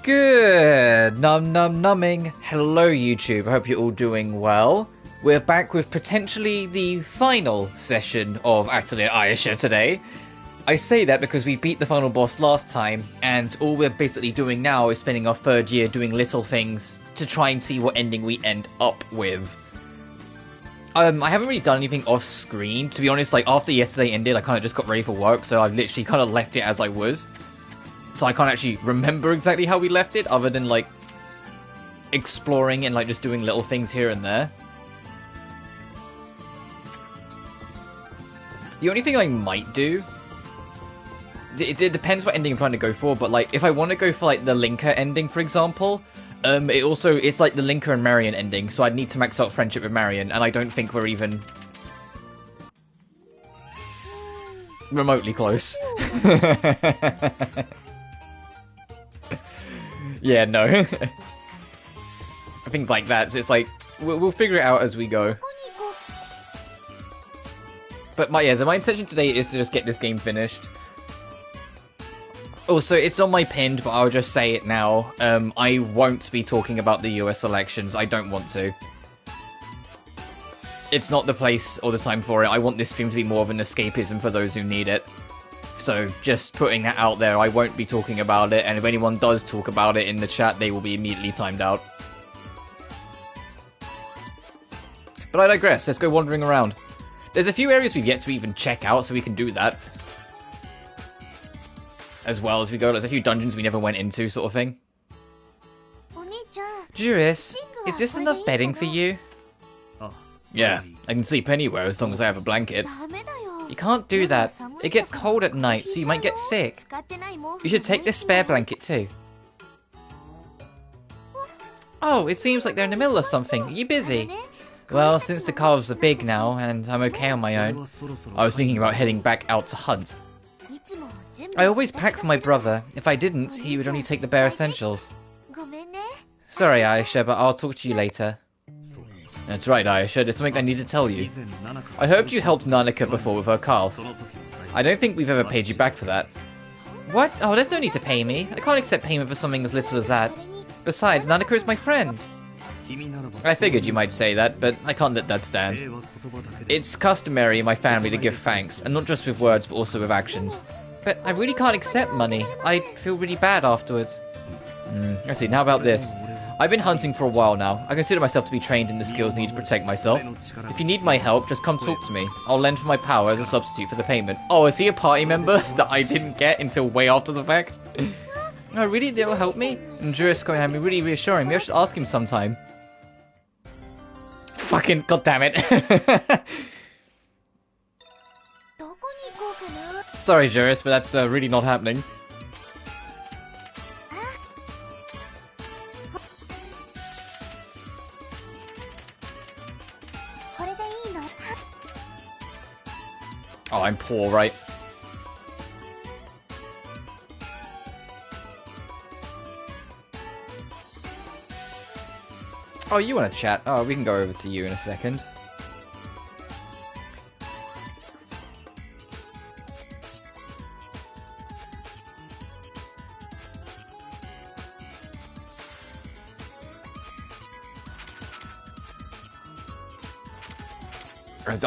Good numbing. Hello YouTube, I hope you're all doing well. We're back with potentially the final session of Atelier Ayesha today. I say that because we beat the final boss last time, and all we're basically doing now is spending our third year doing little things to try and see what ending we end up with. I haven't really done anything off screen, to be honest. Like, after yesterday ended, I kind of just got ready for work, so I've literally kind of left it as I was. So I can't actually remember exactly how we left it, other than, like, exploring and, like, just doing little things here and there. The only thing I might do... It depends what ending I'm trying to go for, but, like, if I want to go for, like, the Linker ending, for example... it's like the Linker and Marion ending, so I'd need to max out friendship with Marion, and I don't think we're even... remotely close. Yeah, no. Things like that, so it's like, we'll figure it out as we go. But my intention today is to just get this game finished. Also, it's on my pinned, but I'll just say it now. I won't be talking about the US elections. I don't want to. It's not the place or the time for it. I want this stream to be more of an escapism for those who need it. So, just putting that out there, I won't be talking about it, and if anyone does talk about it in the chat, they will be immediately timed out. But I digress. Let's go wandering around. There's a few areas we've yet to even check out, so we can do that. As well as we go, there's a few dungeons we never went into, sort of thing. Juris, is this enough bedding for you? Yeah, I can sleep anywhere as long as I have a blanket. You can't do that. It gets cold at night, so you might get sick. You should take this spare blanket too. Oh, it seems like they're in the middle of something. Are you busy? Well, since the calves are big now, and I'm okay on my own, I was thinking about heading back out to hunt. I always pack for my brother. If I didn't, he would only take the bare essentials. Sorry, Ayesha, but I'll talk to you later. That's right, Ayesha. There's something I need to tell you. I heard you helped Nanaka before with her calf. I don't think we've ever paid you back for that. What? Oh, there's no need to pay me. I can't accept payment for something as little as that. Besides, Nanaka is my friend. I figured you might say that, but I can't let that stand. It's customary in my family to give thanks, and not just with words, but also with actions. But I really can't accept money. I feel really bad afterwards. I see. Now about this. I've been hunting for a while now. I consider myself to be trained in the skills needed to protect myself. If you need my help, just come talk to me. I'll lend for my power as a substitute for the payment. Oh, is he a party member that I didn't get until way after the fact? Oh, really? They'll help me? And Juris going to be really reassuring. Maybe I should ask him sometime. Fucking goddammit. Sorry, Juris, but that's really not happening. Oh, I'm poor, right? Oh, you want to chat? Oh, we can go over to you in a second.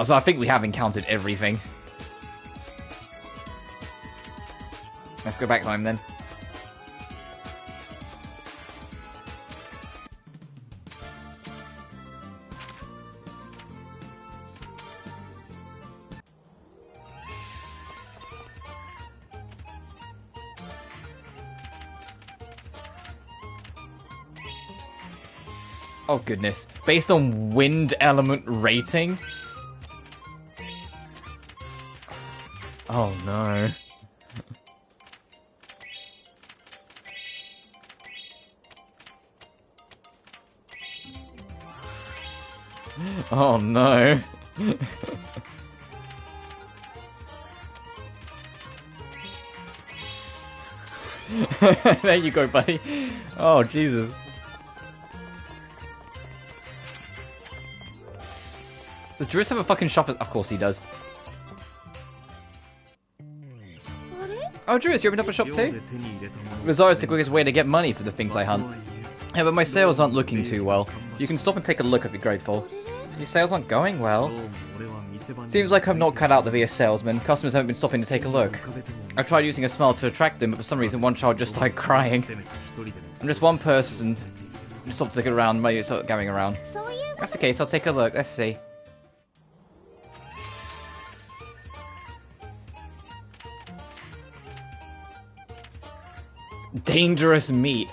So I think we have encountered everything. Let's go back home then. Oh goodness. Based on wind element rating? Oh no. Oh no. There you go, buddy. Oh, Jesus. Does Juris have a fucking shop? Of course he does. Oh, Juris, you opened up a shop too? Bazaar is the quickest way to get money for the things I hunt. Yeah, but my sales aren't looking too well. If you can stop and take a look, I'd be grateful. Your sales aren't going well. Seems like I'm not cut out to be a salesman. Customers haven't been stopping to take a look. I've tried using a smile to attract them, but for some reason one child just started crying. I'm just one person. Just stop to look around, maybe start going around. That's the case, I'll take a look. Let's see. Dangerous meat.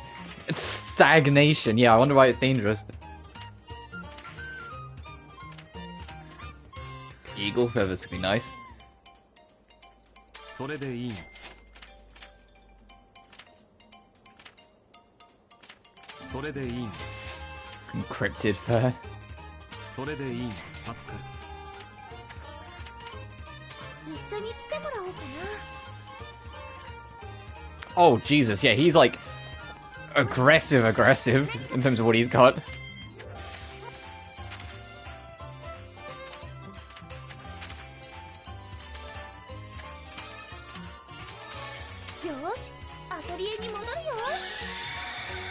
It's stagnation. Yeah, I wonder why it's dangerous. Eagle feathers could be nice. Encrypted fur. Oh, Jesus, yeah, he's like aggressive in terms of what he's got.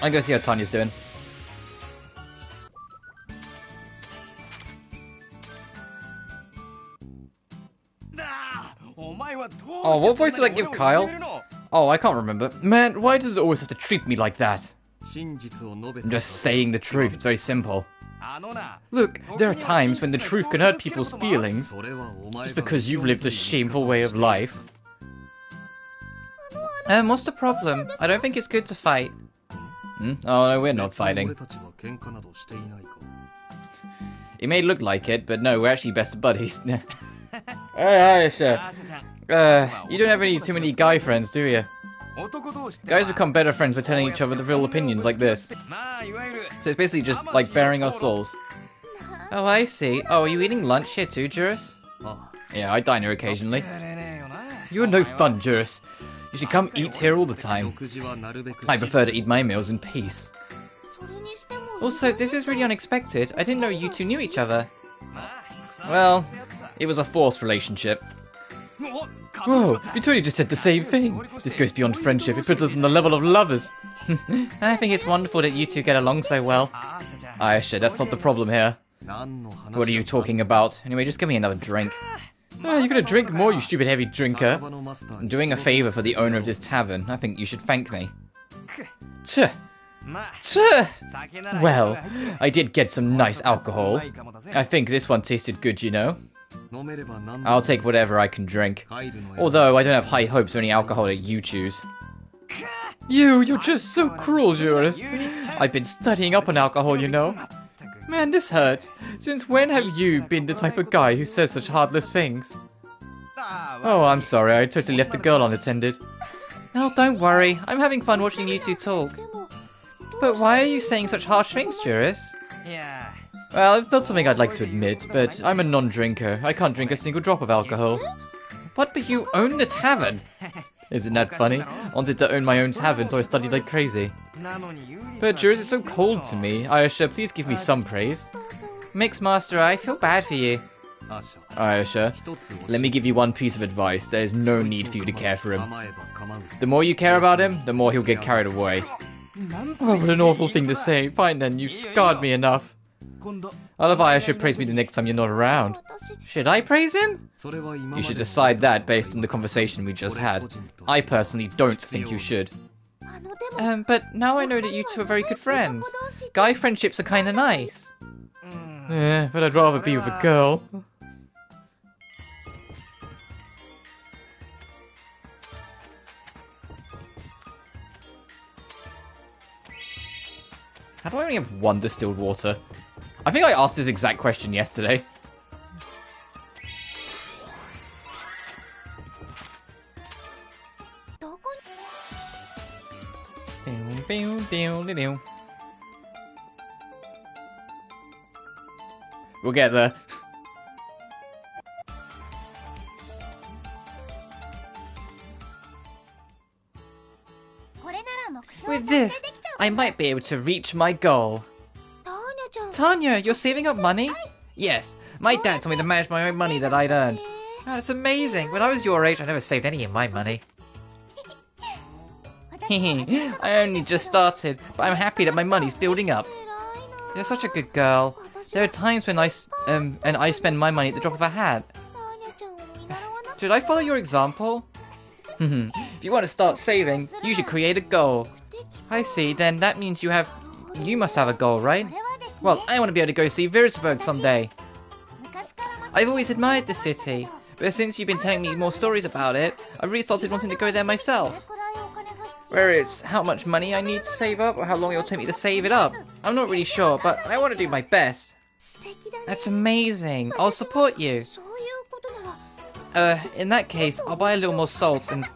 I'm gonna see how Tanya's doing. Oh, what voice did I give Kyle? Oh, I can't remember. Man, why does it always have to treat me like that? I'm just saying the truth, it's very simple. Look, there are times when the truth can hurt people's feelings, just because you've lived a shameful way of life. What's the problem? I don't think it's good to fight. Oh, no, we're not fighting. It may look like it, but no, we're actually best buddies. Hey, Ayesha. You don't have too many guy friends, do you? Guys become better friends by telling each other the real opinions like this. So it's basically just like bearing our souls. Oh, I see. Oh, are you eating lunch here too, Juris? Yeah, I dine here occasionally. You're no fun, Juris. You should come eat here all the time. I prefer to eat my meals in peace. Also, this is really unexpected. I didn't know you two knew each other. Well, it was a forced relationship. Whoa, you totally just said the same thing. This goes beyond friendship. It puts us on the level of lovers. I think it's wonderful that you two get along so well. Ayesha, that's not the problem here. What are you talking about? Anyway, just give me another drink. You're gonna drink more, you stupid heavy drinker. I'm doing a favor for the owner of this tavern. I think you should thank me. Tch. Well, I did get some nice alcohol. I think this one tasted good, you know. I'll take whatever I can drink. Although I don't have high hopes for any alcohol that you choose. You're just so cruel, Juris. I've been studying up on alcohol, you know. Man, this hurts. Since when have you been the type of guy who says such heartless things? Oh, I'm sorry, I totally left the girl unattended. Oh, don't worry. I'm having fun watching you two talk. But why are you saying such harsh things, Juris? Well, it's not something I'd like to admit, but I'm a non-drinker. I can't drink a single drop of alcohol. What, but you own the tavern? Isn't that funny? I wanted to own my own tavern, so I studied like crazy. But Juris is so cold to me. Ayesha, please give me some praise. Mixmaster, I feel bad for you. Ayesha, let me give you one piece of advice. There is no need for you to care for him. The more you care about him, the more he'll get carried away. Oh, what an awful thing to say. Fine then, you've scarred me enough. I'll have Ayesha praise me the next time you're not around. Should I praise him? You should decide that based on the conversation we just had. I personally don't think you should. But now I know that you two are very good friends. Guy friendships are kinda nice. Yeah, but I'd rather be with a girl. How do I only have one distilled water? I think I asked this exact question yesterday. We'll get there. With this, I might be able to reach my goal. Tanya, you're saving up money? Yes, my dad told me to manage my own money that I'd earned. Oh, that's amazing. When I was your age, I never saved any of my money. I only just started, but I'm happy that my money's building up. You're such a good girl. There are times when I spend my money at the drop of a hat. Should I follow your example? If you want to start saving, you should create a goal. I see, then that means you must have a goal, right? Well, I want to be able to go see Würzburg someday. I've always admired the city, but since you've been telling me more stories about it, I've really started wanting to go there myself. Where it's how much money I need to save up, or how long it'll take me to save it up. I'm not really sure, but I want to do my best. That's amazing. I'll support you. In that case, I'll buy a little more salt and...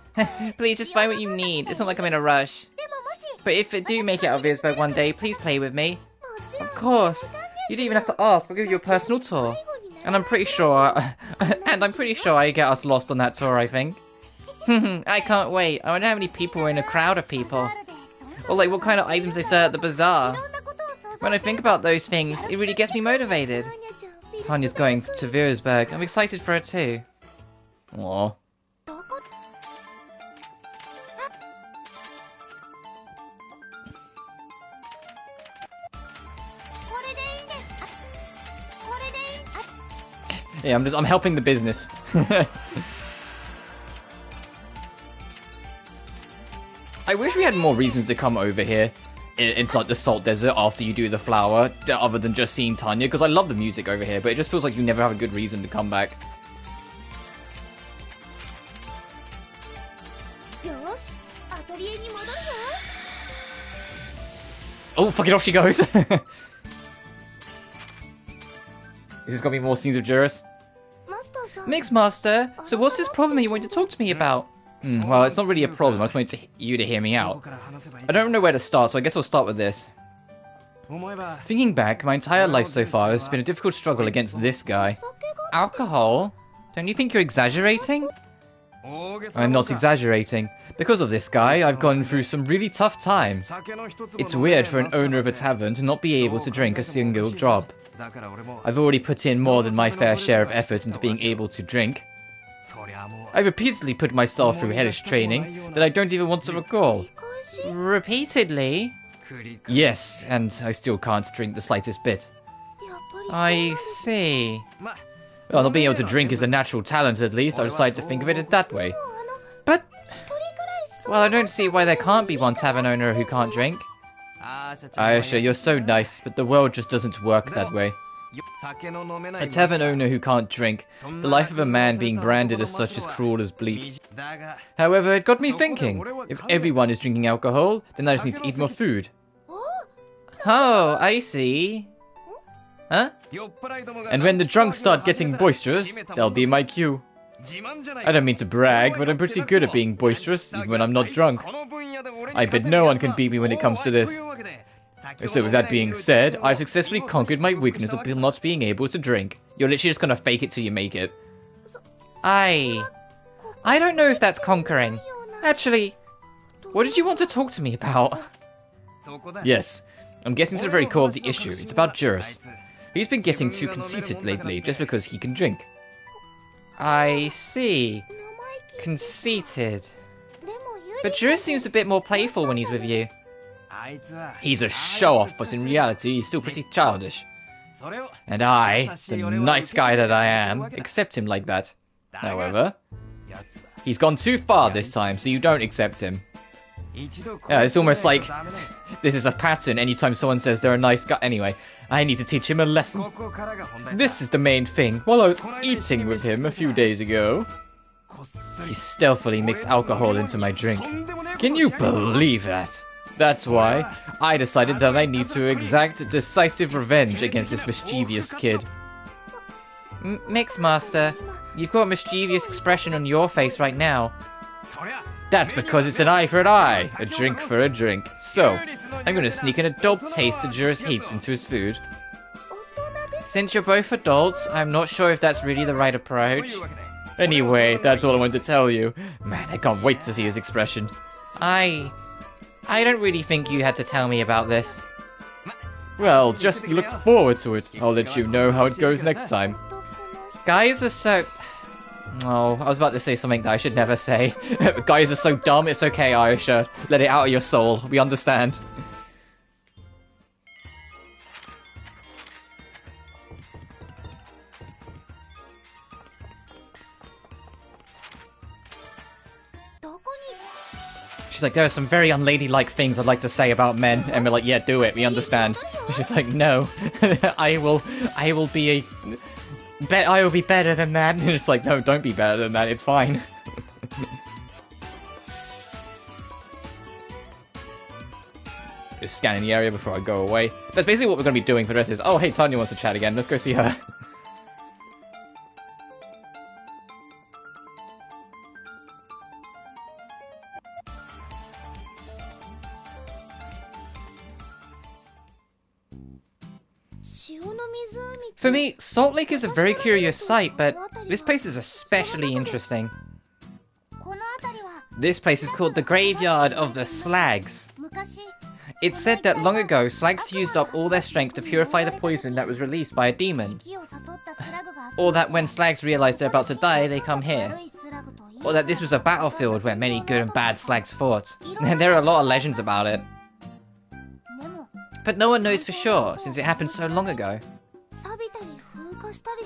Please, just buy what you need. It's not like I'm in a rush. But if I do make it out of Würzburg one day, please play with me. Of course. You don't even have to ask. I'll give you a personal tour. And I'm pretty sure... I get us lost on that tour, I think. I can't wait. I wonder how many people were in a crowd of people. Or like what kind of items they sell at the bazaar. When I think about those things, it really gets me motivated. Tanya's going to Würzburg. I'm excited for her too. Aww. Yeah, I'm helping the business. I wish we had more reasons to come over here. It's like the Salt Desert after you do the flower, other than just seeing Tanya, because I love the music over here, but it just feels like you never have a good reason to come back. Oh, fuck it, off she goes! Is this gonna be more scenes of Juris? Mixmaster, so what's this problem you want to talk to me about? Well, it's not really a problem, I just wanted you to hear me out. I don't know where to start, so I guess I'll start with this. Thinking back, my entire life so far has been a difficult struggle against this guy. Alcohol? Don't you think you're exaggerating? I'm not exaggerating. Because of this guy, I've gone through some really tough times. It's weird for an owner of a tavern to not be able to drink a single drop. I've already put in more than my fair share of effort into being able to drink. I've repeatedly put myself through hellish training that I don't even want to recall. Repeatedly? Yes, and I still can't drink the slightest bit. I see. Well, not being able to drink is a natural talent at least, I decided to think of it that way. But... well, I don't see why there can't be one tavern owner who can't drink. Ayesha, you're so nice, but the world just doesn't work that way. A tavern owner who can't drink, the life of a man being branded as such is cruel as bleak. However, it got me thinking, if everyone is drinking alcohol, then I just need to eat more food. Oh, I see. Huh? And when the drunks start getting boisterous, that'll be my cue. I don't mean to brag, but I'm pretty good at being boisterous, even when I'm not drunk. I bet no one can beat me when it comes to this. So with that being said, I've successfully conquered my weakness of not being able to drink. You're literally just gonna fake it till you make it. I don't know if that's conquering. Actually, what did you want to talk to me about? Yes, I'm getting to the very core of the issue. It's about Juris. He's been getting too conceited lately, just because he can drink. I see. Conceited. But Juris seems a bit more playful when he's with you. He's a show-off, but in reality, he's still pretty childish. And I, the nice guy that I am, accept him like that. However, he's gone too far this time, so you don't accept him. Yeah, it's almost like this is a pattern anytime someone says they're a nice guy. Anyway, I need to teach him a lesson. This is the main thing. While I was eating with him a few days ago, he stealthily mixed alcohol into my drink. Can you believe that? That's why I decided that I need to exact decisive revenge against this mischievous kid. Mixmaster, you've got a mischievous expression on your face right now. That's because it's an eye for an eye, a drink for a drink. So, I'm gonna sneak an adult taste of Juris hates into his food. Since you're both adults, I'm not sure if that's really the right approach. Anyway, that's all I wanted to tell you. Man, I can't wait to see his expression. I don't really think you had to tell me about this. Well, just look forward to it. I'll let you know how it goes next time. Guys are so... Oh, I was about to say something that I should never say. Guys are so dumb, it's okay, Ayesha. Let it out of your soul. We understand. She's like, there are some very unladylike things I'd like to say about men. And we're like, yeah, do it. We understand. She's like, no. I will be better than that. And it's like, no, don't be better than that. It's fine. Just scanning the area before I go away. That's basically what we're going to be doing for the rest of this. Oh, hey, Tanya wants to chat again. Let's go see her. For me, Salt Lake is a very curious sight, but this place is especially interesting. This place is called the Graveyard of the Slags. It's said that long ago, Slags used up all their strength to purify the poison that was released by a demon. Or that when Slags realize they're about to die, they come here. Or that this was a battlefield where many good and bad Slags fought. And there are a lot of legends about it. But no one knows for sure, since it happened so long ago.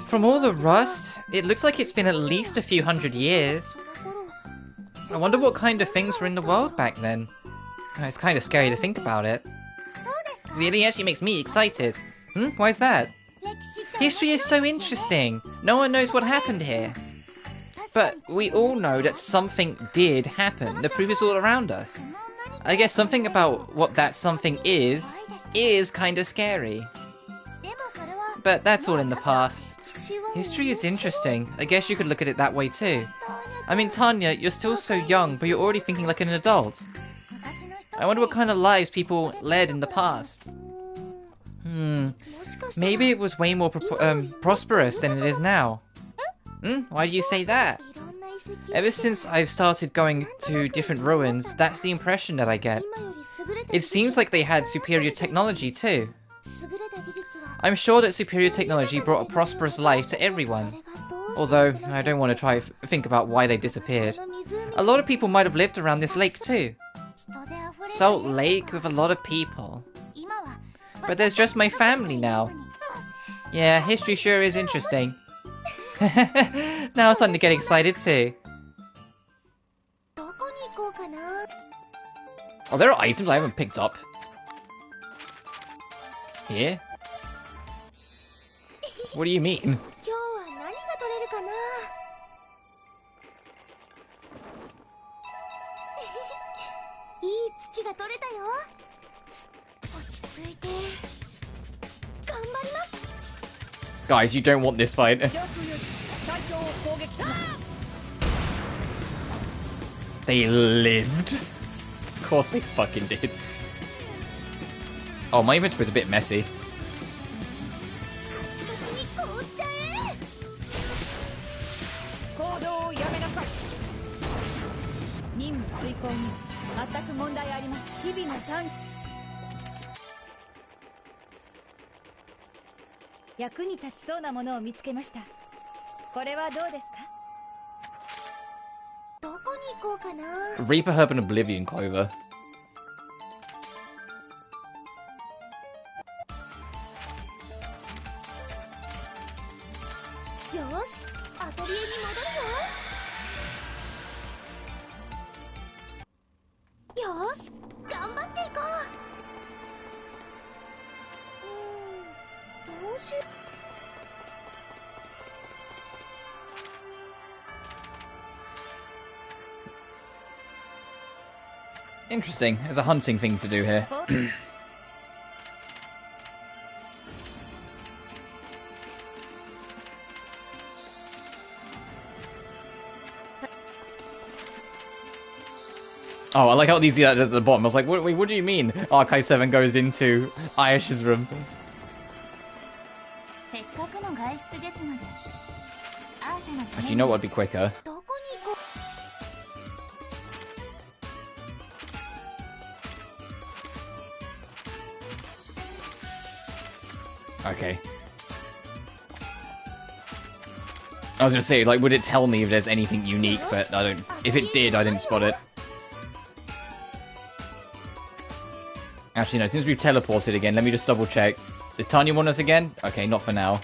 From all the rust, it looks like it's been at least a few hundred years. I wonder what kind of things were in the world back then. It's kind of scary to think about it. Really actually makes me excited. Why is that? History is so interesting. No one knows what happened here. But we all know that something did happen. The proof is all around us. I guess something about what that something is kind of scary. But that's all in the past. History is interesting. I guess you could look at it that way too. I mean, Tanya, you're still so young, but you're already thinking like an adult. I wonder what kind of lives people led in the past. Maybe it was way more prosperous than it is now. Why do you say that? Ever since I've started going to different ruins, that's the impression that I get. It seems like they had superior technology too. I'm sure that superior technology brought a prosperous life to everyone. Although, I don't want to try think about why they disappeared. A lot of people might have lived around this lake too. Salt Lake with a lot of people. But there's just my family now. Yeah, history sure is interesting. Now it's time to get excited too. Oh, there are items I haven't picked up. Here? What do you mean? Guys, you don't want this fight. They lived? Of course they fucking did. Oh, my inventory's a bit messy. Reaper Herb and Oblivion Clover. Interesting. There's a hunting thing to do here. Oh, I like how these do that at the bottom. I was like, wait, what do you mean? Archive 7 goes into Ayesha's room. Actually, you know what would be quicker? Okay. I was gonna say, like, would it tell me if there's anything unique, but I don't... If it did, I didn't spot it. Actually, no, since we've teleported again, let me just double check. Does Tanya want us again? Okay, not for now.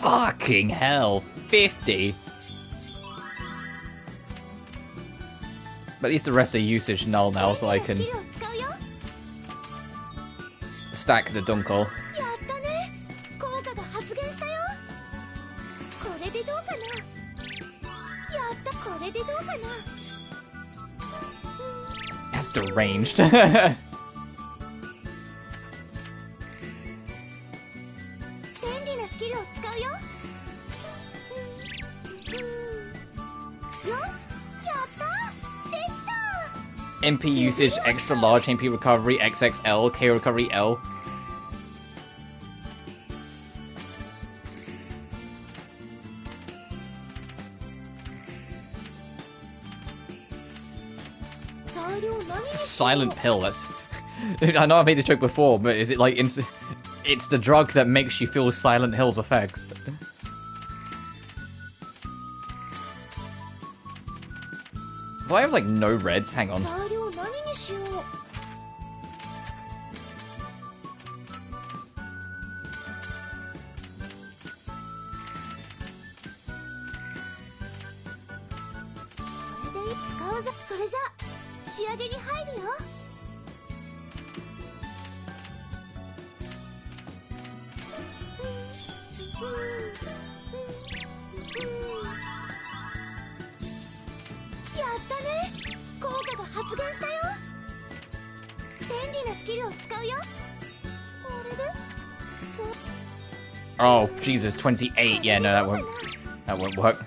Fucking hell, 50. But at least the rest are usage null now, so I can stack the Dunkel. That's deranged. MP usage, extra large, MP recovery, XXL, K recovery L. Silent pill, that's... I know I made this joke before, but is it like... It's the drug that makes you feel Silent Hill's effects. Do I have, like, no reds? Hang on. Oh, Jesus, 28. Yeah, no, that won't work.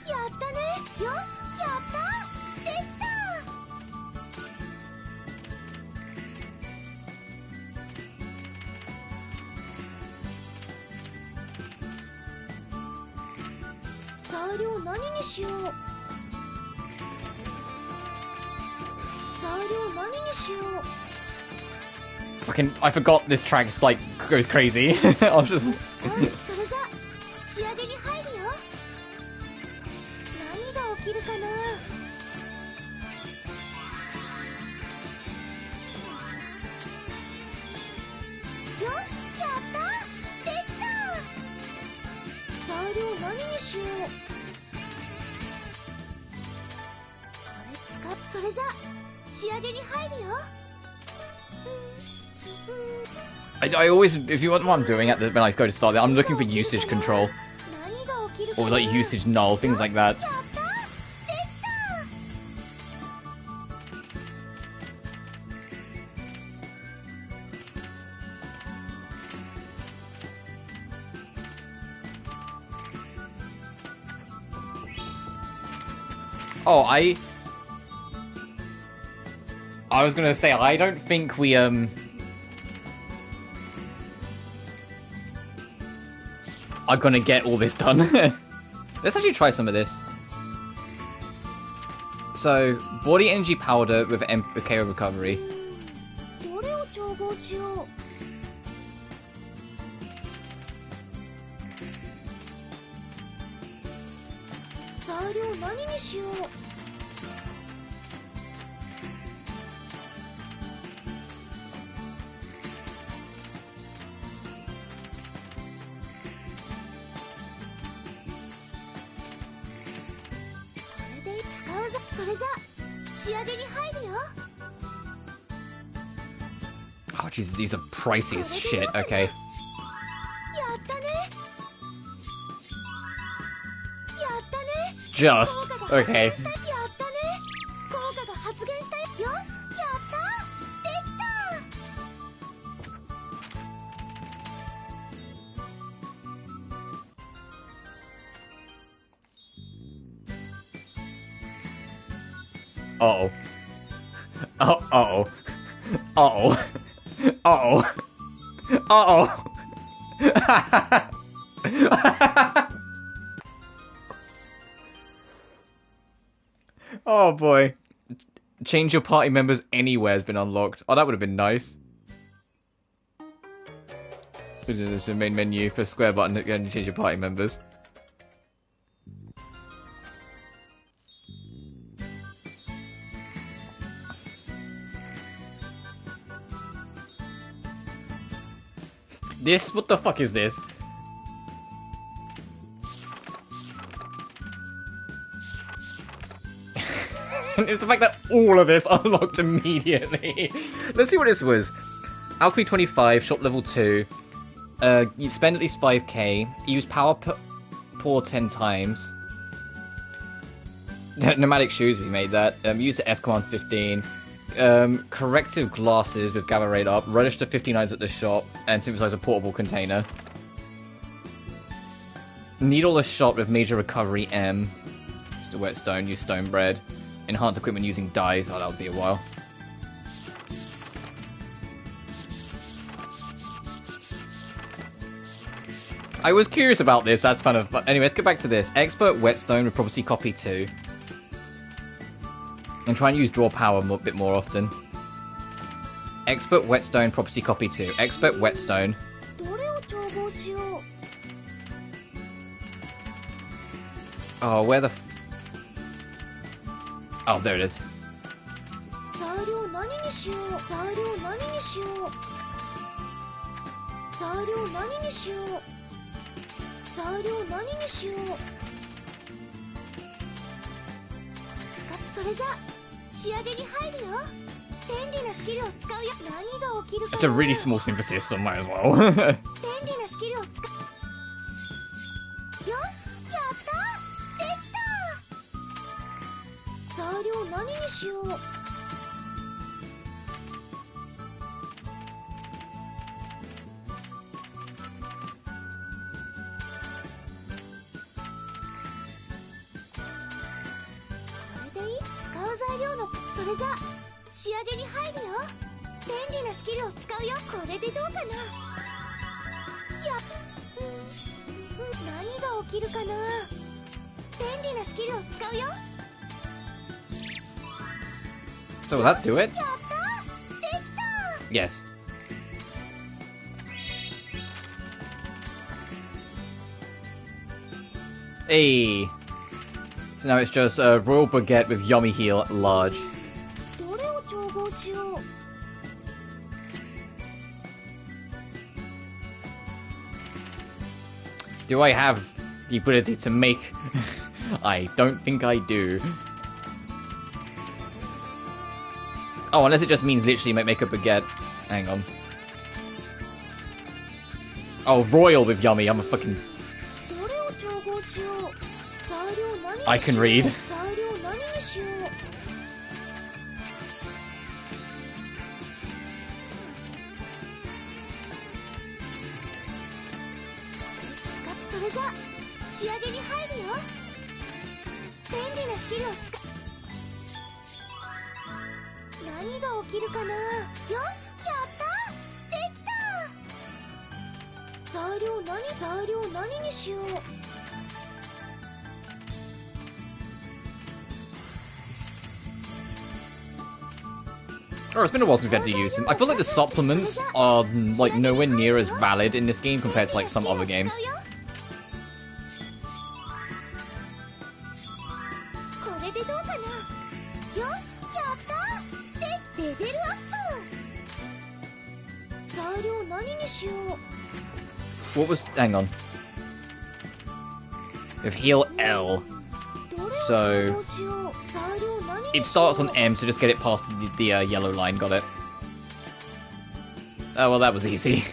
Fucking, I forgot this track like goes crazy. I was just. I always, if you want what I'm doing when I go to start it, I'm looking for usage control. Or like usage null, things like that. Oh, I was gonna say, I don't think we, are gonna get all this done. Let's actually try some of this. So, body energy powder with KO recovery. Oh, Jesus, these are pricey as shit. Okay. Just. Okay. Uh-oh. Uh-oh. Uh-oh. Uh-oh. Uh-oh. Oh boy. Change your party members anywhere has been unlocked. Oh, that would have been nice. This is the main menu. Press square button and change your party members. This? What the fuck is this? It's the fact that all of this unlocked immediately. Let's see what this was. Alchemy 25, shop level 2. You spend at least 5k. Use power pour 10 times. Nomadic shoes, we made that. Use the S command 15. Corrective glasses with gather rate up. Register 50 items at the shop. And synthesize a portable container. Needle shot with major recovery M. Just a whetstone, use stone bread. Enhance equipment using dyes. Oh, that would be a while. I was curious about this. That's kind of... Anyway, let's get back to this. Expert whetstone with property copy 2. And try and use draw power a bit more often. Expert whetstone, property copy 2. Expert whetstone. Oh, where the... Oh, there it is. It's a really small synthesis, so might as well. So will that do it? Yes. Hey. So now it's just a royal baguette with yummy heel large. Do I have the ability to make... I don't think I do. Oh, unless it just means literally make a baguette. Hang on. Oh, royal with yummy. I'm a fucking... I can read. Oh, it's been a while since we've had to use them. I feel like the supplements are like nowhere near as valid in this game compared to like some other games. What was... Hang on. With heal L. So... It starts on M, so just get it past the yellow line. Got it. Oh, well, that was easy.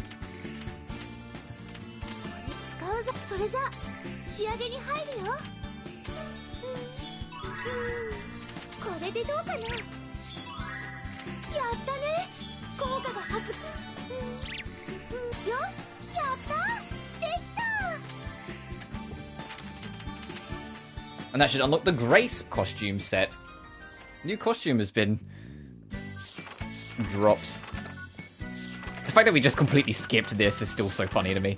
And that should unlock the Grace costume set. New costume has been dropped. The fact that we just completely skipped this is still so funny to me.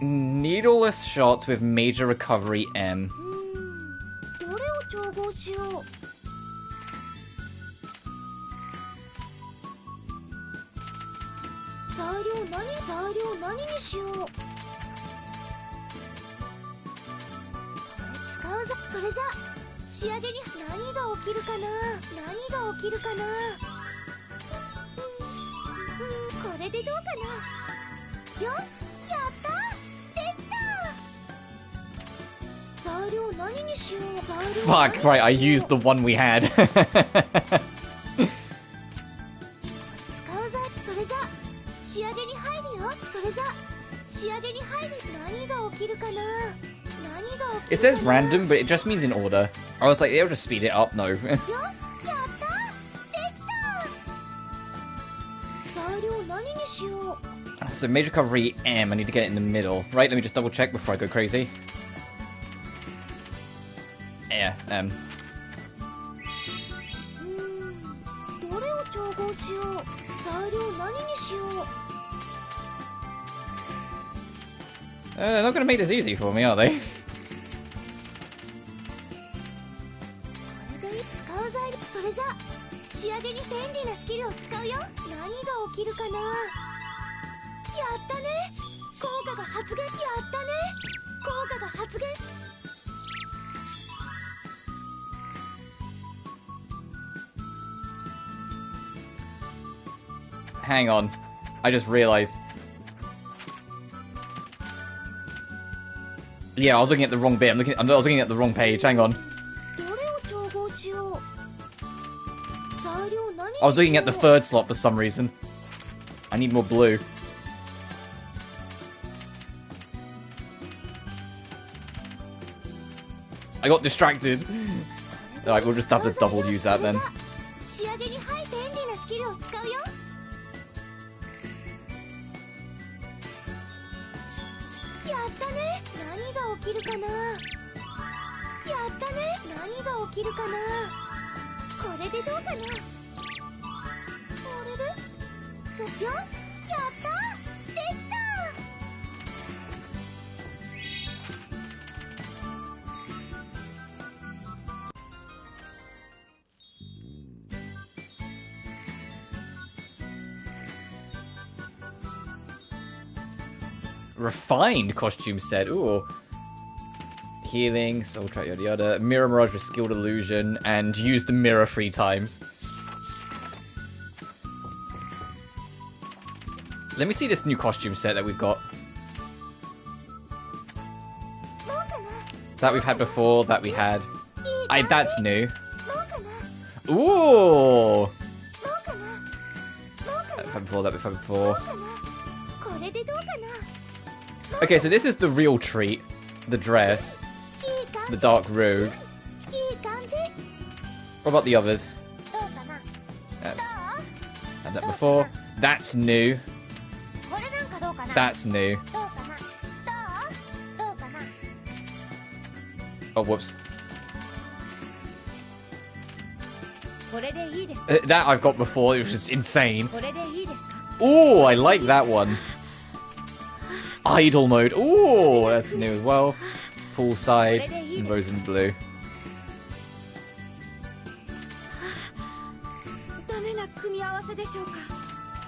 Needleless shots with major recovery M. Fuck, right, I used the one we had. It says random, but it just means in order. I was like, it'll just speed it up. No. So major recovery M, I need to get it in the middle. Right, let me just double check before I go crazy. Yeah, M. They're not gonna make this easy for me, are they? Hang on. I just realized. Yeah, I was looking at the wrong bit. I was looking at the wrong page. Hang on. I was looking at the third slot for some reason. I need more blue. I got distracted. Alright, we'll just have to double use that then. Refined costume set. Ooh. Healing, soul track, yada yada. Mirror Mirage with skilled illusion, and use the mirror 3 times. Let me see this new costume set that we've got. That we've had before, that we had. That's new. Ooh! That we've had before, that we've had before. Okay, so this is the real treat. The dress. The dark robe. What about the others? Yes. Had that before. That's new. That's new. Oh, whoops. That I've got before, it was just insane. Ooh, I like that one. Idle mode. Ooh, that's new as well. Poolside in rose and blue.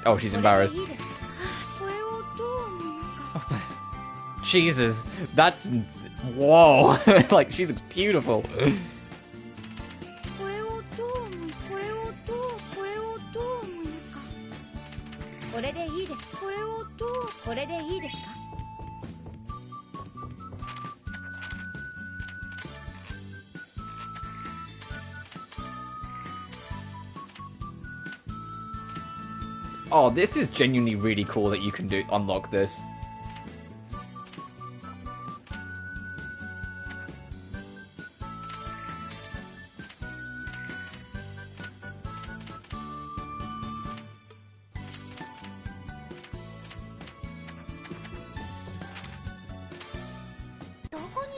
Oh, she's embarrassed. Jesus, that's... Whoa! Like, she looks beautiful. Oh, this is genuinely really cool that you can unlock this.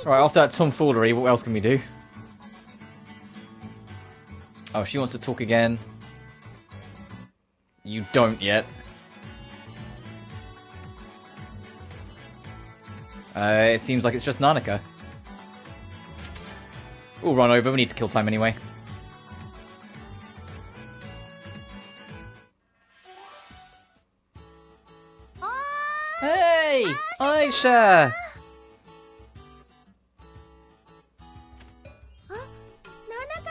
Right, after that tomfoolery, what else can we do? Oh, she wants to talk again. You don't yet. It seems like it's just Nanaka. We'll run over, we need to kill time anyway. Hey! Ayesha!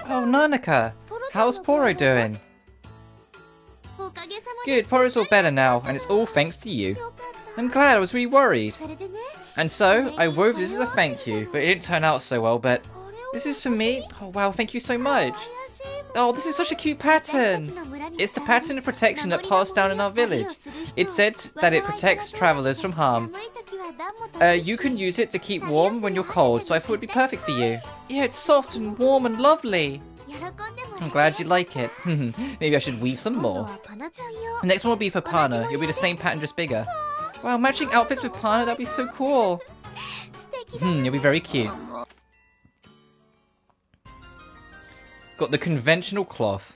Oh, Nanaka! How's Poro doing? Good, Poro's all better now, and it's all thanks to you. I'm glad, I was really worried. And so, I wove this as a thank you, but it didn't turn out so well, but... This is for me? Oh wow, thank you so much. Oh, this is such a cute pattern. It's the pattern of protection that passed down in our village. It said that it protects travelers from harm. You can use it to keep warm when you're cold, so I thought it'd be perfect for you. Yeah, it's soft and warm and lovely. I'm glad you like it. Maybe I should weave some more. The next one will be for Pana. It'll be the same pattern, just bigger. Wow, matching outfits with Pana, that'd be so cool. You'll be very cute. Got the conventional cloth.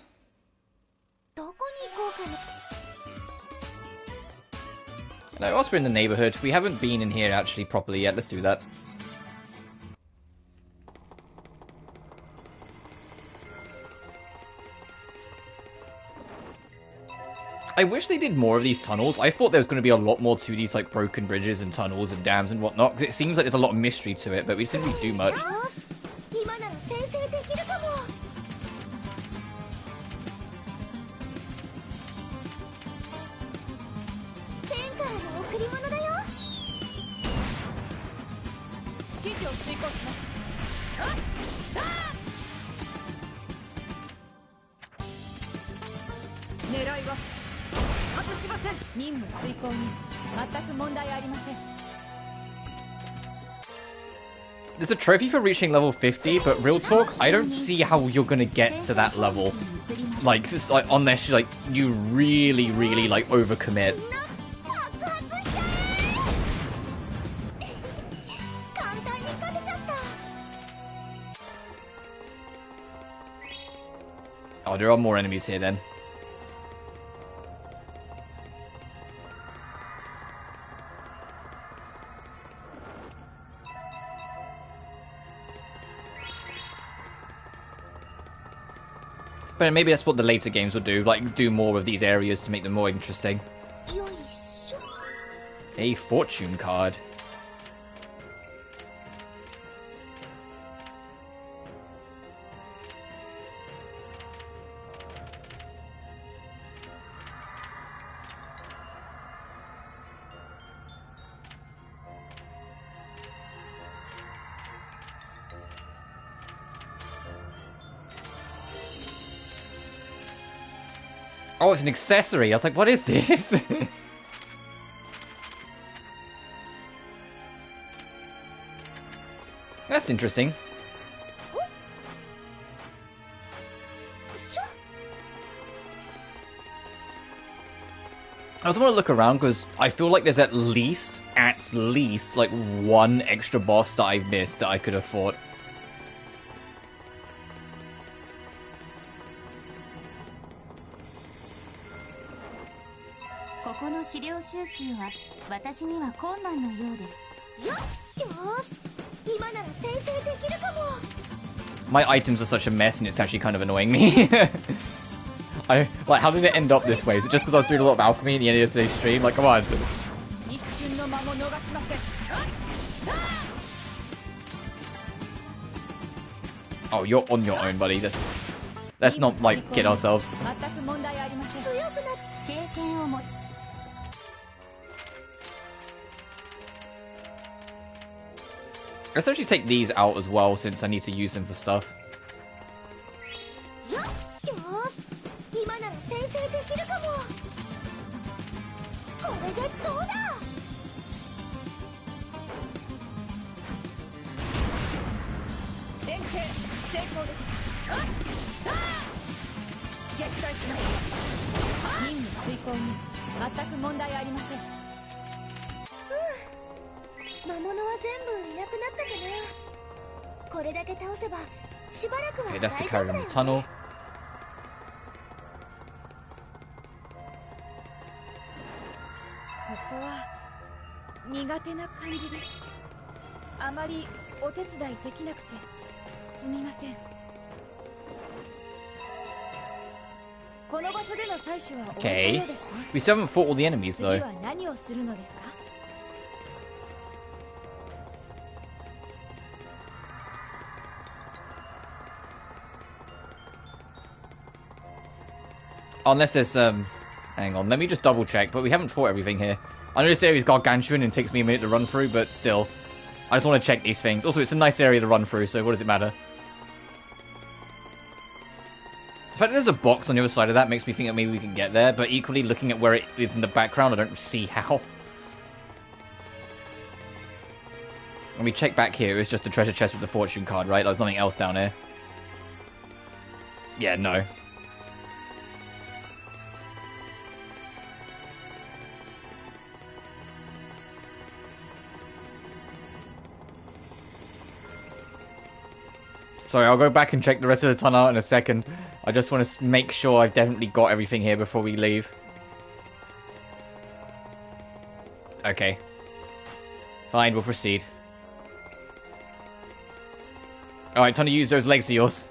No, whilst we're in the neighborhood, we haven't been in here actually properly yet. Let's do that. I wish they did more of these tunnels. I thought there was going to be a lot more to these like broken bridges and tunnels and dams and whatnot, because it seems like there's a lot of mystery to it, but we didn't really do much. There's a trophy for reaching level 50, but real talk, I don't see how you're gonna get to that level. Like, just, like unless you really like overcommit. Oh, there are more enemies here then. But maybe that's what the later games will do, like do more of these areas to make them more interesting. A fortune card. Oh, it's an accessory. I was like, what is this? That's interesting. I just want to look around because I feel like there's at least, like one extra boss that I've missed that I could have fought. My items are such a mess and it's actually kind of annoying me. Like, how did it end up this way? Is it just because I was doing a lot of alchemy at the end of yesterday's stream? Like, come on. Oh, you're on your own, buddy. Let's not, like, kid ourselves. Let's actually take these out as well, since I need to use them for stuff. Okay, that's to carry on the tunnel. Okay. We still haven't fought all the enemies though. Unless there's hang on, let me just double check, but we haven't fought everything here. I know this area's gargantuan and it takes me a minute to run through, but still. I just want to check these things. Also, it's a nice area to run through, so what does it matter? The fact that there's a box on the other side of that makes me think that maybe we can get there, but equally, looking at where it is in the background, I don't see how. Let me check back here. It's just a treasure chest with the fortune card, right? There's nothing else down here. Yeah, no. Sorry, I'll go back and check the rest of the tunnel out in a second. I just want to make sure I've definitely got everything here before we leave. Okay. Fine, we'll proceed. Alright, time to use those legs of yours.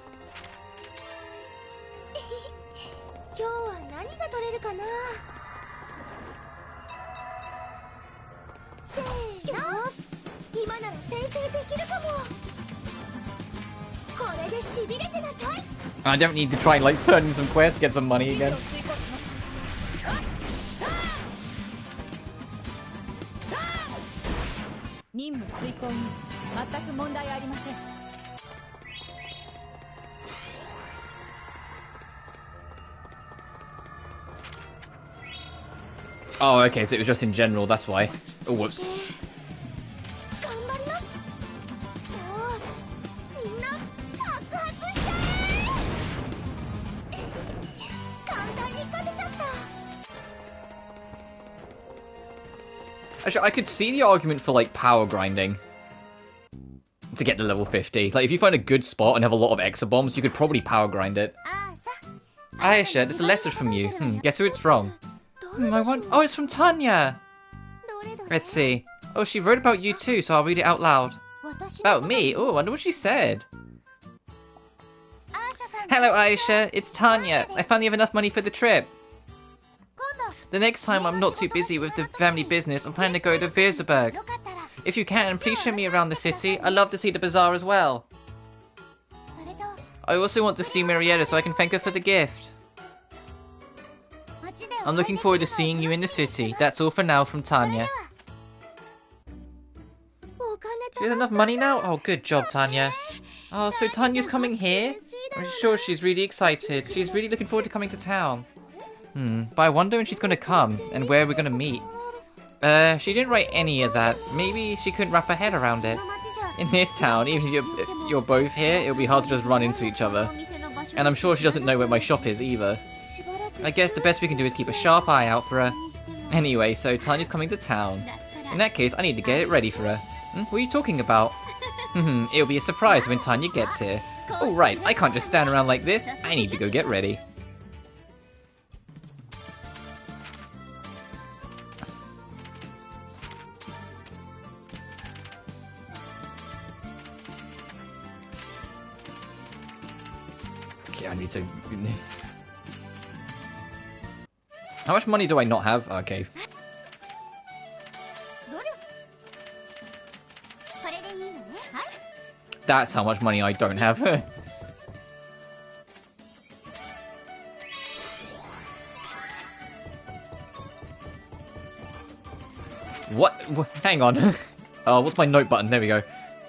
I don't need to try and like turn in some quests, get some money again. Oh, okay, so it was just in general, that's why. Oh, whoops. Actually, I could see the argument for, like, power grinding to get to level 50. Like, if you find a good spot and have a lot of exobombs, you could probably power grind it. Ayesha, there's a letter from you. Guess who it's from? Oh, it's from Tanya! Let's see. Oh, she wrote about you too, so I'll read it out loud. About me? Oh, I wonder what she said. Hello, Ayesha. It's Tanya. I finally have enough money for the trip. The next time I'm not too busy with the family business, I'm planning to go to Vierzeburg. If you can, please show me around the city. I'd love to see the bazaar as well. I also want to see Marietta so I can thank her for the gift. I'm looking forward to seeing you in the city. That's all for now from Tanya. She has enough money now? Oh, good job, Tanya. Oh, so Tanya's coming here? I'm sure she's really excited. She's really looking forward to coming to town. But I wonder when she's going to come, and where we're going to meet. She didn't write any of that. Maybe she couldn't wrap her head around it. In this town, even if you're both here, it'll be hard to just run into each other. And I'm sure she doesn't know where my shop is either. I guess the best we can do is keep a sharp eye out for her. Anyway, so Tanya's coming to town. In that case, I need to get it ready for her. What are you talking about? It'll be a surprise when Tanya gets here. Oh right, I can't just stand around like this. I need to go get ready. I need to... How much money do I not have? Okay. That's how much money I don't have. What? Hang on. Oh, what's my note button? There we go.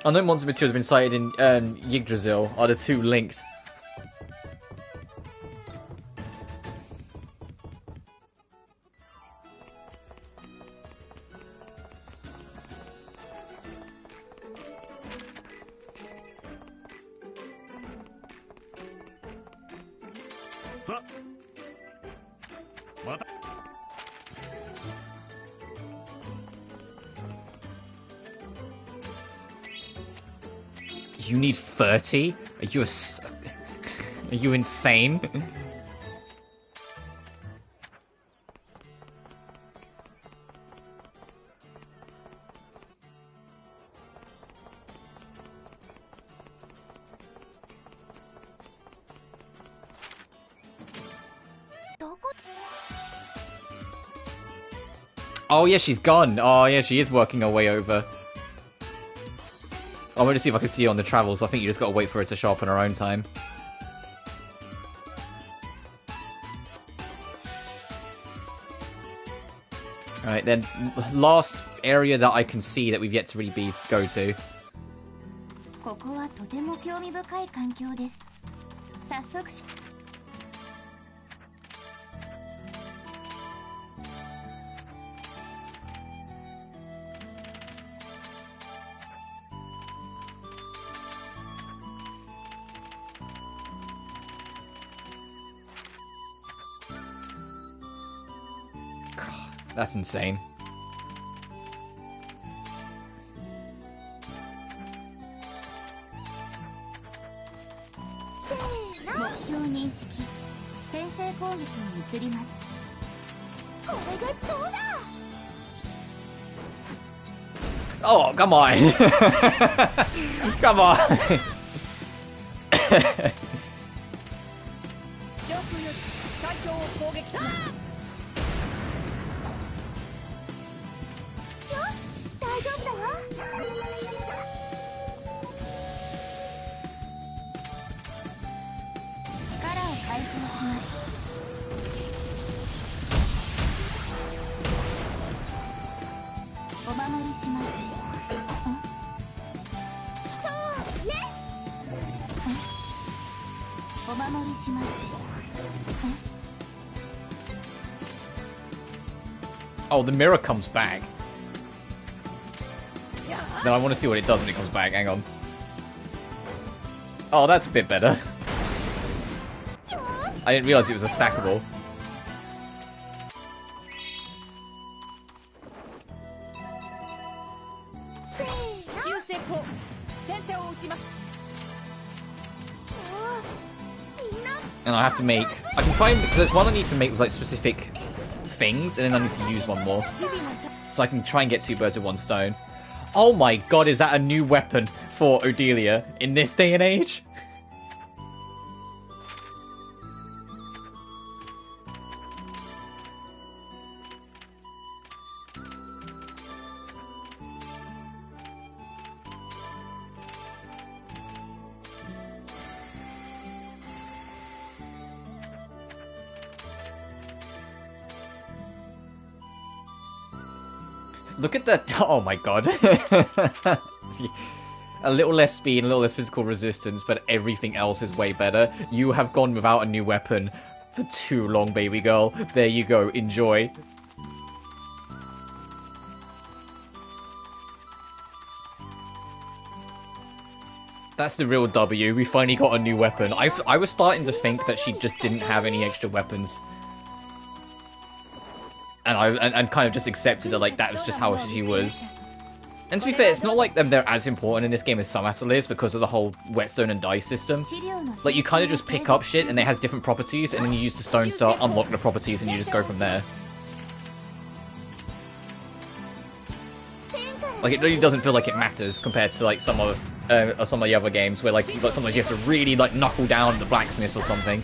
Unknown monster materials have been cited in Yggdrasil are the two links. You need 30? Are you are you insane? Oh yeah, she's gone. Oh yeah, she is working her way over. I'm going to see if I can see her on the travel, so I think you just got to wait for her to show up on her own time. Alright, then last area that I can see that we've yet to really go to. That's insane. Oh, come on. Come on. Oh, the mirror comes back. Then I want to see what it does when it comes back. Hang on. Oh, that's a bit better. I didn't realize it was a stackable. And I have to make... I can find... There's one I need to make with like specific things, and then I need to use one more. So I can try and get 2 birds with 1 stone. Oh my god, is that a new weapon for Odelia in this day and age? Look at that. Oh my god. A little less speed, a little less physical resistance, but everything else is way better. You have gone without a new weapon for too long, baby girl. There you go. Enjoy. That's the real W. We finally got a new weapon. I was starting to think that she just didn't have any extra weapons. And kind of just accepted it, like that was just how she was. And to be fair, it's not like they're as important in this game as some Ateliers because of the whole whetstone and dice system. Like, you kind of just pick up shit and it has different properties, and then you use the stones to unlock the properties, and you just go from there. Like, it really doesn't feel like it matters compared to like some of the other games where like sometimes you have to really like knuckle down the blacksmith or something.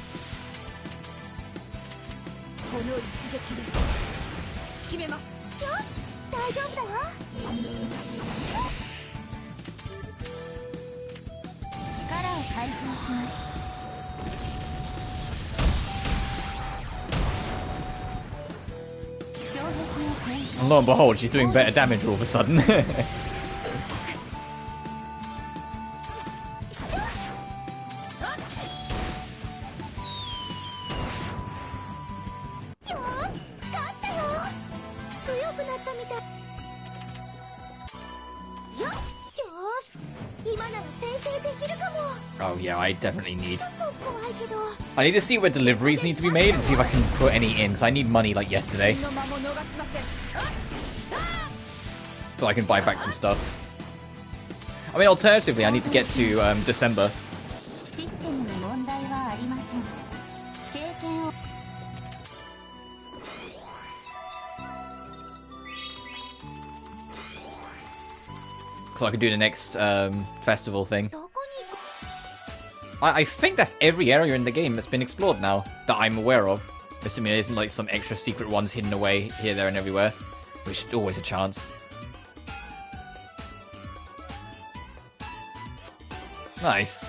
And lo and behold, she's doing better damage all of a sudden. Oh yeah, I definitely need... I need to see where deliveries need to be made and see if I can put any in, because I need money like yesterday. So I can buy back some stuff. I mean, alternatively, I need to get to December. So I can do the next festival thing. I think that's every area in the game that's been explored now, that I'm aware of. Assuming there isn't like some extra secret ones hidden away here, there, and everywhere. Which is always a chance. Nice.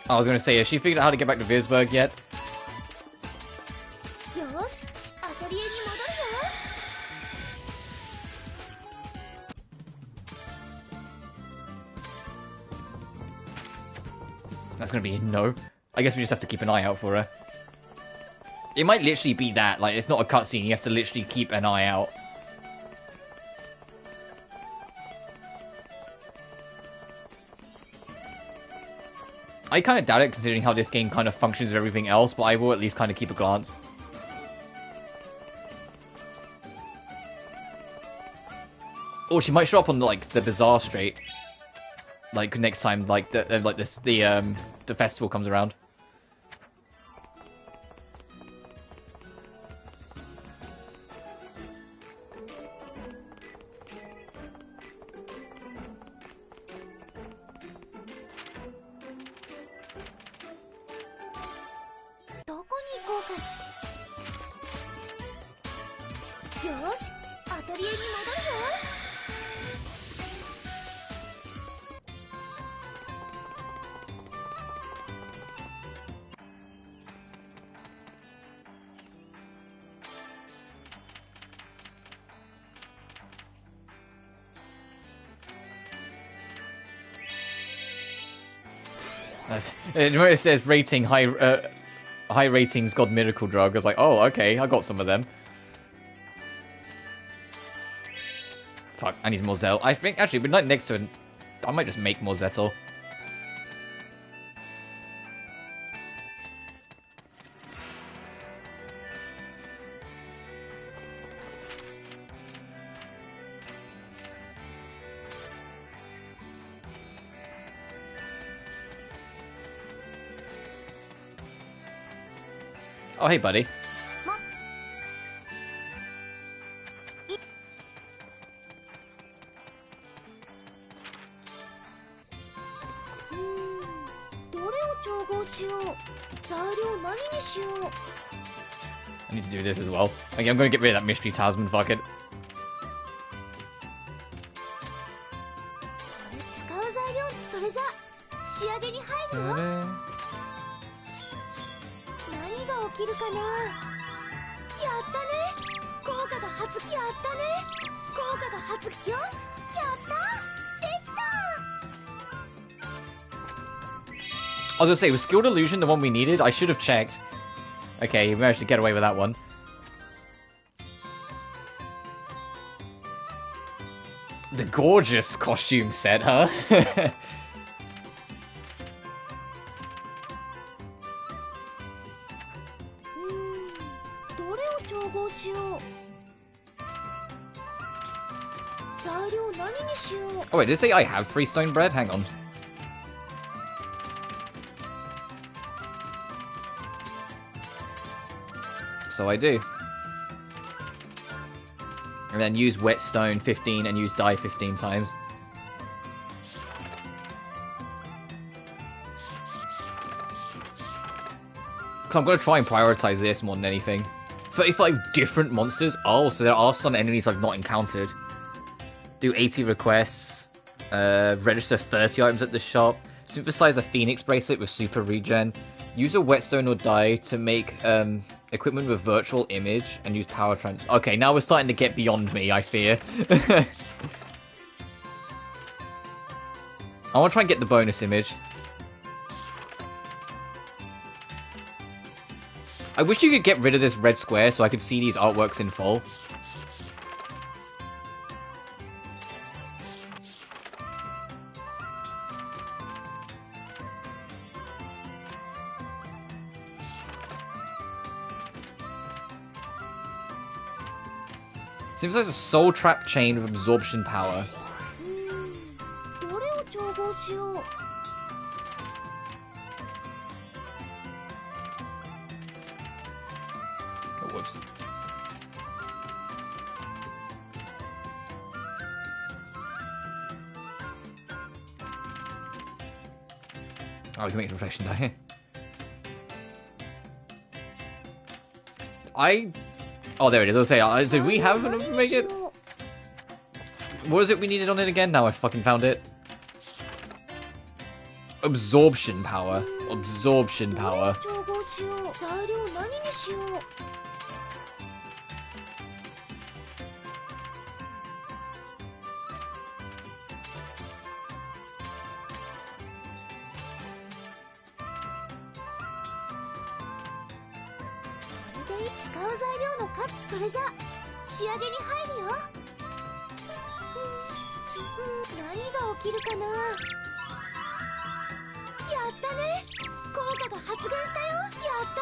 I was gonna say, has she figured out how to get back to Visburg yet? That's gonna be a no. I guess we just have to keep an eye out for her. It might literally be that, like, it's not a cutscene, you have to literally keep an eye out. I kind of doubt it, considering how this game kind of functions with everything else, but I will at least kind of keep a glance. Or she might show up on, like, the Bazaar Strait. Like, next time, like, the festival comes around. It says rating high ratings God Miracle Drug. I was like, oh, okay, I got some of them. Fuck, I need more Zettel. I think, actually, we're not next to it. I might just make more Zettel. Oh, hey, buddy. I need to do this as well. Okay, I'm gonna get rid of that mystery talisman, fuck it. I was gonna say, was Skilled Illusion the one we needed? I should have checked. Okay, you managed to get away with that one. The gorgeous costume set, huh? Oh wait, did it say I have 3 stone bread? Hang on. So I do. And then use whetstone 15 and use dye 15 times. So I'm going to try and prioritize this more than anything. 35 different monsters? Oh, so there are some enemies I've not encountered. Do 80 requests. Register 30 items at the shop. Synthesize a phoenix bracelet with super regen. Use a whetstone or dye to make equipment with virtual image. And use power trans... Okay, now we're starting to get beyond me, I fear. I want to try and get the bonus image. I wish you could get rid of this red square so I could see these artworks in full. Seems like a soul trap chain with absorption power. Oh, whoops. Oh, we can make a reflection die. Oh, there it is. I'll say, did we have enough to make it? What is it we needed on it again? Now I fucking found it. Absorption power. Absorption power.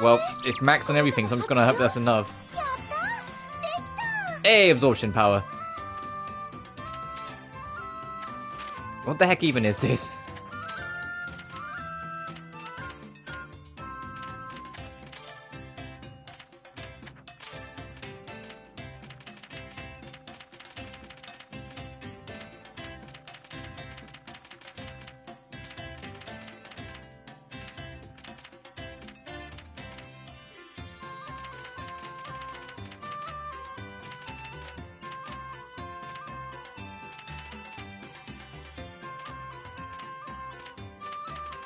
Well, it's max on everything, so I'm just gonna hope that's enough. Hey, absorption power. What the heck even is this?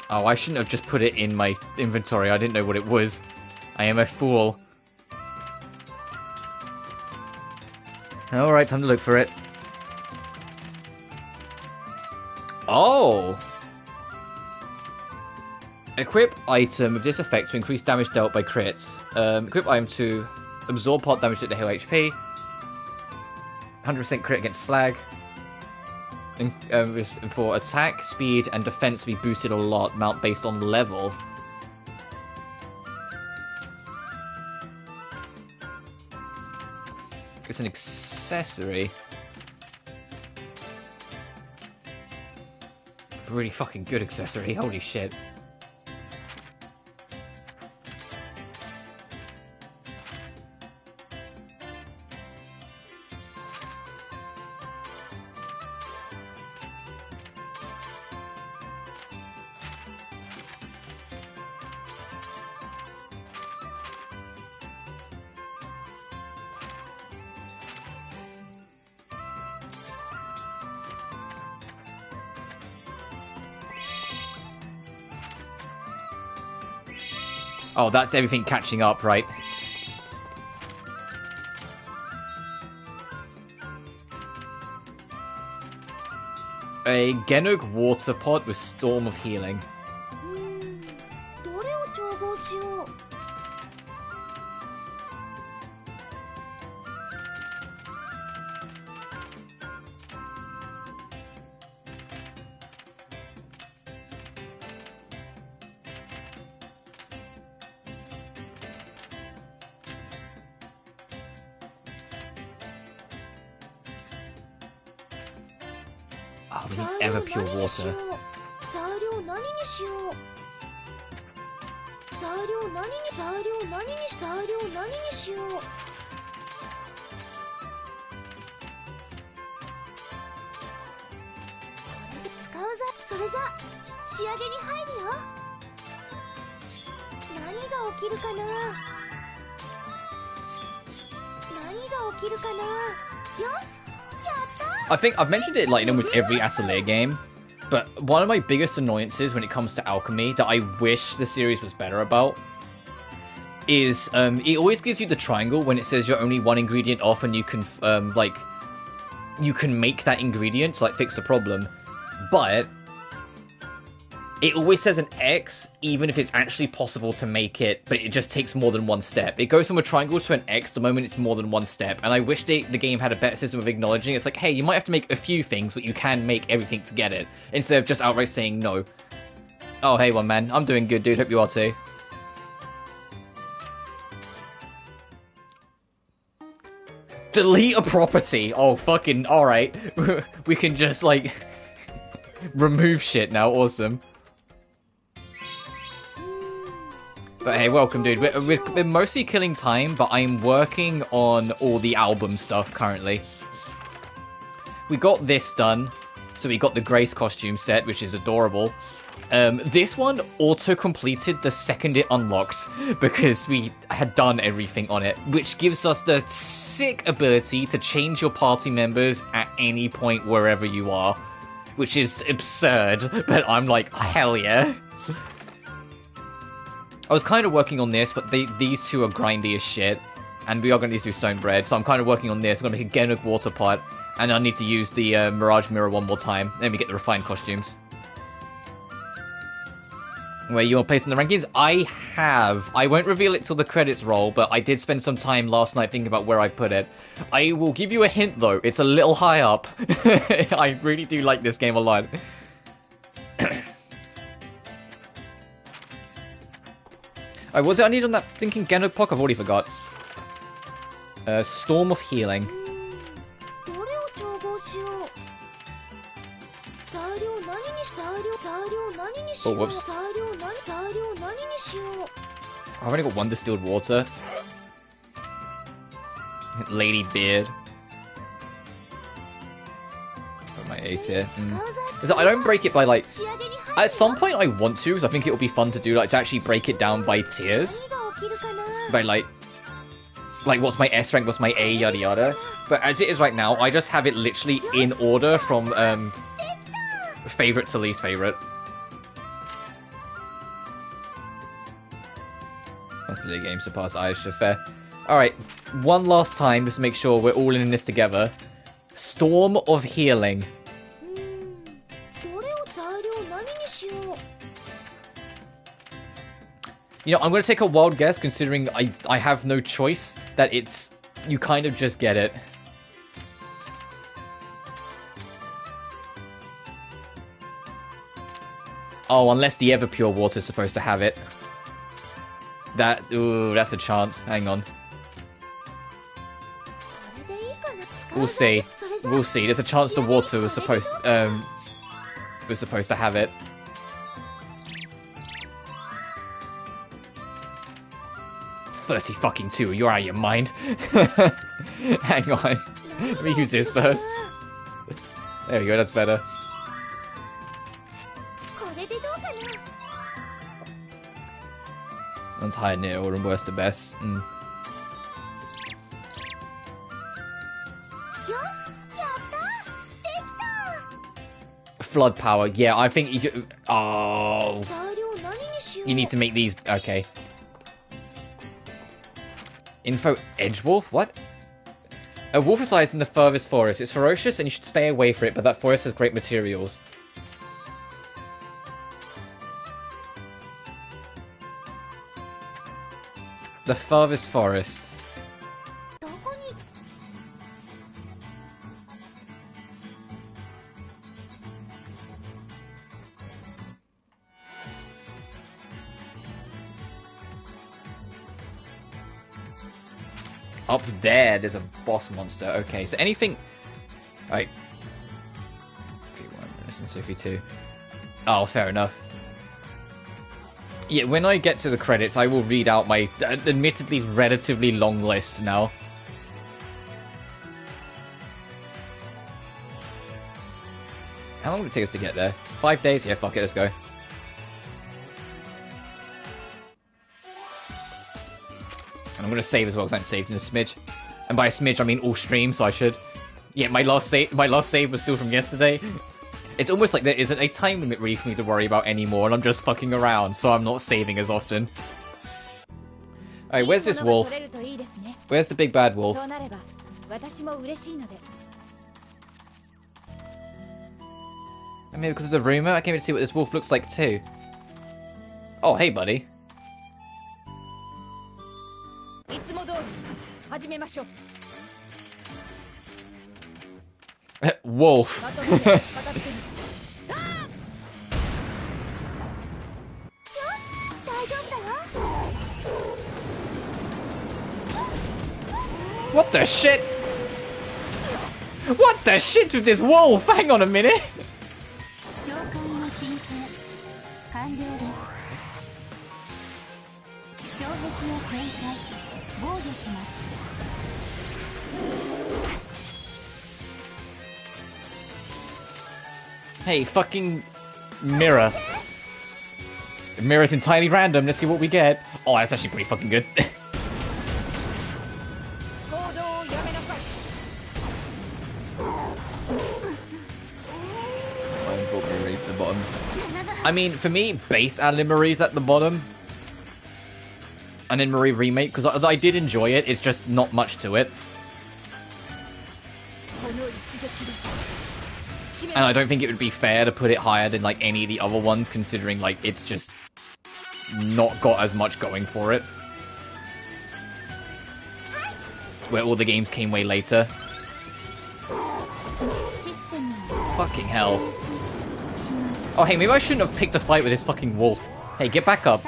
Oh, I shouldn't have just put it in my inventory. I didn't know what it was. I am a fool. Alright, time to look for it. Oh! Equip item with this effect to increase damage dealt by crits. Equip item to absorb part damage at the heal HP. 100% crit against slag. And for attack, speed, and defense to be boosted a lot, mount based on level. It's an accessory. Really fucking good accessory, holy shit. Oh, that's everything catching up, right? A Genug water pot with Storm of Healing. Oh, we need ever pure water. I think I've mentioned it like in almost every Atelier game, but one of my biggest annoyances when it comes to alchemy that I wish the series was better about is it always gives you the triangle when it says you're only one ingredient off and you can you can make that ingredient to like fix the problem, but it always says an X even if it's actually possible to make it, but it just takes more than one step. It goes from a triangle to an X the moment it's more than one step, and I wish the game had a better system of acknowledging it's like, hey, you might have to make a few things, but you can make everything to get it, instead of just outright saying no. Oh, hey, one man. I'm doing good, dude. Hope you are too. Delete a property. Oh, fucking, alright. We can just, like, remove shit now. Awesome. But hey, welcome, dude. We're mostly killing time, but I'm working on all the album stuff currently. We got this done. So we got the Grace costume set, which is adorable. This one auto-completed the second it unlocks, because we had done everything on it, which gives us the sick ability to change your party members at any point wherever you are. Which is absurd, but I'm like, hell yeah. I was kind of working on this, but these two are grindy as shit. And we are going to need to do stone bread, so I'm kind of working on this. I'm going to make a Genuk water pot, and I need to use the Mirage Mirror one more time. Then we get the refined costumes. Where you want to place in the rankings? I have. I won't reveal it till the credits roll, but I did spend some time last night thinking about where I put it. I will give you a hint, though. It's a little high up. I really do like this game a lot. What was it I need on that thinking Genok Pock? I've already forgot. Storm of Healing. Oh, whoops. I've only got one distilled water. Lady Beard. Got my A tier. So I don't break it by, like... At some point I want to, because I think it would be fun to do, like, to actually break it down by tiers. By, like, what's my S rank, what's my A, yada yada. But as it is right now, I just have it literally in order from, favorite to least favorite. Atelier games to pass Ayesha, fair. Alright, one last time, just to make sure we're all in this together. Storm of Healing. You know, I'm going to take a wild guess, considering I have no choice, that it's... You kind of just get it. Oh, unless the Everpure water is supposed to have it. Ooh, that's a chance. Hang on. We'll see. We'll see. There's a chance the water was supposed to have it. $30 you're out of your mind. Hang on. Let me use this first. There we go, that's better. One's higher near order and worst to best. Flood power, yeah, I think you... Oh. You need to make these... Okay. Info Edgewolf? What? A wolf resides in the furthest forest. It's ferocious and you should stay away from it, but that forest has great materials. The farthest forest. Up there's a boss monster. Okay, so anything... Right. Listen, Sophie 2. Oh, fair enough. Yeah, when I get to the credits, I will read out my admittedly relatively long list now. How long would it take us to get there? 5 days? Yeah, fuck it, let's go. And I'm gonna save as well, because I haven't saved in a smidge. And by a smidge, I mean all streams, so I should. Yeah, my last save was still from yesterday. It's almost like there isn't a time limit really for me to worry about anymore, and I'm just fucking around, so I'm not saving as often. Alright, where's this wolf? Where's the big bad wolf? And maybe because of the rumor, I came to see what this wolf looks like too. Oh, hey buddy. Wolf. What the shit? What the shit with this wolf? Hang on a minute. Hey, fucking mirror. Mirror's entirely random. Let's see what we get. Oh, that's actually pretty fucking good. At the bottom. I mean, for me, base Alien Marie's at the bottom. And then Marie Remake, because I did enjoy it. It's just not much to it. And I don't think it would be fair to put it higher than like any of the other ones, considering like it's just not got as much going for it. Where all the games came way later. Fucking hell. Oh hey, maybe I shouldn't have picked a fight with this fucking wolf. Hey, get back up.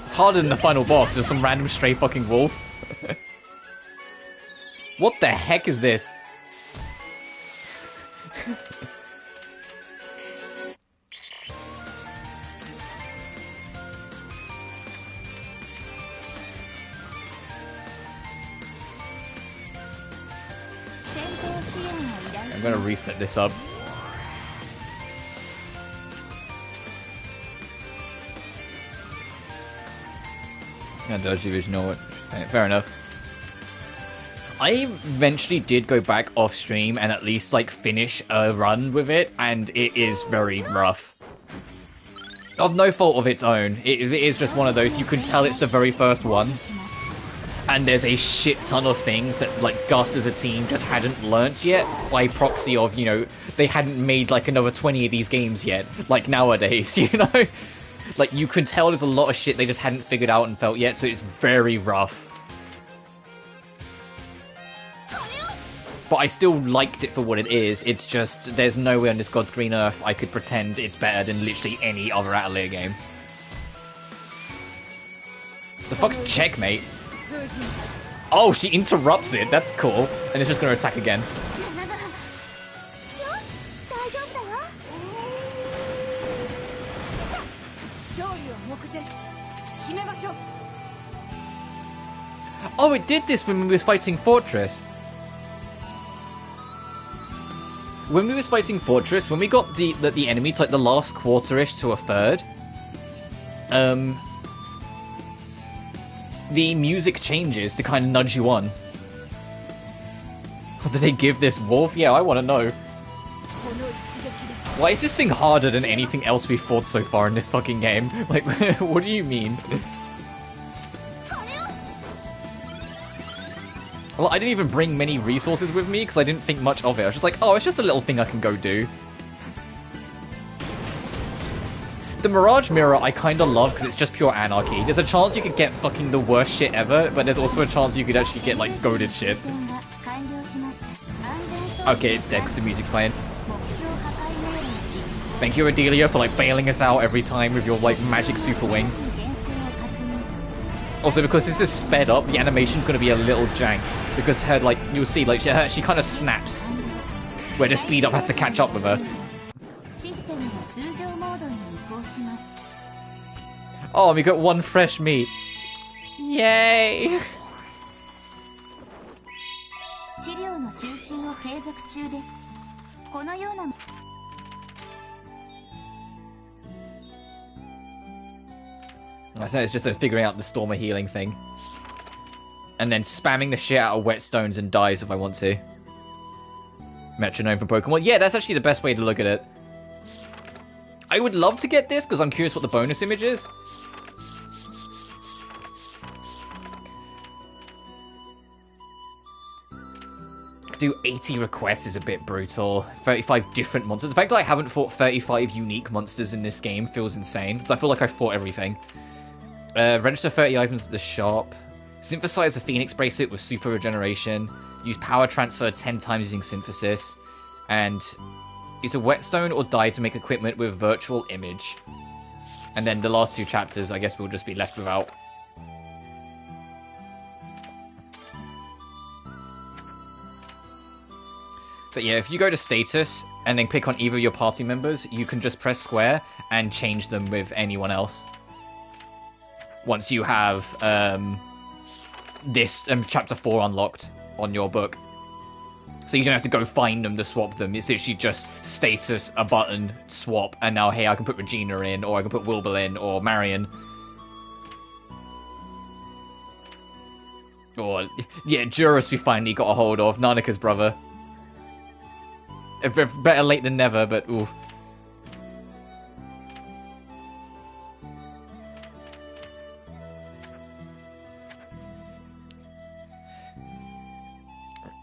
It's harder than the final boss, just some random stray fucking wolf. What the heck is this? I'm gonna reset this up. Yeah, Dodgy Vision, know what? Fair enough. I eventually did go back off stream and at least like finish a run with it, and it is very rough. Of no fault of its own. It is just one of those, you can tell it's the very first one. And there's a shit ton of things that, like, Gus as a team just hadn't learnt yet, by proxy of, you know, they hadn't made, like, another 20 of these games yet, like nowadays, you know? Like, you can tell there's a lot of shit they just hadn't figured out and felt yet, so it's very rough. But I still liked it for what it is, it's just, there's no way on this God's green earth I could pretend it's better than literally any other Atelier game. The fuck's checkmate? Oh, she interrupts it. That's cool. And it's just going to attack again. Oh, it did this when we was fighting Fortress. When we was fighting Fortress, when we got the enemy to like the last quarter-ish to a third, the music changes to kind of nudge you on. What did they give this wolf? Yeah, I want to know. Why is this thing harder than anything else we've fought so far in this fucking game? Like, what do you mean? Well, I didn't even bring many resources with me because I didn't think much of it. I was just like, oh, it's just a little thing I can go do. The Mirage Mirror I kind of love because it's just pure anarchy. There's a chance you could get fucking the worst shit ever, but there's also a chance you could actually get, like, goated shit. Okay, it's dead because the music's playing. Thank you, Adelia, for, like, bailing us out every time with your, like, magic super wings. Also, because this is sped up, the animation's gonna be a little jank. Because her, like, you'll see, like, she kind of snaps. Where the speed up has to catch up with her. Oh, we got one fresh meat. Yay! I say it's just figuring out the Storm of Healing thing. And then spamming the shit out of whetstones and dies if I want to. Metronome for Pokemon. Yeah, that's actually the best way to look at it. I would love to get this because I'm curious what the bonus image is. Do 80 requests is a bit brutal. 35 different monsters. The fact that I haven't fought 35 unique monsters in this game feels insane. Because I feel like I fought everything. Register 30 items at the shop. Synthesize a Phoenix bracelet with super regeneration. Use power transfer 10 times using synthesis. And use a whetstone or dye to make equipment with virtual image. And then the last 2 chapters, I guess we'll just be left without. But yeah, if you go to status and then click on either of your party members, you can just press square and change them with anyone else. Once you have this chapter 4 unlocked on your book. So you don't have to go find them to swap them. It's literally just status, a button, swap, and now, hey, I can put Regina in, or I can put Wilbur in, or Marion. Or, yeah, Juris we finally got a hold of, Nanaka's brother. Better late than never, but ooh.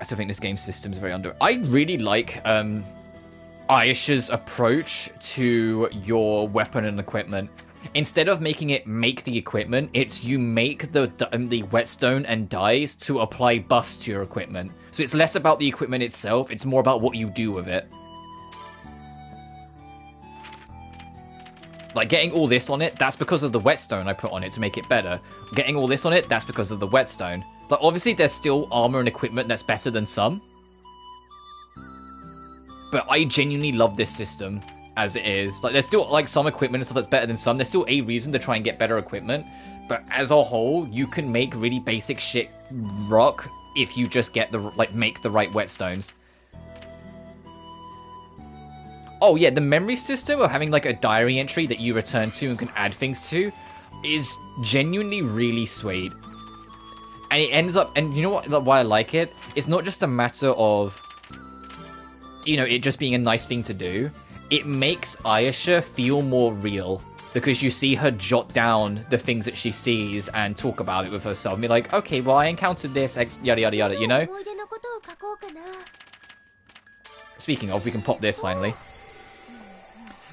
I still think this game system is very under. I really like Ayesha's approach to your weapon and equipment. Instead of making it make the equipment, it's you make the whetstone and dyes to apply buffs to your equipment. So it's less about the equipment itself, it's more about what you do with it. Like, getting all this on it, that's because of the whetstone I put on it to make it better. Getting all this on it, that's because of the whetstone. Like, obviously there's still armor and equipment that's better than some. But I genuinely love this system as it is. Like, there's still, like, some equipment and stuff that's better than some. There's still a reason to try and get better equipment. But as a whole, you can make really basic shit rock if you just get the, like, make the right whetstones. Oh yeah, the memory system of having like a diary entry that you return to and can add things to is genuinely really sweet. And it ends up, and you know what, why I like it? It's not just a matter of, you know, it just being a nice thing to do. It makes Ayesha feel more real, because you see her jot down the things that she sees and talk about it with herself. And be like, okay, well I encountered this, yada yada yada, you know? Speaking of, we can pop this finally.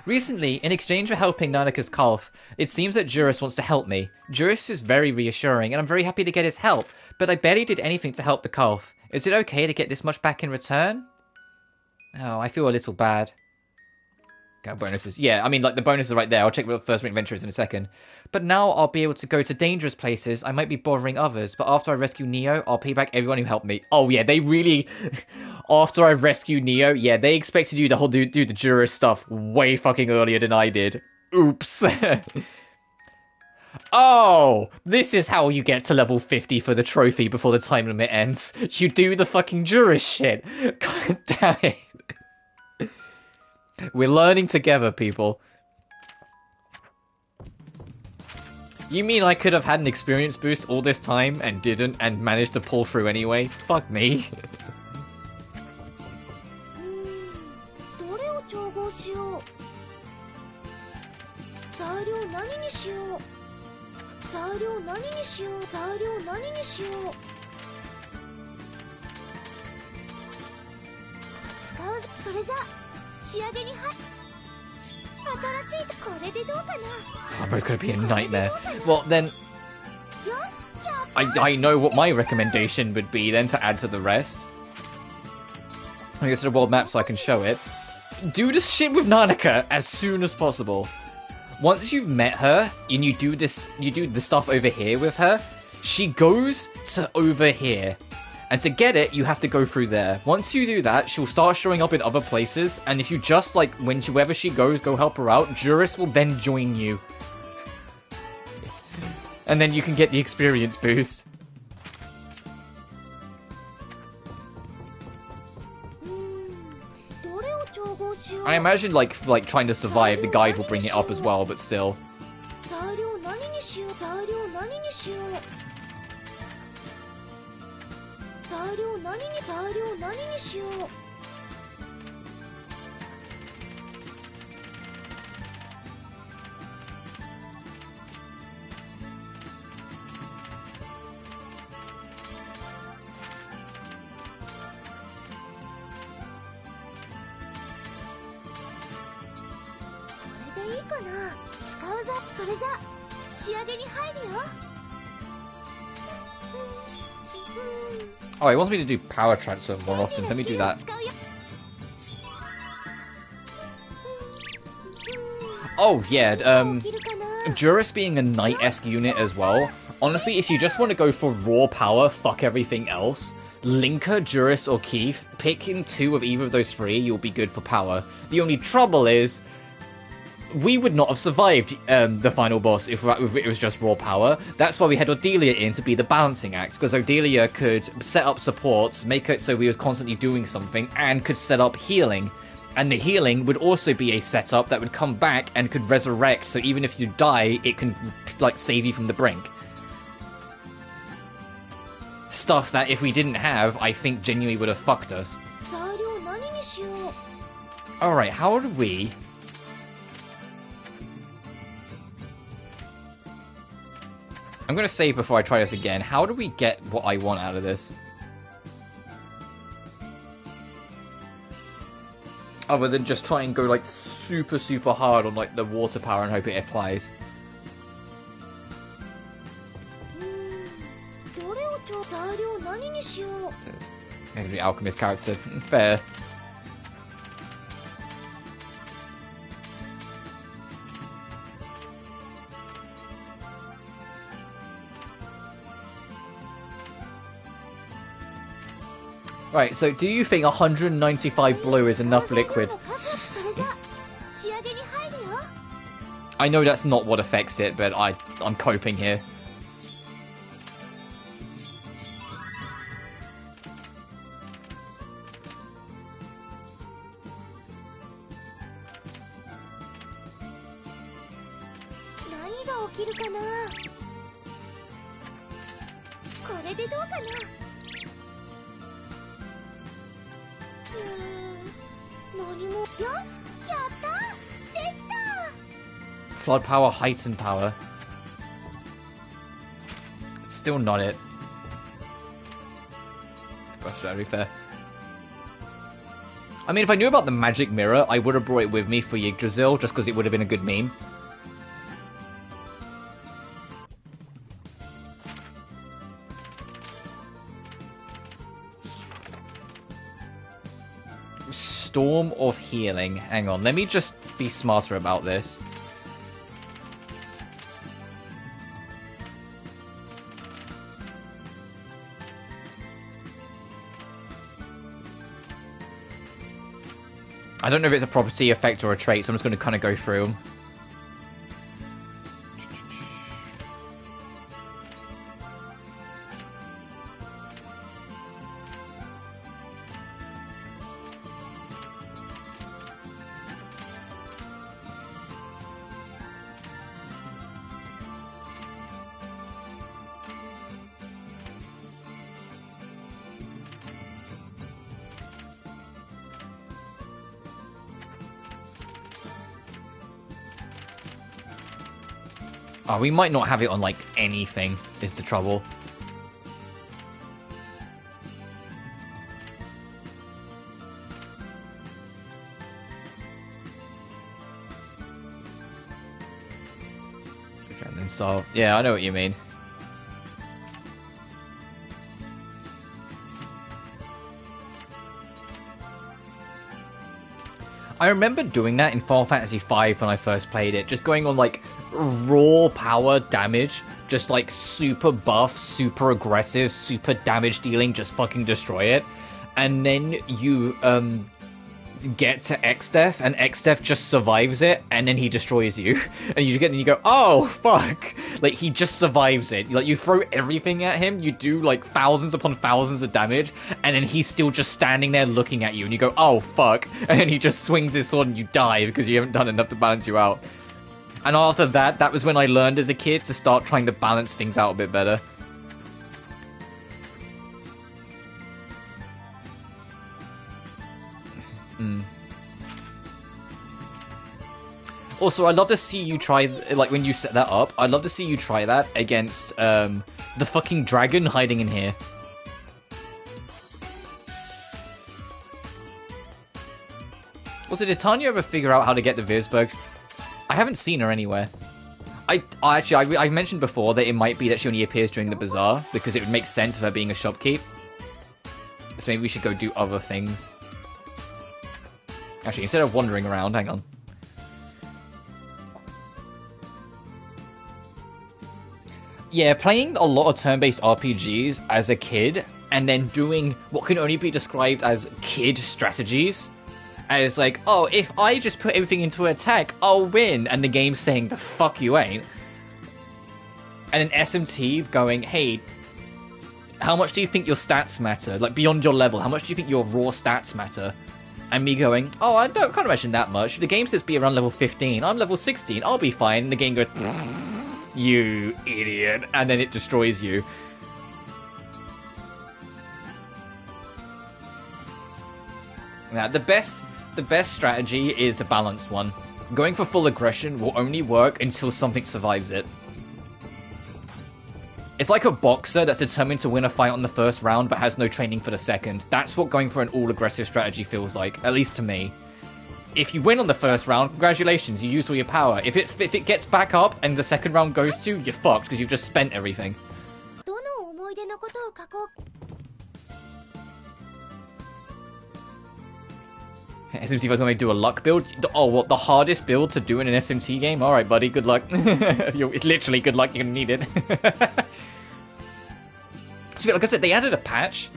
Recently, in exchange for helping Nanaka's calf, it seems that Juris wants to help me. Juris is very reassuring, and I'm very happy to get his help, but I barely did anything to help the calf. Is it okay to get this much back in return? Oh, I feel a little bad. Got bonuses. Yeah, I mean, like, the bonuses are right there. I'll check what first ring adventures in a second. But now I'll be able to go to dangerous places. I might be bothering others, but after I rescue Neo, I'll pay back everyone who helped me. Oh, yeah, they really... After I rescue Neo, yeah, they expected you to do the Juris stuff way fucking earlier than I did. Oops. Oh, this is how you get to level 50 for the trophy before the time limit ends. You do the fucking Juris shit. God damn it. We're learning together, people. You mean I could have had an experience boost all this time and didn't and managed to pull through anyway? Fuck me. Oh, it's gonna be a nightmare. Well, then... I know what my recommendation would be then to add to the rest. I go to the world map so I can show it. Do this shit with Nanaka as soon as possible. Once you've met her and you do the stuff over here with her, she goes to over here. And to get it, you have to go through there. Once you do that, she'll start showing up in other places, and if you just, like, wherever she goes, go help her out, Juris will then join you. And then you can get the experience boost. I imagine, like trying to survive, the guide will bring it up as well, but still. Oh, he wants me to do power transfer more often. Let me do that. Oh, yeah, Juris being a knight-esque unit as well. Honestly, if you just want to go for raw power, fuck everything else, Linker, Juris, or Keith, picking 2 of either of those 3, you'll be good for power. The only trouble is, we would not have survived the final boss if it was just raw power. That's why we had Odelia in to be the balancing act, because Odelia could set up supports, make it so we was constantly doing something, and could set up healing. And the healing would also be a setup that would come back and could resurrect, so even if you die, it can, like, save you from the brink. Stuff that if we didn't have, I think genuinely would have fucked us. Alright, how do we... I'm gonna save before I try this again. How do we get what I want out of this? Other than just try and go, like, super, super hard on, like, the water power and hope it applies. Every alchemist character. Fair. Right, so do you think 195 blue is enough liquid? I know that's not what affects it, but I'm coping here. Flood power, heightened power. Still not it. That's very fair. I mean, if I knew about the magic mirror, I would have brought it with me for Yggdrasil, just because it would have been a good meme. Storm of Healing. Hang on, let me just be smarter about this. I don't know if it's a property, effect, or a trait, so I'm just going to kind of go through them. Oh, we might not have it on, like, anything, is the trouble. So, yeah, I know what you mean. I remember doing that in Final Fantasy V when I first played it, just going on, like, raw power damage, just, like, super buff, super aggressive, super damage dealing, just fucking destroy it. And then you, get to X-Death, and X-Death just survives it, and then he destroys you. And you go, oh, fuck! Like, he just survives it. Like, you throw everything at him, you do, like, thousands upon thousands of damage, and then he's still just standing there looking at you, and you go, oh, fuck! And then he just swings his sword and you die, because you haven't done enough to balance you out. And after that, that was when I learned as a kid to start trying to balance things out a bit better. Also, I'd love to see you try, like, when you set that up, I'd love to see you try that against, the fucking dragon hiding in here. Also, did Tanya ever figure out how to get the Virsbergs? I haven't seen her anywhere. I mentioned before that it might be that she only appears during the bazaar, because it would make sense of her being a shopkeep. So maybe we should go do other things. Actually, instead of wandering around, hang on. Yeah, playing a lot of turn-based RPGs as a kid, and then doing what can only be described as kid strategies. As like, oh, if I just put everything into attack, I'll win. And the game's saying, the fuck you ain't. And an SMT going, hey, how much do you think your stats matter? Like, beyond your level, how much do you think your raw stats matter? And me going, oh, can't imagine that much. The game says be around level 15. I'm level 16. I'll be fine. And the game goes, you idiot. And then it destroys you. Now, the best strategy is the balanced one. Going for full aggression will only work until something survives it. It's like a boxer that's determined to win a fight on the first round but has no training for the second. That's what going for an all-aggressive strategy feels like, at least to me. If you win on the first round, congratulations, you used all your power. If it gets back up and the second round goes to, you're fucked because you've just spent everything. SMT 5's going to do a luck build? Oh, what, the hardest build to do in an SMT game? Alright, buddy, good luck. It's literally good luck, you're going to need it. So, like I said, they added a patch.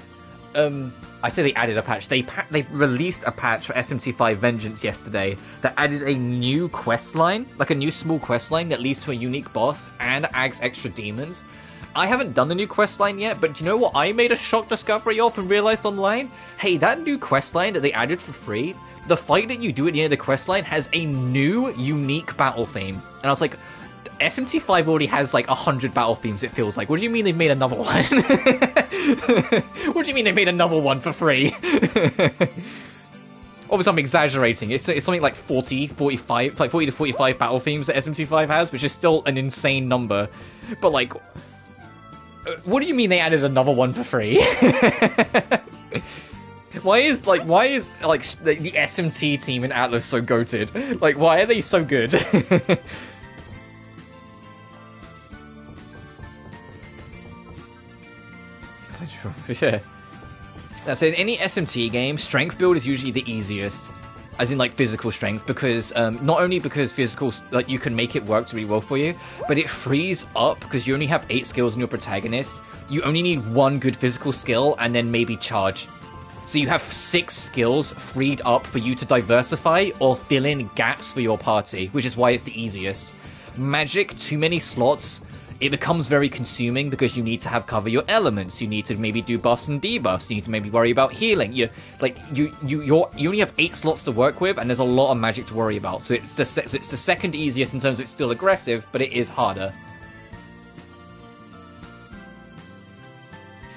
I say they added a patch. They released a patch for SMT5 Vengeance yesterday that added a new quest line, like a new small quest line that leads to a unique boss and adds extra demons. I haven't done the new quest line yet, but do you know what I made a shock discovery of and realized online? Hey, that new quest line that they added for free, the fight that you do at the end of the quest line has a new, unique battle theme. And I was like, SMT5 already has like 100 battle themes, it feels like. What do you mean they made another one? What do you mean they made another one for free? Obviously, I'm exaggerating. It's something like 40 to 45 battle themes that SMT5 has, which is still an insane number. But like, what do you mean they added another one for free? Why is the SMT team in Atlas so goated? Like, why are they so good? Yeah. Now, so in any SMT game, strength build is usually the easiest, as in like physical strength, because not only because physical, like you can make it work really well for you, but it frees up because you only have 8 skills in your protagonist. You only need 1 good physical skill and then maybe charge. So you have 6 skills freed up for you to diversify or fill in gaps for your party, which is why it's the easiest. Magic, too many slots. It becomes very consuming because you need to cover your elements. You need to maybe do buffs and debuffs. You need to maybe worry about healing. You only have 8 slots to work with, and there's a lot of magic to worry about. So it's the second easiest in terms of it's still aggressive, but it is harder.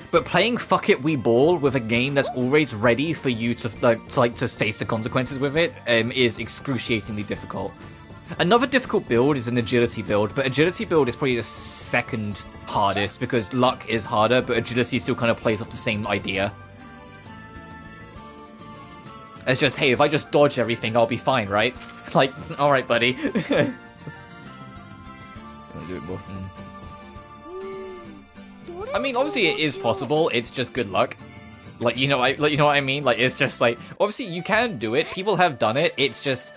But playing Fuck It We Ball with a game that's always ready for you to face the consequences with it is excruciatingly difficult. Another difficult build is an agility build, but agility build is probably the second hardest because luck is harder, but agility still kind of plays off the same idea. It's just, hey, if I just dodge everything, I'll be fine, right? Like, alright, buddy. Do it more. I mean, obviously it is possible, it's just good luck. Like, you know what I mean? Like, it's just like, obviously you can do it, people have done it, it's just...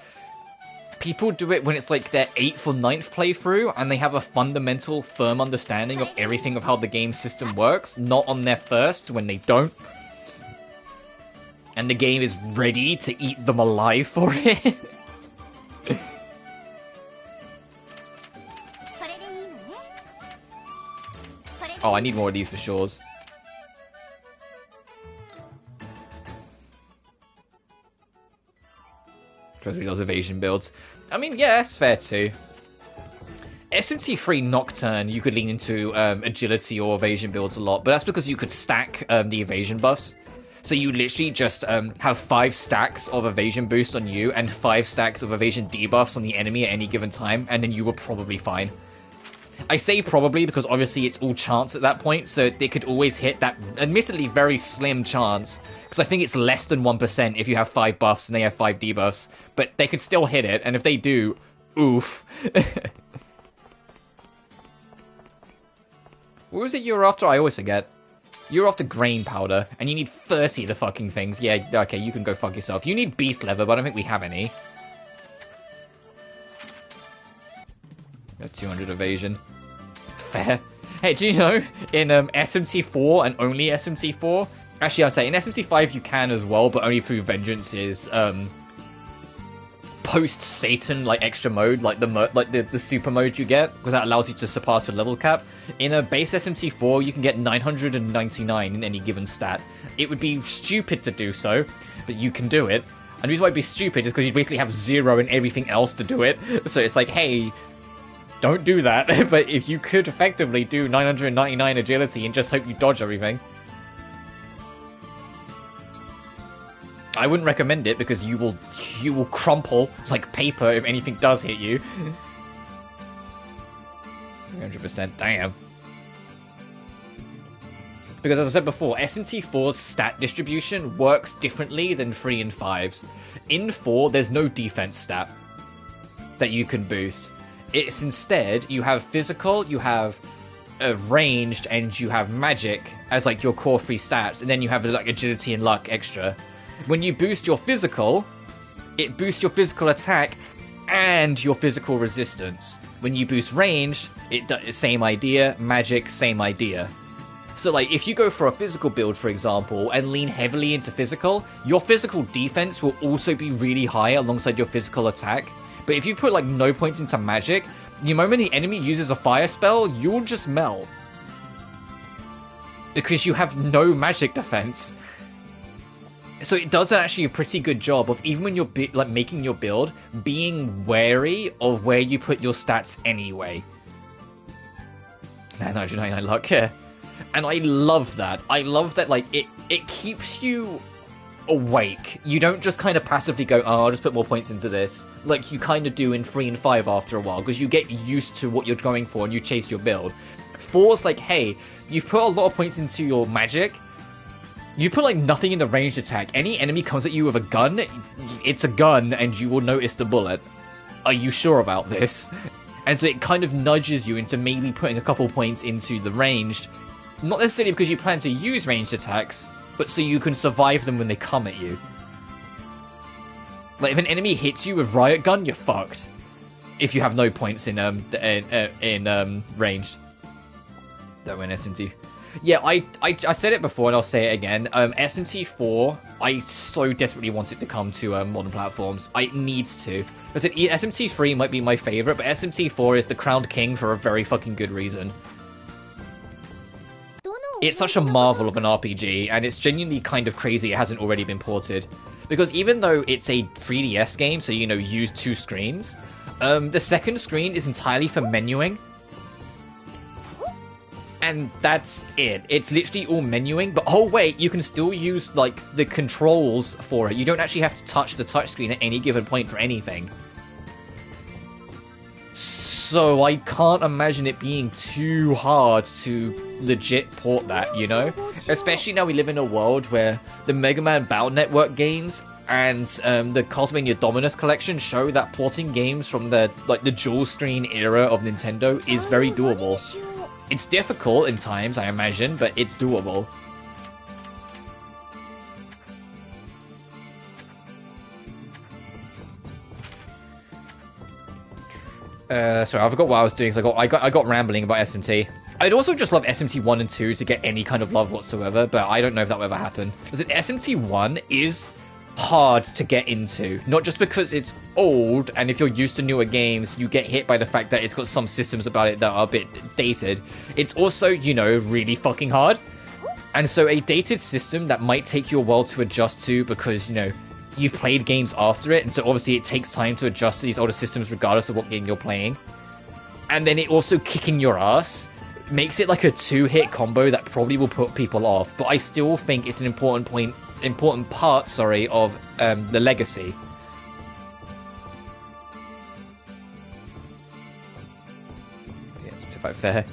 People do it when it's like their 8th or 9th playthrough and they have a fundamental, firm understanding of everything of how the game system works, not on their first when they don't. And the game is ready to eat them alive for it. Oh, I need more of these for sure. Treasury does evasion builds. I mean, yeah, that's fair too. SMT3 Nocturne, you could lean into agility or evasion builds a lot, but that's because you could stack the evasion buffs. So you literally just have 5 stacks of evasion boost on you and 5 stacks of evasion debuffs on the enemy at any given time, and then you were probably fine. I say probably because obviously it's all chance at that point, so they could always hit that admittedly very slim chance. Because I think it's less than 1% if you have 5 buffs and they have 5 debuffs. But they could still hit it, and if they do, oof. What was it you were after? I always forget. You were after grain powder, and you need 30 of the fucking things. Yeah, okay, you can go fuck yourself. You need beast leather, but I don't think we have any. Got 200 evasion. Fair. Hey, do you know, in SMT4 and only SMT4, actually I'd say in SMT5 you can as well, but only through Vengeance's post-Satan like extra mode, like the super mode you get, because that allows you to surpass your level cap. In a base SMT4 you can get 999 in any given stat. It would be stupid to do so, but you can do it. And the reason why it'd be stupid is because you basically have 0 in everything else to do it. So it's like, hey, don't do that. But if you could effectively do 999 agility and just hope you dodge everything, I wouldn't recommend it, because you will crumple like paper if anything does hit you. 300%, damn. Because as I said before, SMT4's stat distribution works differently than 3 and 5's. In 4, there's no defense stat that you can boost. It's instead, you have physical, you have ranged, and you have magic as like your core 3 stats, and then you have like agility and luck extra. When you boost your physical, it boosts your physical attack and your physical resistance. When you boost range, it does same idea, magic, same idea. So like, if you go for a physical build, for example, and lean heavily into physical, your physical defense will also be really high alongside your physical attack. But if you put like no points into magic, the moment the enemy uses a fire spell, you'll just melt. Because you have no magic defense. So it does actually a pretty good job of, even when you're like making your build, being wary of where you put your stats anyway. 999 luck, yeah. And I love that. I love that, like, it keeps you awake. You don't just kind of passively go, oh, I'll just put more points into this. Like you kind of do in 3 and 5 after a while, because you get used to what you're going for and you chase your build. 4's like, hey, you've put a lot of points into your magic. You put like nothing in the ranged attack. Any enemy comes at you with a gun, it's a gun and you will notice the bullet. Are you sure about this? And so it kind of nudges you into maybe putting a couple points into the ranged. Not necessarily because you plan to use ranged attacks, but so you can survive them when they come at you. Like if an enemy hits you with riot gun, you're fucked. If you have no points in ranged. Don't win SMT. Yeah, I said it before and I'll say it again. SMT4, I so desperately want it to come to modern platforms. It needs to. Because SMT3 might be my favorite, but SMT4 is the crowned king for a very fucking good reason. It's such a marvel of an RPG, and it's genuinely kind of crazy it hasn't already been ported. Because even though it's a 3DS game, so, you know, use 2 screens, the second screen is entirely for menuing. And that's it. It's literally all menuing, but oh wait, you can still use, like, the controls for it. You don't actually have to touch the touchscreen at any given point for anything. So I can't imagine it being too hard to legit port that, you know? Especially now we live in a world where the Mega Man Battle Network games and the Castlevania Dominus collection show that porting games from the dual screen era of Nintendo is very doable. It's difficult in times, I imagine, but it's doable. Sorry, I forgot what I was doing, so I got rambling about SMT. I'd also just love SMT 1 and 2 to get any kind of love whatsoever, but I don't know if that will ever happen. Because SMT 1 is hard to get into. Not just because it's old, and if you're used to newer games, you get hit by the fact that it's got some systems about it that are a bit dated. It's also, you know, really fucking hard. And so a dated system that might take you a while to adjust to because, you know, you've played games after it, and so obviously it takes time to adjust to these older systems regardless of what game you're playing. And then it also kicking your ass makes it like a 2-hit combo that probably will put people off. But I still think it's an important part, of the legacy. Yeah, it's about fair.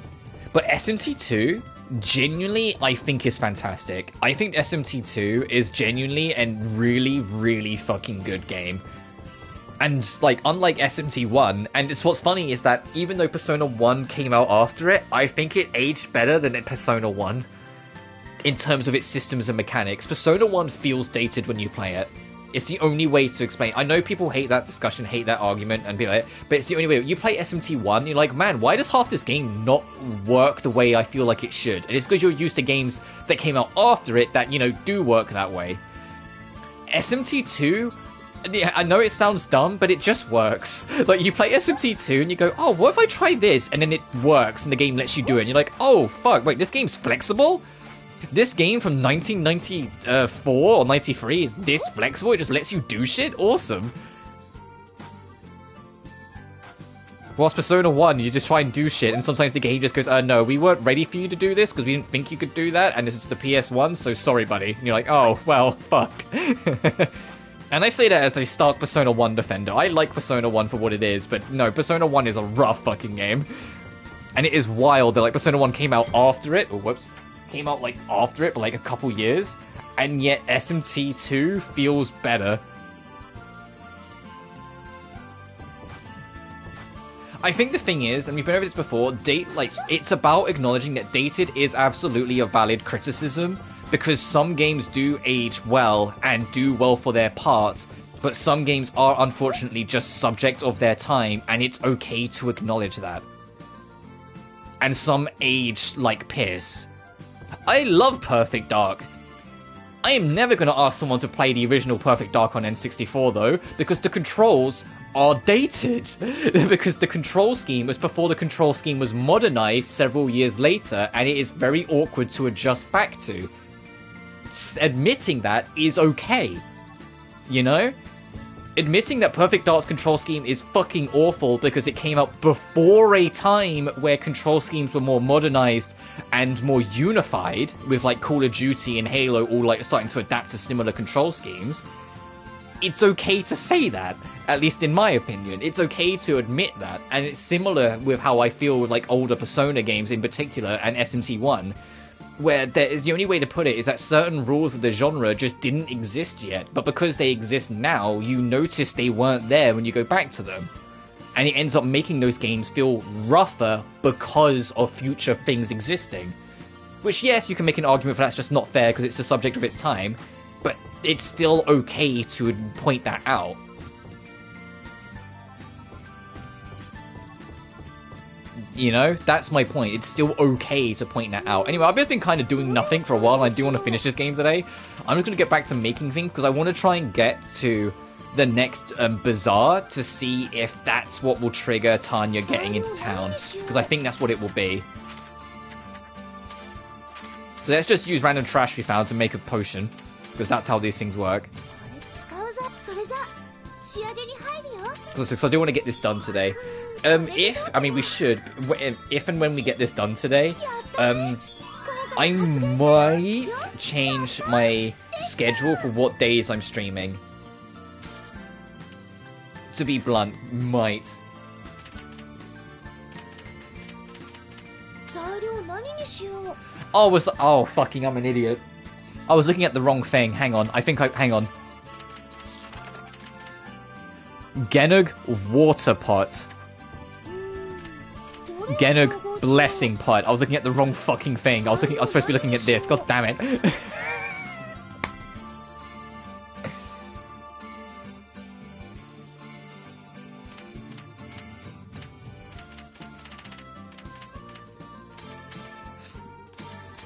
But SMT2, genuinely, I think is fantastic. I think SMT2 is genuinely and really, really fucking good game. And, like, unlike SMT1, and what's funny is that even though Persona 1 came out after it, I think it aged better than Persona 1. In terms of its systems and mechanics. Persona 1 feels dated when you play it. It's the only way to explain. I know people hate that discussion, hate that argument, and be like, but it's the only way. You play SMT1, you're like, man, why does half this game not work the way I feel like it should? And it's because you're used to games that came out after it that, you know, do work that way. SMT2, yeah, I know it sounds dumb, but it just works. Like, you play SMT2 and you go, oh, what if I try this? And then it works and the game lets you do it. And you're like, oh, fuck, wait, this game's flexible? This game from 1994 or 93 is this flexible? It just lets you do shit? Awesome. Whilst Persona 1, you just try and do shit, and sometimes the game just goes, no, we weren't ready for you to do this, because we didn't think you could do that, and this is the PS1, so sorry, buddy. And you're like, oh, well, fuck. And I say that as a stark Persona 1 defender. I like Persona 1 for what it is, but no, Persona 1 is a rough fucking game. And it is wild that, like, Persona 1 came out after it, or whoops, came out, like, after it, but, like, a couple years, and yet SMT2 feels better. I think the thing is, and we've been over this before, it's about acknowledging that dated is absolutely a valid criticism, because some games do age well and do well for their part, but some games are unfortunately just subject of their time, and it's okay to acknowledge that. And some age like piss. I love Perfect Dark. I am never going to ask someone to play the original Perfect Dark on N64 though, because the controls are dated. Because the control scheme was before the control scheme was modernized several years later, and it is very awkward to adjust back to. Admitting that is okay. You know? Admitting that Perfect Dark's control scheme is fucking awful because it came out before a time where control schemes were more modernized and more unified, with like Call of Duty and Halo all like starting to adapt to similar control schemes. It's okay to say that, at least in my opinion. It's okay to admit that, and it's similar with how I feel with like older Persona games in particular and SMT1, where the only way to put it is that certain rules of the genre just didn't exist yet, but because they exist now, you notice they weren't there when you go back to them. And it ends up making those games feel rougher because of future things existing. Which, yes, you can make an argument for that's just not fair because it's the subject of its time, but it's still okay to point that out. You know, that's my point. It's still okay to point that out. Anyway, I've been kind of doing nothing for a while, and I do want to finish this game today. I'm just going to get back to making things, because I want to try and get to the next bazaar to see if that's what will trigger Tanya getting into town. Because I think that's what it will be. So let's just use random trash we found to make a potion, because that's how these things work. Because I do want to get this done today. We should, if and when we get this done today, I might change my schedule for what days I'm streaming. To be blunt, might. Oh, fucking, I'm an idiot. I was looking at the wrong thing. Hang on, hang on. Genug water pot. Genug blessing pot. I was looking at the wrong fucking thing. I was supposed to be looking at this. God damn it.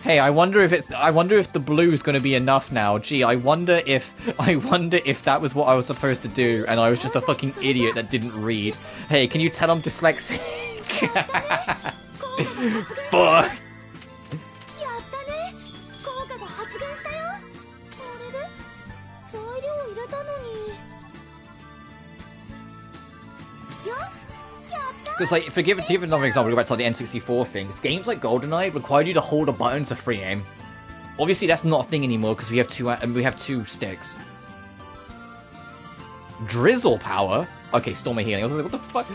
Hey, I wonder if the blue is going to be enough now. Gee, I wonder if that was what I was supposed to do, and I was just a fucking idiot that didn't read. Hey, can you tell I'm dyslexic? Fuck. Because, like, to give another example, go back to like, the N64 thing, games like GoldenEye required you to hold a button to free aim. Obviously, that's not a thing anymore because we have two sticks. Drizzle power? Okay, Stormy healing. I was like, what the fuck?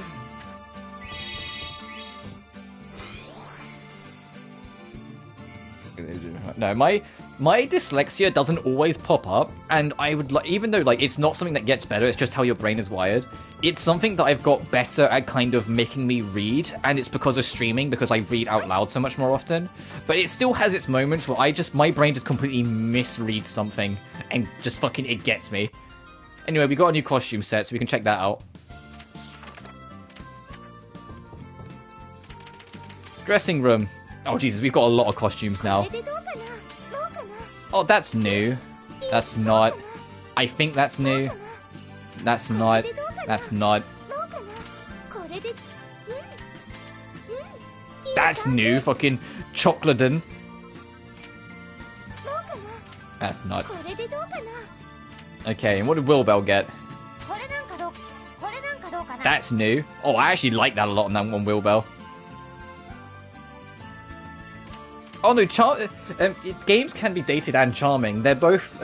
No, my dyslexia doesn't always pop up, and I would like, even though like it's not something that gets better, it's just how your brain is wired. It's something that I've got better at kind of making me read, and it's because of streaming, because I read out loud so much more often. But it still has its moments where my brain just completely misreads something, and just fucking it gets me. Anyway, we got a new costume set, so we can check that out. Dressing room. Oh, Jesus, we've got a lot of costumes now. Oh, that's new. That's not. I think that's new. That's not. That's not. That's new. Fucking Chocoladen. That's not. Okay, and what did Wilbell get? That's new. Oh, I actually like that a lot on that one, Wilbell. Oh no, games can be dated and charming. They're both,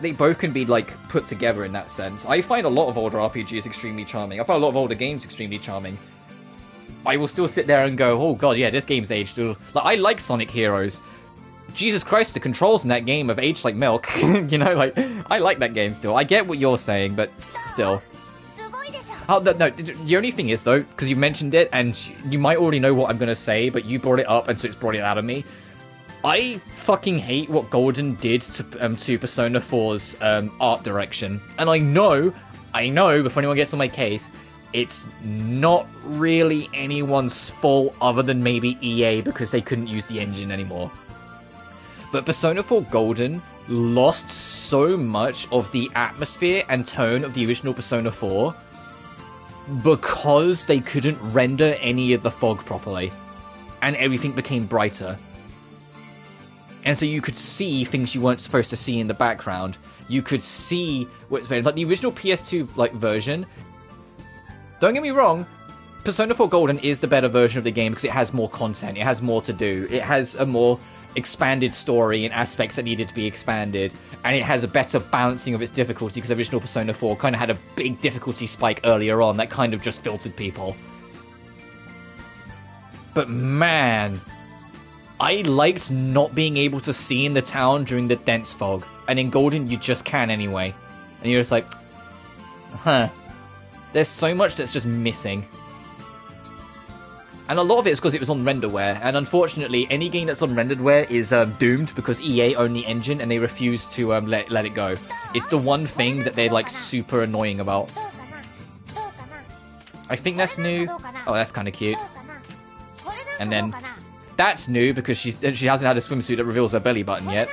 they both can be, like, put together in that sense. I find a lot of older RPGs extremely charming. I find a lot of older games extremely charming. I will still sit there and go, oh god, yeah, this game's aged. Like, I like Sonic Heroes. Jesus Christ, the controls in that game have aged like milk. You know, like, I like that game still. I get what you're saying, but still. Oh, no, the only thing is, though, because you mentioned it, and you might already know what I'm going to say, but you brought it up, and so it's brought it out of me. I fucking hate what Golden did to Persona 4's art direction. And I know, before anyone gets on my case, it's not really anyone's fault other than maybe EA, because they couldn't use the engine anymore. But Persona 4 Golden lost so much of the atmosphere and tone of the original Persona 4 because they couldn't render any of the fog properly, and everything became brighter. And so you could see things you weren't supposed to see in the background. You could see what's better. Like the original PS2 like version. Don't get me wrong, Persona 4 Golden is the better version of the game because it has more content. It has more to do. It has a more expanded story and aspects that needed to be expanded, and it has a better balancing of its difficulty because original Persona 4 kind of had a big difficulty spike earlier on that kind of just filtered people. But man, I liked not being able to see in the town during the dense fog, and in Golden you just can anyway, and you're just like, huh, there's so much that's just missing. And a lot of it is because it was on renderware, and unfortunately, any game that's on renderware is doomed because EA own the engine and they refuse to let it go. It's the one thing that they're like super annoying about. I think that's new. Oh, that's kind of cute. And then that's new because she hasn't had a swimsuit that reveals her belly button yet.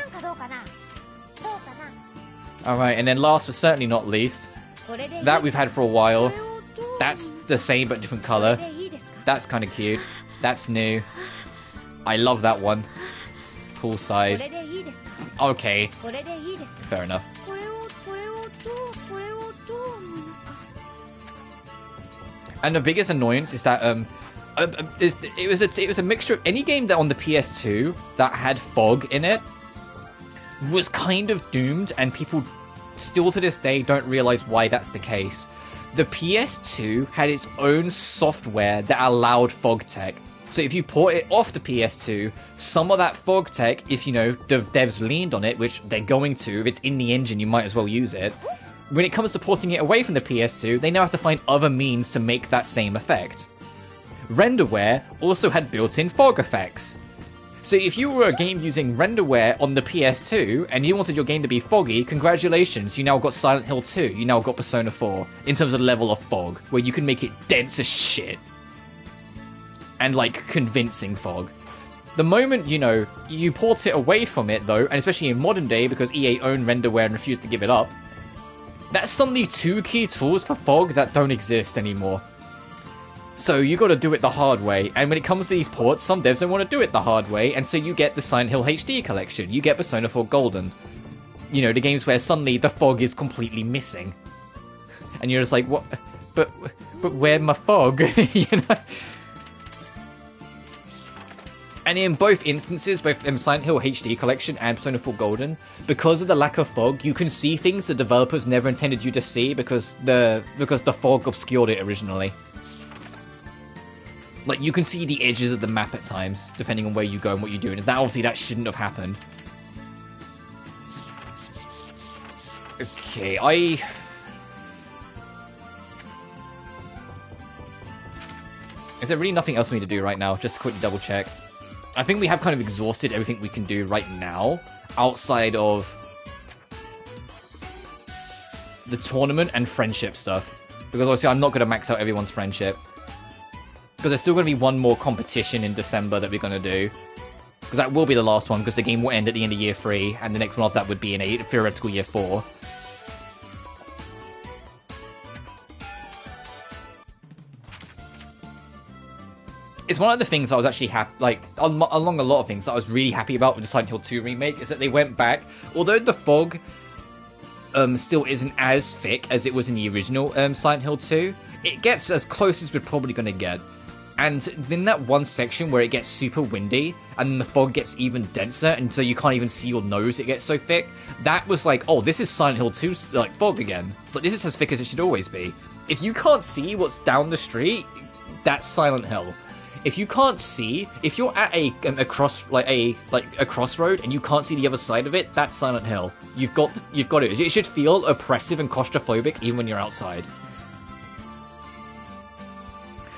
Alright, and then last but certainly not least, that we've had for a while. That's the same but different colour. That's kind of cute. That's new. I love that one. Poolside. Okay. Fair enough. And the biggest annoyance is that it was a mixture of any game that on the PS2 that had fog in it was kind of doomed, and people still to this day don't realize why that's the case. The PS2 had its own software that allowed fog tech. So if you port it off the PS2, some of that fog tech, if you know, the devs leaned on it, which they're going to, if it's in the engine, you might as well use it. When it comes to porting it away from the PS2, they now have to find other means to make that same effect. Renderware also had built-in fog effects. So if you were a game using renderware on the PS2, and you wanted your game to be foggy, congratulations, you now got Silent Hill 2, you now got Persona 4, in terms of level of fog, where you can make it dense as shit. And, like, convincing fog. The moment, you know, you port it away from it, though, and especially in modern day, because EA own renderware and refuse to give it up, that's suddenly two key tools for fog that don't exist anymore. So you got to do it the hard way, and when it comes to these ports, some devs don't want to do it the hard way, and so you get the Silent Hill HD collection, you get Persona 4 Golden. You know, the games where suddenly the fog is completely missing. And you're just like, what? But where my fog? You know? And in both instances, both Silent Hill HD collection and Persona 4 Golden, because of the lack of fog, you can see things the developers never intended you to see because the fog obscured it originally. Like, you can see the edges of the map at times, depending on where you go and what you're doing. And that, obviously, that shouldn't have happened. Okay, Is there really nothing else for me to do right now? Just to quickly double check. I think we have kind of exhausted everything we can do right now, outside of the tournament and friendship stuff. Because obviously I'm not going to max out everyone's friendship. Because there's still going to be one more competition in December that we're going to do. Because that will be the last one, because the game will end at the end of year 3, and the next one after that would be in a theoretical year 4. It's one of the things I was actually happy, like, along a lot of things that I was really happy about with the Silent Hill 2 remake, is that they went back, although the fog still isn't as thick as it was in the original Silent Hill 2, it gets as close as we're probably going to get. And in that one section where it gets super windy, and then the fog gets even denser, and so you can't even see your nose, it gets so thick, that was like, oh, this is Silent Hill 2's, like, fog again. But this is as thick as it should always be. If you can't see what's down the street, that's Silent Hill. If you can't see, if you're at a crossroad and you can't see the other side of it, that's Silent Hill. You've got it. It should feel oppressive and claustrophobic even when you're outside.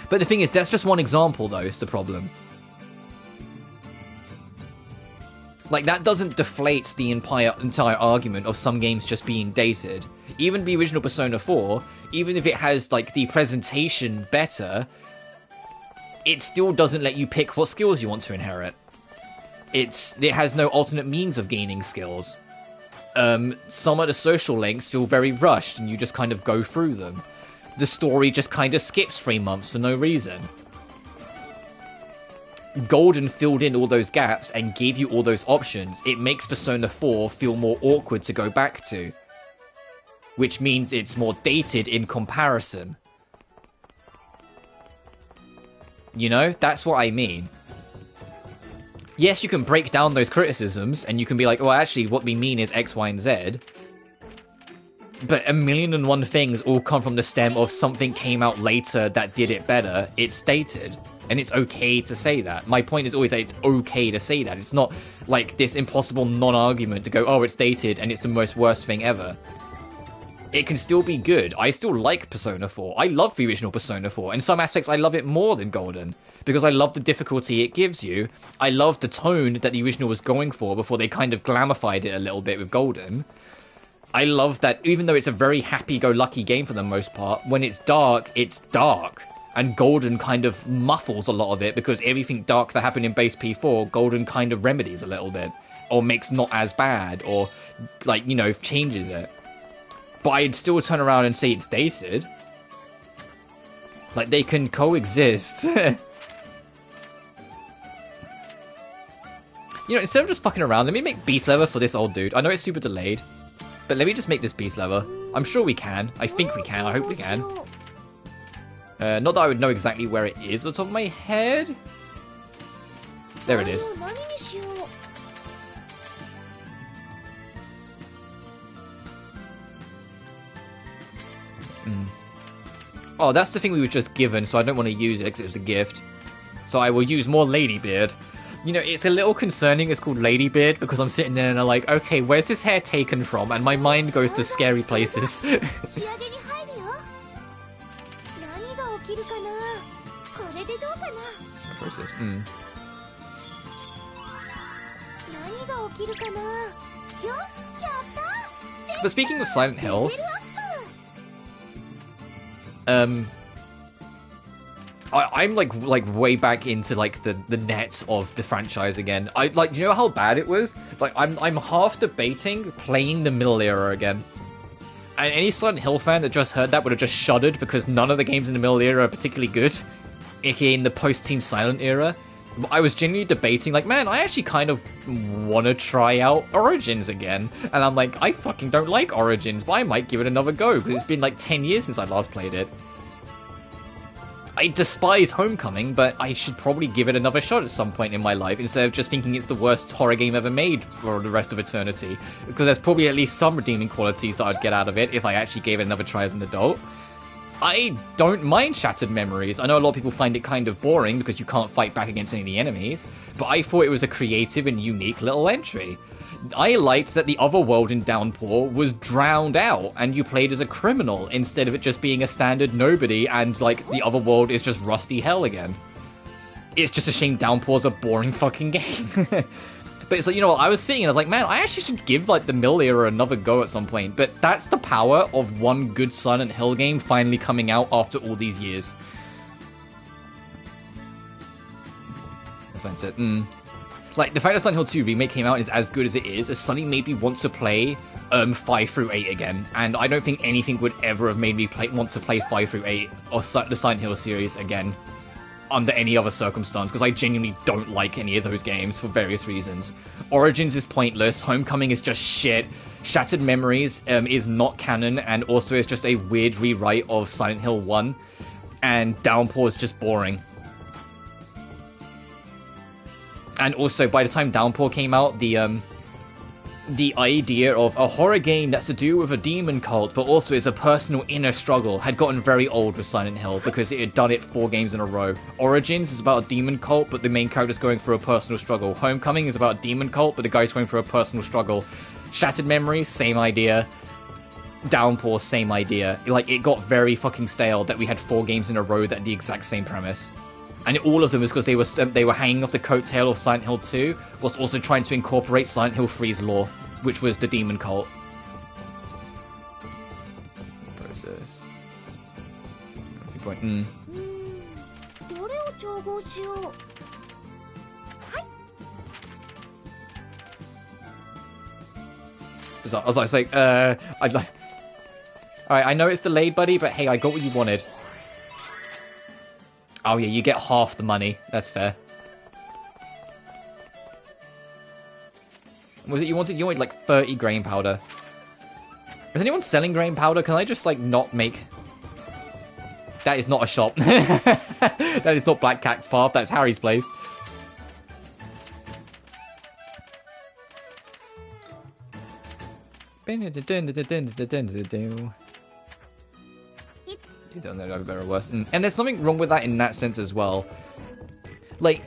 But the thing is, that's just one example, though, is the problem. Like, that doesn't deflate the entire argument of some games just being dated. Even the original Persona 4, even if it has, like, the presentation better, it still doesn't let you pick what skills you want to inherit. It has no alternate means of gaining skills. Some of the social links feel very rushed, and you just kind of go through them. The story just kind of skips 3 months for no reason. Golden filled in all those gaps and gave you all those options. It makes Persona 4 feel more awkward to go back to. Which means it's more dated in comparison. You know? That's what I mean. Yes, you can break down those criticisms, and you can be like, well, actually, what we mean is X, Y, and Z. But 1,000,001 things all come from the stem of something came out later that did it better. It's dated. And it's okay to say that. My point is always that it's okay to say that. It's not like this impossible non-argument to go, oh, it's dated and it's the most worst thing ever. It can still be good. I still like Persona 4. I love the original Persona 4. In some aspects, I love it more than Golden. Because I love the difficulty it gives you. I love the tone that the original was going for before they kind of glamified it a little bit with Golden. I love that even though it's a very happy-go-lucky game for the most part, when it's dark, and Golden kind of muffles a lot of it because everything dark that happened in base P4, Golden kind of remedies a little bit. Or makes not as bad, or, like, you know, changes it. But I'd still turn around and say it's dated. Like, they can coexist. You know, instead of just fucking around, let me make beast leather for this old dude. I know it's super delayed. But let me just make this beast leather. I'm sure we can. I think we can. I hope we can. Not that I would know exactly where it is on the top of my head. There it is. Oh, that's the thing we were just given, so I don't want to use it because it was a gift. So I will use more Ladybeard. You know, it's a little concerning it's called Ladybeard, because I'm sitting there and I'm like, okay, where's this hair taken from? And my mind goes to scary places. Where's this? But speaking of Silent Hill... I'm like way back into like the nets of the franchise again. I like, you know how bad it was? Like I'm half debating playing the middle era again. And any Silent Hill fan that just heard that would have just shuddered because none of the games in the middle era are particularly good, aka in the post-Team Silent era. I was genuinely debating, like, man, I actually kind of want to try out Origins again. And I'm like, I fucking don't like Origins, but I might give it another go because it's been like 10 years since I last played it. I despise Homecoming, but I should probably give it another shot at some point in my life, instead of just thinking it's the worst horror game ever made for the rest of eternity. Because there's probably at least some redeeming qualities that I'd get out of it if I actually gave it another try as an adult. I don't mind Shattered Memories. I know a lot of people find it kind of boring because you can't fight back against any of the enemies, but I thought it was a creative and unique little entry. I liked that the other world in Downpour was drowned out and you played as a criminal instead of it just being a standard nobody and like the other world is just rusty hell again. It's just a shame Downpour's a boring fucking game. But But it's like, you know what, I was seeing and I was like, man, I actually should give like the Mill era another go at some point. But that's the power of one good Silent Hill game finally coming out after all these years. That's it. Like, the fact that Silent Hill 2 Remake came out is as good as it is, as suddenly made me want to play 5 through 8 again. And I don't think anything would ever have made me want to play 5 through 8 or the Silent Hill series again under any other circumstance, because I genuinely don't like any of those games for various reasons. Origins is pointless, Homecoming is just shit, Shattered Memories is not canon, and also is just a weird rewrite of Silent Hill 1, and Downpour is just boring. And also, by the time Downpour came out, the idea of a horror game that's to do with a demon cult, but also is a personal inner struggle, had gotten very old with Silent Hill, because it had done it 4 games in a row. Origins is about a demon cult, but the main character's going through a personal struggle. Homecoming is about a demon cult, but the guy's going through a personal struggle. Shattered Memories, same idea. Downpour, same idea. Like, it got very fucking stale that we had 4 games in a row that had the exact same premise. And all of them was because they were hanging off the coattail of Silent Hill 2, whilst also trying to incorporate Silent Hill 3's lore, which was the demon cult. Process. I was like, Alright, I know it's delayed, buddy, but hey, I got what you wanted. Oh yeah, you get half the money. That's fair. Was it you wanted? You wanted like 30 grain powder. Is anyone selling grain powder? Can I just like not make... That is not a shop. That is not Black Cat's Path. That's Harry's place. You don't know better or worse. And there's something wrong with that in that sense as well. Like,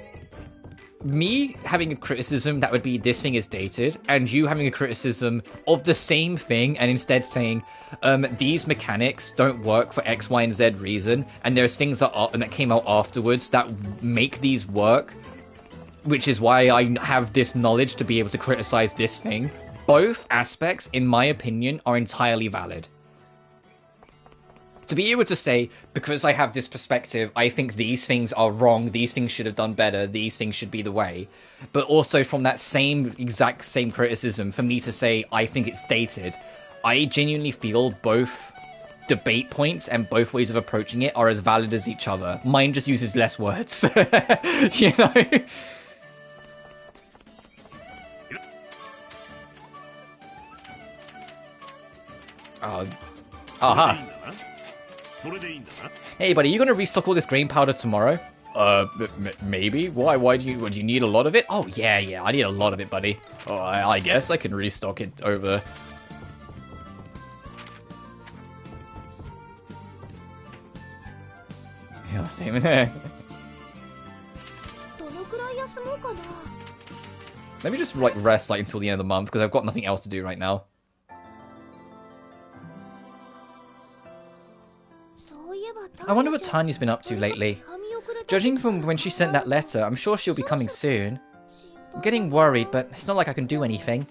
me having a criticism that would be this thing is dated, and you having a criticism of the same thing and instead saying, these mechanics don't work for X, Y, and Z reason, and there's things that came out afterwards that make these work, which is why I have this knowledge to be able to criticize this thing. Both aspects, in my opinion, are entirely valid. To be able to say, because I have this perspective, I think these things are wrong, these things should have done better, these things should be the way. But also from that exact same criticism, for me to say, I think it's dated, I genuinely feel both debate points and both ways of approaching it are as valid as each other. Mine just uses less words. You know? Aha. Hey buddy, you gonna restock all this grain powder tomorrow? Maybe. Why do you need a lot of it? Oh yeah, I need a lot of it, buddy. Oh, I guess I can restock it over. Yeah, same in here. Let me just like rest like until the end of the month, because I've got nothing else to do right now. I wonder what Tanya's been up to lately. Judging from when she sent that letter, I'm sure she'll be coming soon. I'm getting worried, but it's not like I can do anything.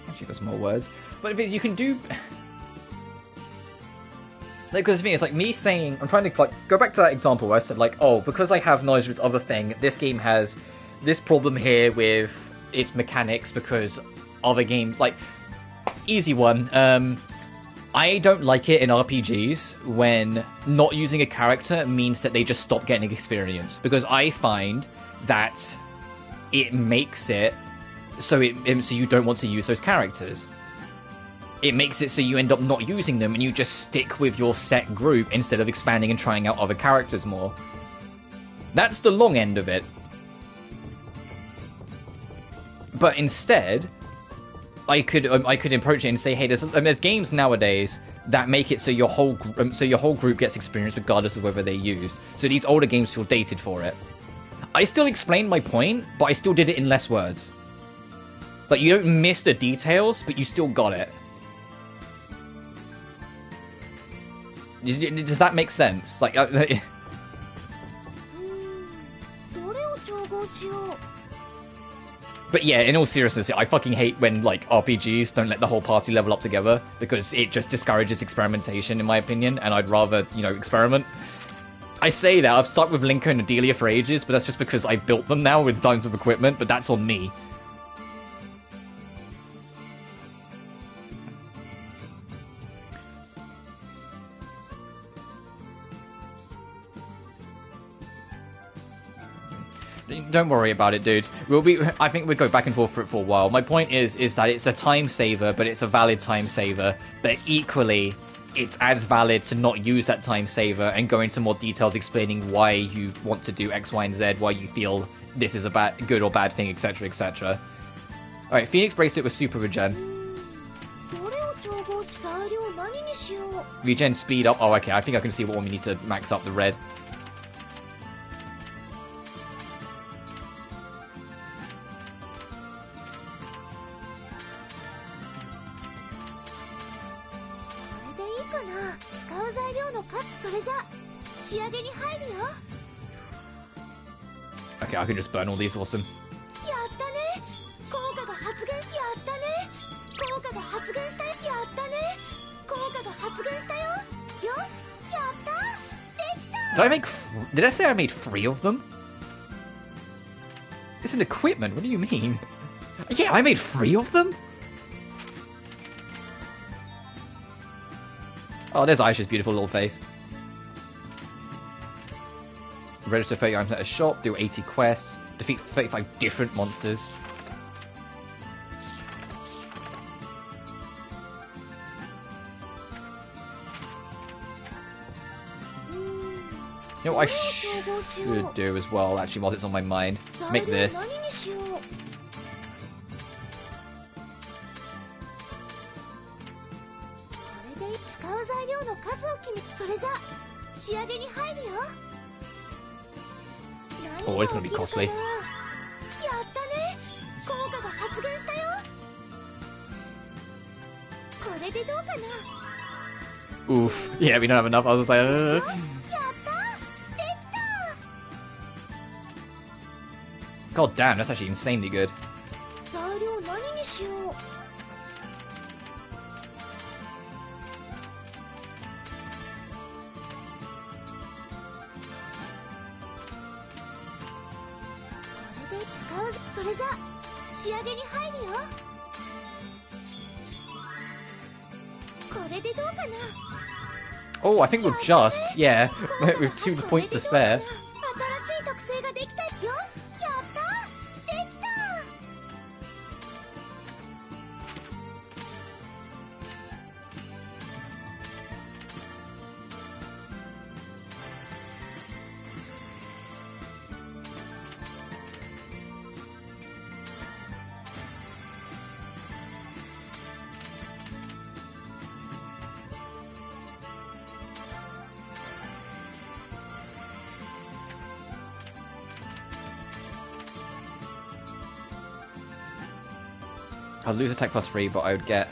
Actually got some more words. But if it's, you can do... Like, because the thing is, like, me saying... I'm trying to, like, go back to that example where I said, like, oh, because I have knowledge of this other thing, this game has this problem here with its mechanics because other games... Like, easy one. I don't like it in RPGs when not using a character means that they just stop getting experience. Because I find that it makes it so you don't want to use those characters. It makes it so you end up not using them and you just stick with your set group instead of expanding and trying out other characters more. That's the long end of it. But instead, I could approach it and say, hey, there's games nowadays that make it so your whole group gets experience regardless of whether they're used. So these older games feel dated for it. I still explained my point, but I still did it in less words. Like, you don't miss the details, but you still got it. Does that make sense? Like, but yeah, in all seriousness, I fucking hate when, like, RPGs don't let the whole party level up together, because it just discourages experimentation, in my opinion, and I'd rather, you know, experiment. I say that, I've stuck with Linka and Adelia for ages, but that's just because I built them now with tons of equipment, but that's on me. Don't worry about it, dude. I think we'll go back and forth for it for a while. My point is that it's a time saver, but it's a valid time saver. But equally, it's as valid to not use that time saver and go into more details explaining why you want to do X, Y, and Z, why you feel this is a good or bad thing, etc., etc. Alright, Phoenix Bracelet with Super Regen. Regen speed up. Oh, okay, I think I can see what one we need to max up the red. Okay, I can just burn all these, awesome. Did I say I made 3 of them? It's an equipment, what do you mean? Yeah, I made 3 of them? Oh, there's Aisha's beautiful little face. Register 30 items at a shop, do 80 quests, defeat 35 different monsters. You know what I should do as well, actually, whilst it's on my mind? Make this. Oh, it's gonna be costly. Oof. Yeah, we don't have enough. I was just like, God damn, that's actually insanely good. Oh, I think we'll just, yeah, with 2 points to spare. I'd lose attack +3, but I would get...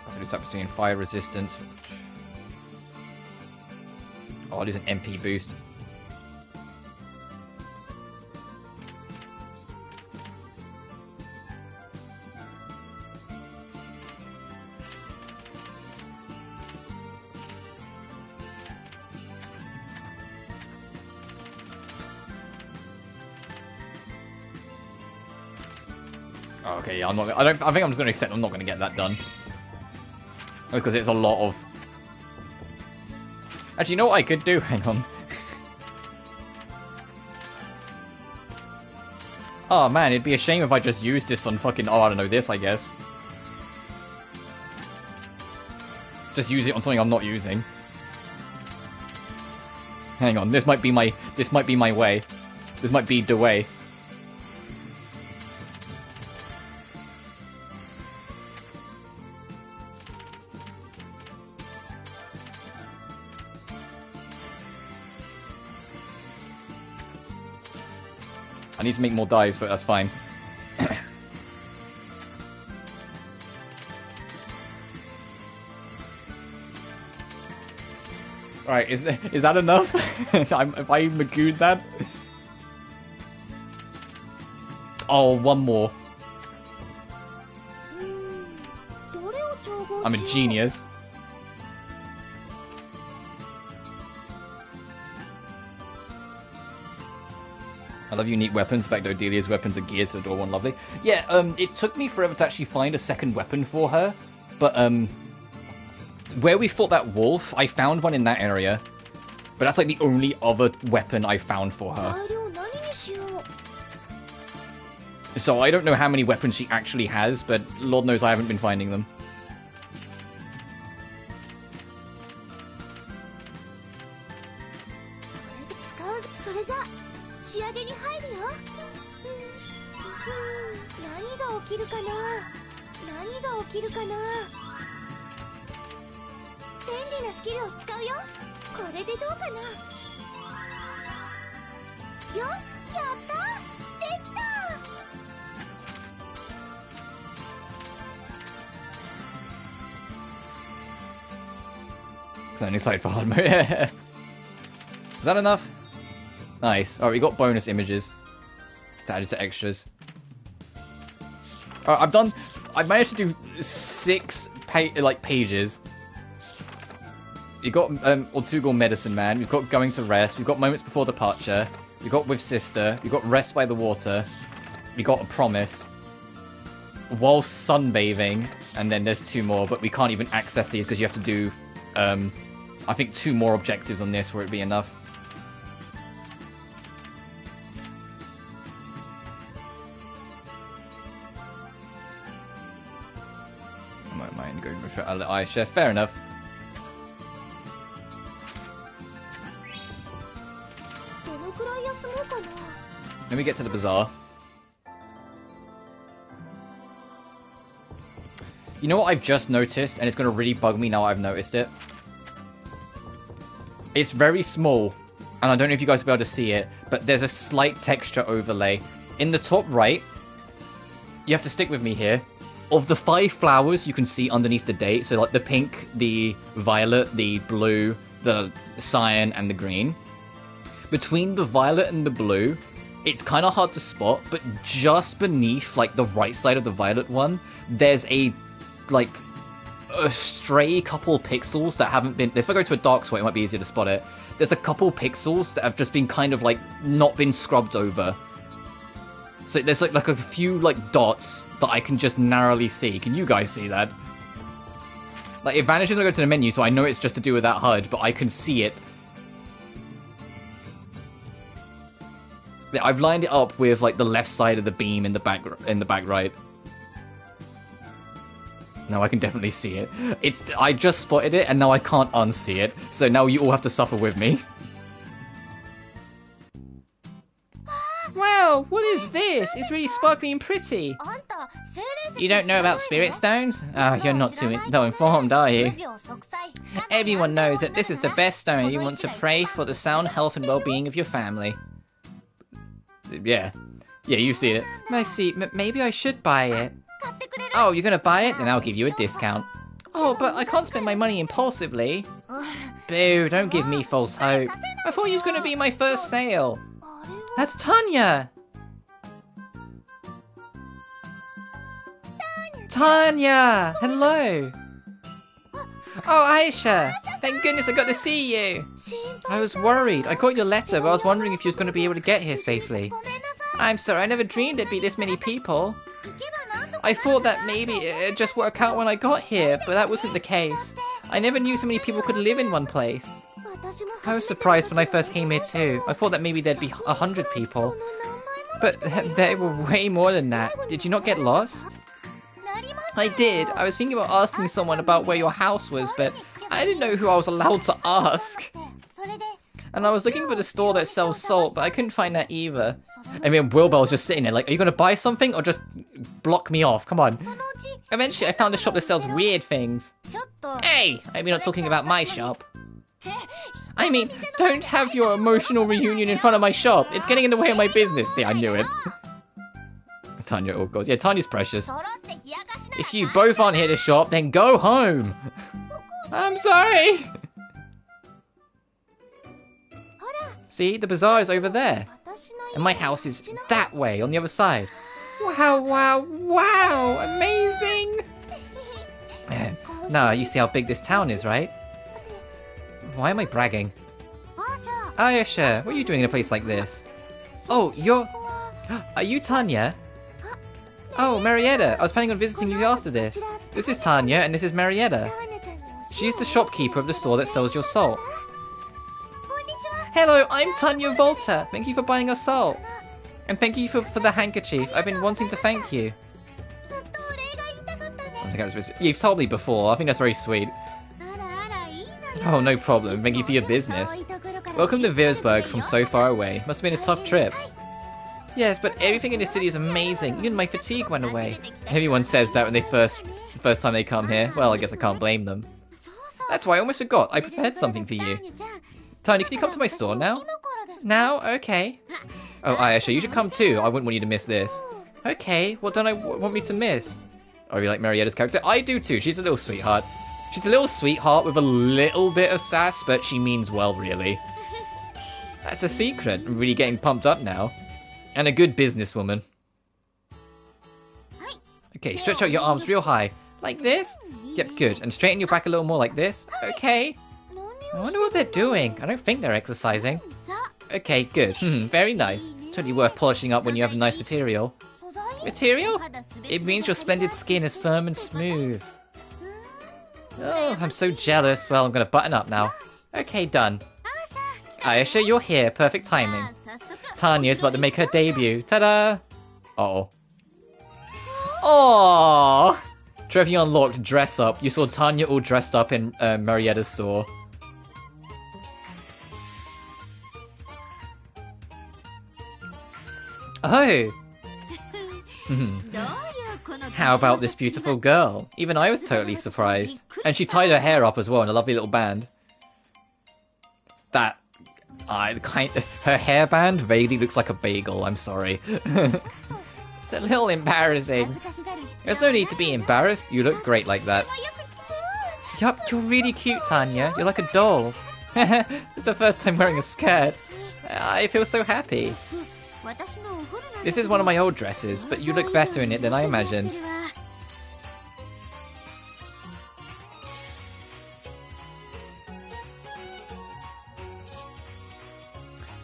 I lose attack between fire resistance. Oh, I'll lose an MP boost. Oh, okay, yeah, I'm not. I think I'm just going to accept I'm not going to get that done. Because it's a lot of. Actually, you know what I could do? Hang on. Oh man, it'd be a shame if I just used this on fucking. Oh, I don't know this. I guess. Just use it on something I'm not using. Hang on, this might be my. This might be my way. This might be the way. I need to make more dies, but that's fine. Alright, is that enough? If I magooed that? Oh, one more. I'm a genius. I love unique weapons. In fact, Odelia's weapons are gears, so adore one lovely. Yeah, it took me forever to actually find a second weapon for her, but where we fought that wolf, I found one in that area, but that's like the only other weapon I found for her. So I don't know how many weapons she actually has, but Lord knows I haven't been finding them. It's only side for hard mode. Is that enough? Nice. Alright, we got bonus images. It's added to extras. Alright, I've managed to do 6 pages. We've got Ortugal Medicine Man, we've got Going to Rest, we've got Moments Before Departure, we've got With Sister, we've got Rest by the Water, we got A Promise, While Sunbathing, and then there's 2 more, but we can't even access these because you have to do, I think 2 more objectives on this for it to be enough. I might mind going with Atelier Ayesha, fair enough. Let me get to the bazaar. You know what I've just noticed, and it's going to really bug me now I've noticed it? It's very small, and I don't know if you guys will be able to see it, but there's a slight texture overlay. In the top right, you have to stick with me here. Of the 5 flowers you can see underneath the date, so like the pink, the violet, the blue, the cyan, and the green. Between the violet and the blue, it's kind of hard to spot, but just beneath, like, the right side of the violet one, there's a stray couple pixels that haven't been... If I go to a dark spot, it might be easier to spot it. There's a couple pixels that have just been kind of, like, not been scrubbed over. So there's, like a few, like, dots that I can just narrowly see. Can you guys see that? Like, it vanishes when I go to the menu, so I know it's just to do with that HUD, but I can see it. I've lined it up with like the left side of the beam in the back right. Now I can definitely see it. I just spotted it and now I can't unsee it. So now you all have to suffer with me. Wow, what is this? It's really sparkly and pretty. You don't know about spirit stones? Ah, you're not too informed, are you? Everyone knows that this is the best stone you want to pray for the sound health and well-being of your family. Yeah, you've seen it. I see. Maybe I should buy it. Oh, you're gonna buy it? Then I'll give you a discount. Oh, but I can't spend my money impulsively. Boo, don't give me false hope. I thought you was gonna be my first sale. That's Tanya! Tanya! Hello! Oh, Ayesha! Thank goodness I got to see you! I was worried. I got your letter, but I was wondering if you was going to be able to get here safely. I'm sorry, I never dreamed there'd be this many people. I thought that maybe it'd just work out when I got here, but that wasn't the case. I never knew so many people could live in one place. I was surprised when I first came here too. I thought that maybe there'd be 100 people. But there were way more than that. Did you not get lost? I did. I was thinking about asking someone about where your house was, but I didn't know who I was allowed to ask. And I was looking for the store that sells salt, but I couldn't find that either. I mean, Wilbur was just sitting there like, are you going to buy something or just block me off? Come on. Eventually, I found a shop that sells weird things. Hey! I mean, not talking about my shop. I mean, don't have your emotional reunion in front of my shop. It's getting in the way of my business. See, I knew it. Tanya, oh god. Yeah, Tanya's precious. If you both aren't here to shop, then go home. I'm sorry. See, the bazaar is over there. And my house is that way, on the other side. Wow, wow, wow! Amazing! Now, you see how big this town is, right? Why am I bragging? Ayesha, what are you doing in a place like this? Oh, you're... Are you Tanya? Oh, Marietta, I was planning on visiting you after this. This is Tanya, and this is Marietta. She's the shopkeeper of the store that sells your salt. Hello, I'm Tanya Volta. Thank you for buying us salt. And thank you for the handkerchief. I've been wanting to thank you. You've told me before. I think that's very sweet. Oh, no problem. Thank you for your business. Welcome to Virsburg from so far away. Must have been a tough trip. Yes, but everything in this city is amazing. Even my fatigue went away. Everyone says that when they first time they come here. Well, I guess I can't blame them. That's why I almost forgot. I prepared something for you. Tiny, can you come to my store now? Now? Okay. Oh, Ayesha, you should come too. I wouldn't want you to miss this. Okay, what don't I want me to miss? Oh, you like Marietta's character? I do too. She's a little sweetheart. She's a little sweetheart with a little bit of sass, but she means well, really. That's a secret. I'm really getting pumped up now. And a good businesswoman. Okay, stretch out your arms real high. Like this? Yep, good. And straighten your back a little more like this. Okay. I wonder what they're doing. I don't think they're exercising. Okay, good. Very nice. Totally worth polishing up when you have a nice material. Material? It means your splendid skin is firm and smooth. Oh, I'm so jealous. Well, I'm gonna button up now. Okay, done. Ayesha, you're here. Perfect timing. Tanya's about to make her debut. Ta-da! Uh-oh. Aww! Trevi unlocked dress up. You saw Tanya all dressed up in Marietta's store. Oh! How about this beautiful girl? Even I was totally surprised. And she tied her hair up as well in a lovely little band. That... her hairband vaguely looks like a bagel, I'm sorry. It's a little embarrassing. There's no need to be embarrassed, you look great like that. Yup, you're really cute, Tanya. You're like a doll. It's the first time wearing a skirt. I feel so happy. This is one of my old dresses, but you look better in it than I imagined.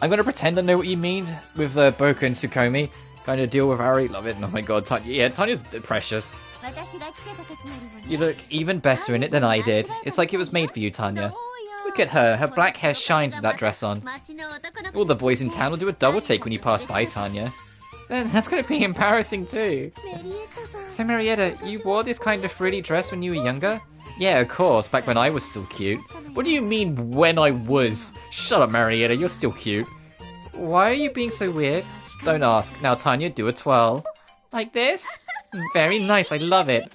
I'm gonna pretend I know what you mean with Boku and Tsukomi. Kind of deal with Ari. Love it. Oh my god, Tanya. Yeah, Tanya's precious. You look even better in it than I did. It's like it was made for you, Tanya. Look at her. Her black hair shines with that dress on. All the boys in town will do a double take when you pass by, Tanya. Then that's gonna be embarrassing too. So Marietta, you wore this kind of frilly dress when you were younger? Yeah, of course, back when I was still cute. What do you mean, when I was? Shut up, Marietta, you're still cute. Why are you being so weird? Don't ask. Now, Tanya, do a twirl. Like this? Very nice, I love it.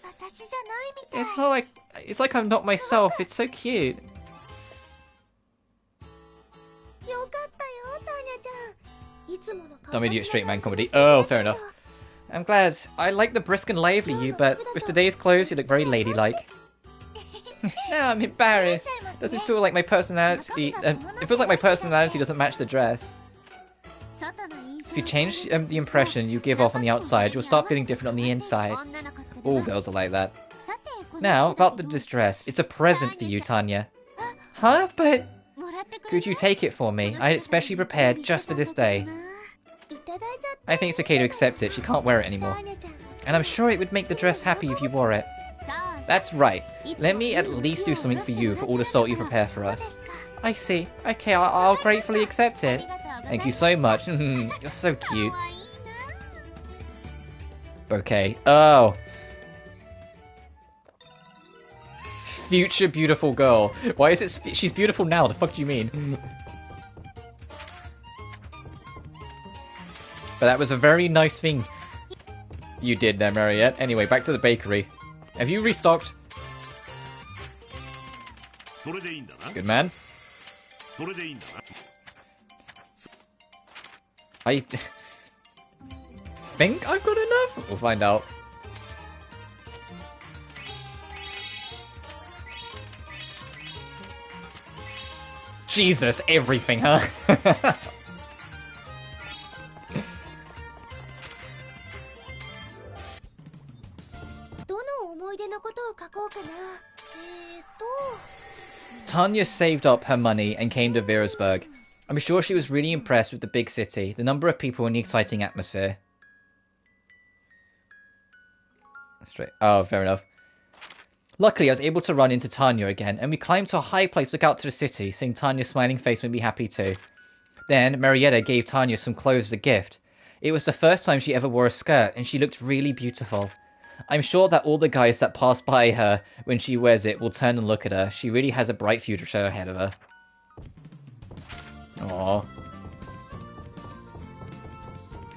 It's not like... It's like I'm not myself, it's so cute. Dumb idiot straight man comedy. Oh, fair enough. I'm glad. I like the brisk and lively you, but with today's clothes, you look very ladylike. Now I'm embarrassed. Doesn't feel like my personality. It feels like my personality doesn't match the dress. If you change the impression you give off on the outside, you'll start feeling different on the inside. All girls are like that. Now, about this dress. It's a present for you, Tanya. Huh? But... Could you take it for me? I had it specially prepared just for this day. I think it's okay to accept it. She can't wear it anymore. And I'm sure it would make the dress happy if you wore it. That's right. Let me at least do something for you for all the salt you prepare for us. I see. Okay, I'll gratefully accept it. Thank you so much. You're so cute. Okay. Oh. Future beautiful girl. Why is it... She's beautiful now. The fuck do you mean? But that was a very nice thing you did there, Mariette. Anyway, back to the bakery. Have you restocked? Good man. I think I've got enough. We'll find out. Jesus, everything, huh? Tanya saved up her money and came to Virusburg. I'm sure she was really impressed with the big city, the number of people and the exciting atmosphere. Straight. Oh, fair enough. Luckily, I was able to run into Tanya again, and we climbed to a high place to look out to the city. Seeing Tanya's smiling face made me happy too. Then, Marietta gave Tanya some clothes as a gift. It was the first time she ever wore a skirt, and she looked really beautiful. I'm sure that all the guys that pass by her when she wears it will turn and look at her. She really has a bright future ahead of her. Aww.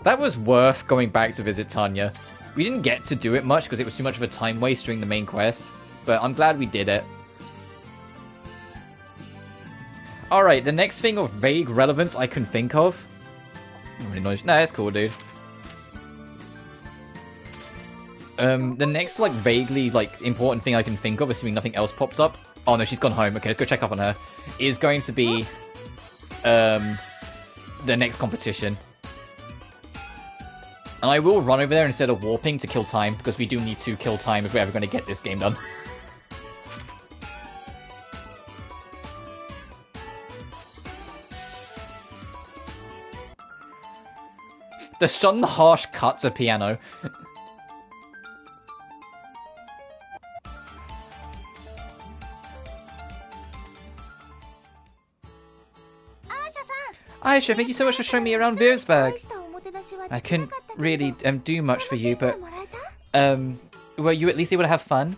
That was worth going back to visit Tanya. We didn't get to do it much because it was too much of a time waste during the main quest, but I'm glad we did it. Alright, the next thing of vague relevance I can think of... No, it's cool, dude. The next, like, vaguely, like, important thing I can think of, assuming nothing else pops up... Oh, no, she's gone home. Okay, let's go check up on her. Is going to be... the next competition. And I will run over there instead of warping to kill time, because we do need to kill time if we're ever going to get this game done. The sudden harsh cuts of piano. Ayesha, thank you so much for showing me around Virusburg. I couldn't really do much for you, but were you at least able to have fun?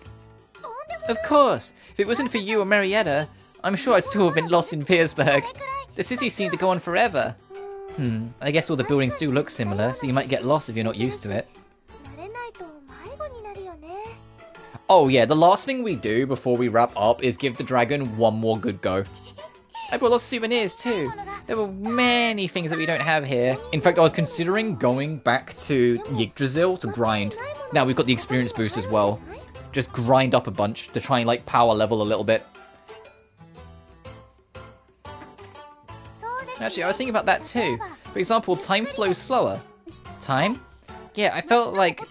Of course. If it wasn't for you or Marietta, I'm sure I'd still have been lost in Virusburg. The city seemed to go on forever. I guess all the buildings do look similar, so you might get lost if you're not used to it. Oh yeah, the last thing we do before we wrap up is give the dragon one more good go. I brought lots of souvenirs too. There were many things that we don't have here. In fact, I was considering going back to Yggdrasil to grind. Now we've got the experience boost as well. Just grind up a bunch to try and like power level a little bit. Actually, I was thinking about that too. For example, time flows slower. Time? Yeah, I felt like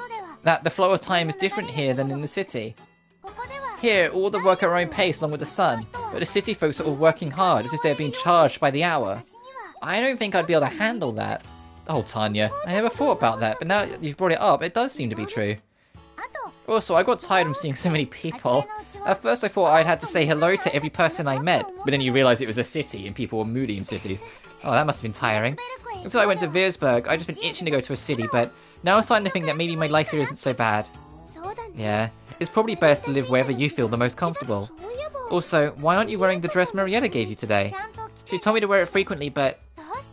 that the flow of time is different here than in the city. Here, all the work at their own pace along with the sun, but the city folks are all working hard as if they're being charged by the hour. I don't think I'd be able to handle that. Oh, Tanya, I never thought about that, but now you've brought it up, it does seem to be true. Also, I got tired of seeing so many people. At first I thought I'd had to say hello to every person I met, but then you realise it was a city and people were moody in cities. Oh, that must have been tiring. Until I went to Virusburg, I'd just been itching to go to a city, but now I'm starting to think that maybe my life here isn't so bad. Yeah, it's probably best to live wherever you feel the most comfortable. Also, why aren't you wearing the dress Marietta gave you today? She told me to wear it frequently, but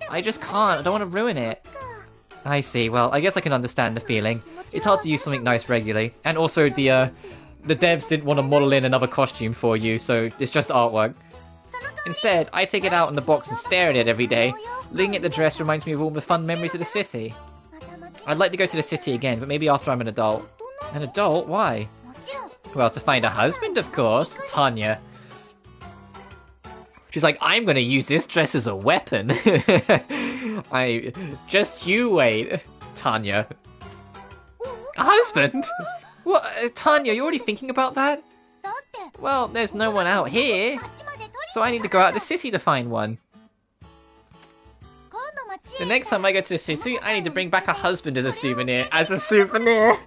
I just can't. I don't want to ruin it. I see. Well, I guess I can understand the feeling. It's hard to use something nice regularly. And also, the devs didn't want to model in another costume for you, so it's just artwork. Instead, I take it out in the box and stare at it every day. Looking at the dress reminds me of all the fun memories of the city. I'd like to go to the city again, but maybe after I'm an adult. An adult? Why? Well, to find a husband, of course. Tanya. She's like, I'm gonna use this dress as a weapon. Just you wait. Tanya. A husband? What? Tanya, you already thinking about that? Well, there's no one out here. So I need to go out to the city to find one. The next time I go to the city, I need to bring back a husband as a souvenir. As a souvenir!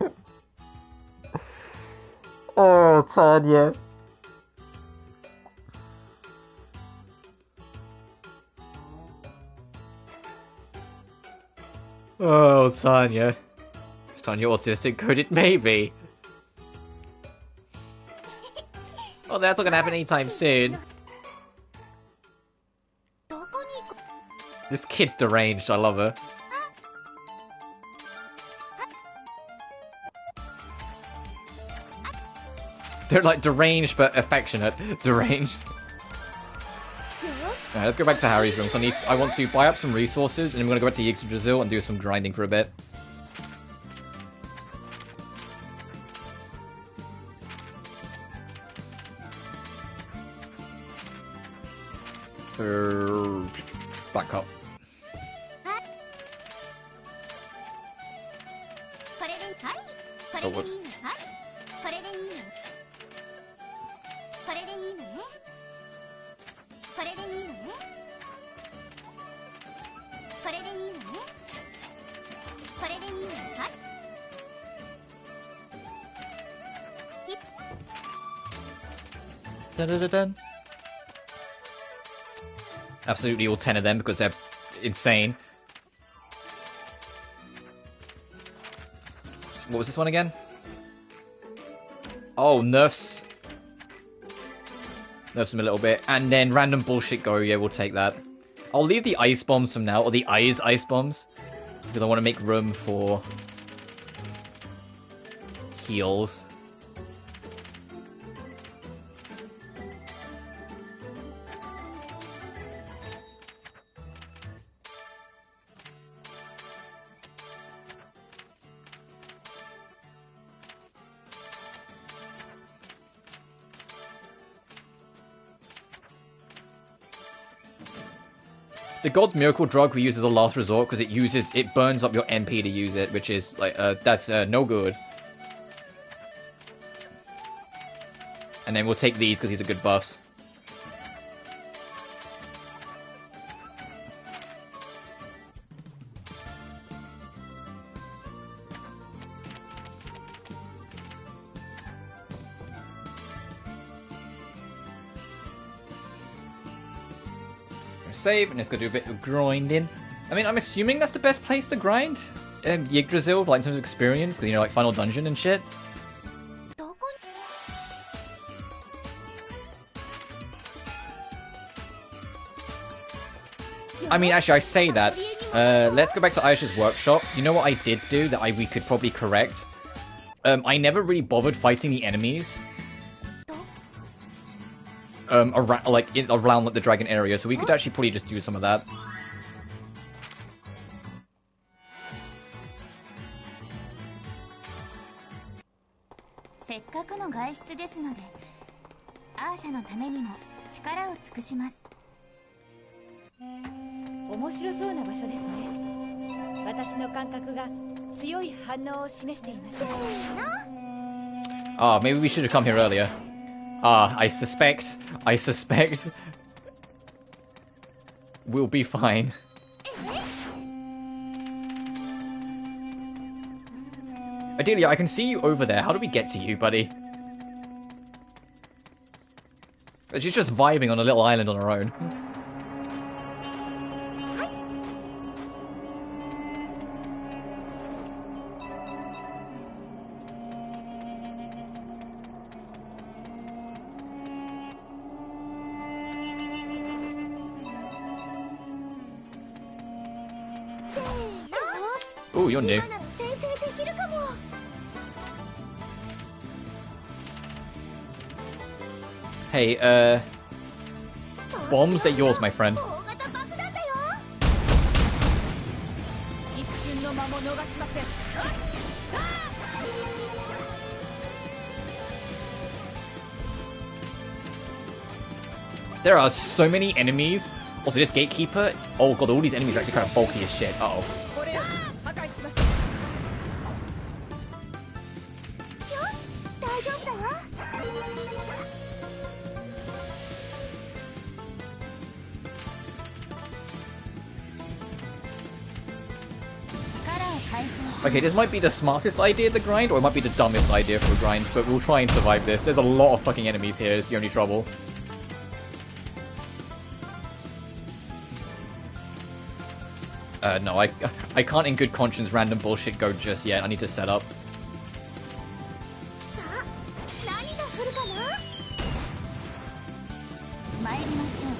Oh, Tanya. Oh, Tanya. Is Tanya autistic coded? Maybe. Well, that's not gonna happen anytime soon. This kid's deranged, I love her. They're like deranged but affectionate. Deranged. Alright, let's go back to Harry's room. So I want to buy up some resources, and then we're gonna go back to Yggdrasil and do some grinding for a bit. Back up. Oh, whoops. Dun, dun, dun, dun. Absolutely all 10 of them because they're insane. What was this one again? Oh, nerfs. Nerfs them a little bit. And then random bullshit go. Yeah, we'll take that. I'll leave the ice bombs from now, or the ice bombs. Because I want to make room for heals. The God's Miracle drug we use as a last resort because it burns up your MP to use it, which is like that's no good. And then we'll take these because these are good buffs. Save, and it's going to do a bit of grinding. I mean, I'm assuming that's the best place to grind. Yggdrasil, like in terms of experience, because, you know, like Final Dungeon and shit. I mean, actually, I say that. Let's go back to Ayesha's workshop. You know what I did do that we could probably correct? I never really bothered fighting the enemies. Around like the dragon area, so we could actually probably just do some of that. Oh, maybe we should have come here earlier. I suspect we'll be fine. Adelia, I can see you over there. How do we get to you, buddy? She's just vibing on a little island on her own. Ooh, you're new. Hey, bombs are yours, my friend. There are so many enemies. Also, this gatekeeper. Oh god, all these enemies are actually kind of bulky as shit. Uh oh. Okay, this might be the smartest idea to grind, or it might be the dumbest idea for a grind, but we'll try and survive this. There's a lot of fucking enemies here, it's the only trouble. No, I can't in good conscience random bullshit go just yet. I need to set up.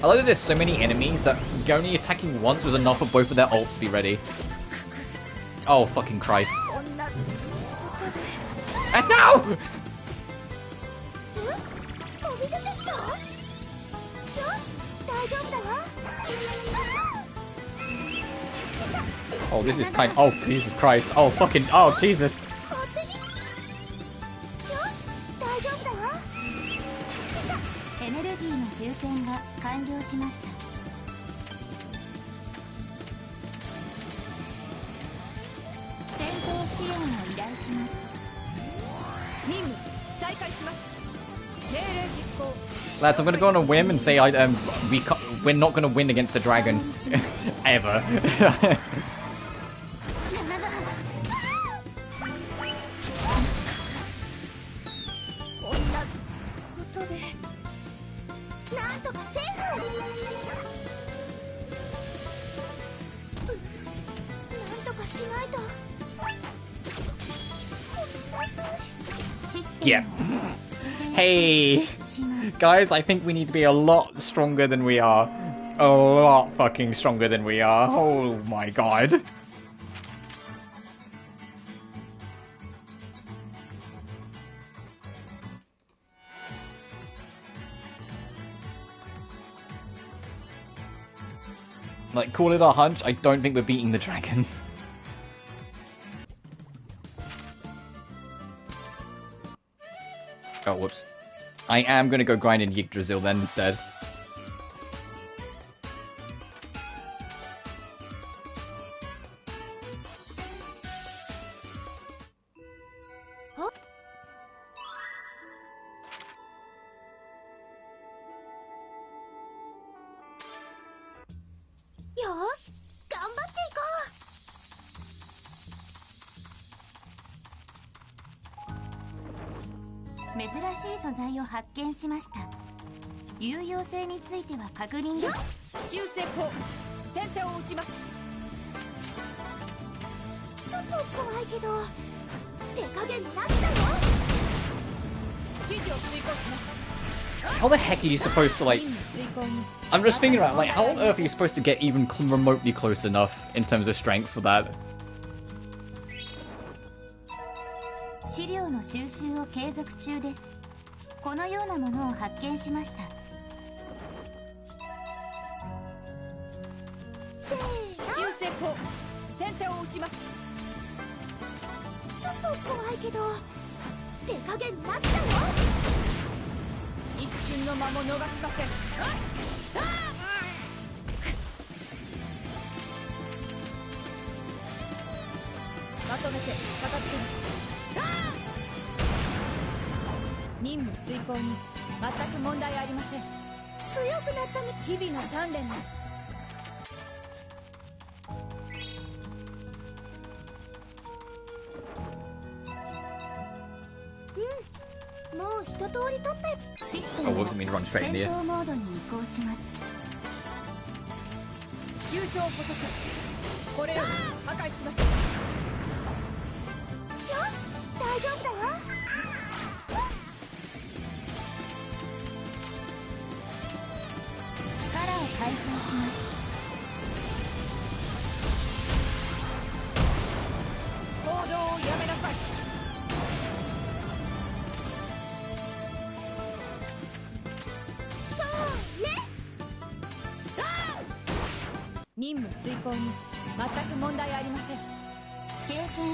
I like that there's so many enemies that only attacking once was enough for both of their ults to be ready. Oh, fucking Christ. No! Oh, this is kind. Oh, Jesus Christ. Oh, fucking. Oh, Jesus. Lads, I'm gonna go on a whim and say we're not gonna win against the dragon. Ever. Yeah. Hey! Guys, I think we need to be a lot stronger than we are. A lot fucking stronger than we are. Oh my god. Like, call it a hunch, I don't think we're beating the dragon. Oh, whoops. I am gonna go grind in Yggdrasil then instead. How the heck are you supposed to, like... I'm just thinking about, like, how on earth are you supposed to get even remotely close enough in terms of strength for that? Oh, what does it mean run straight in the air?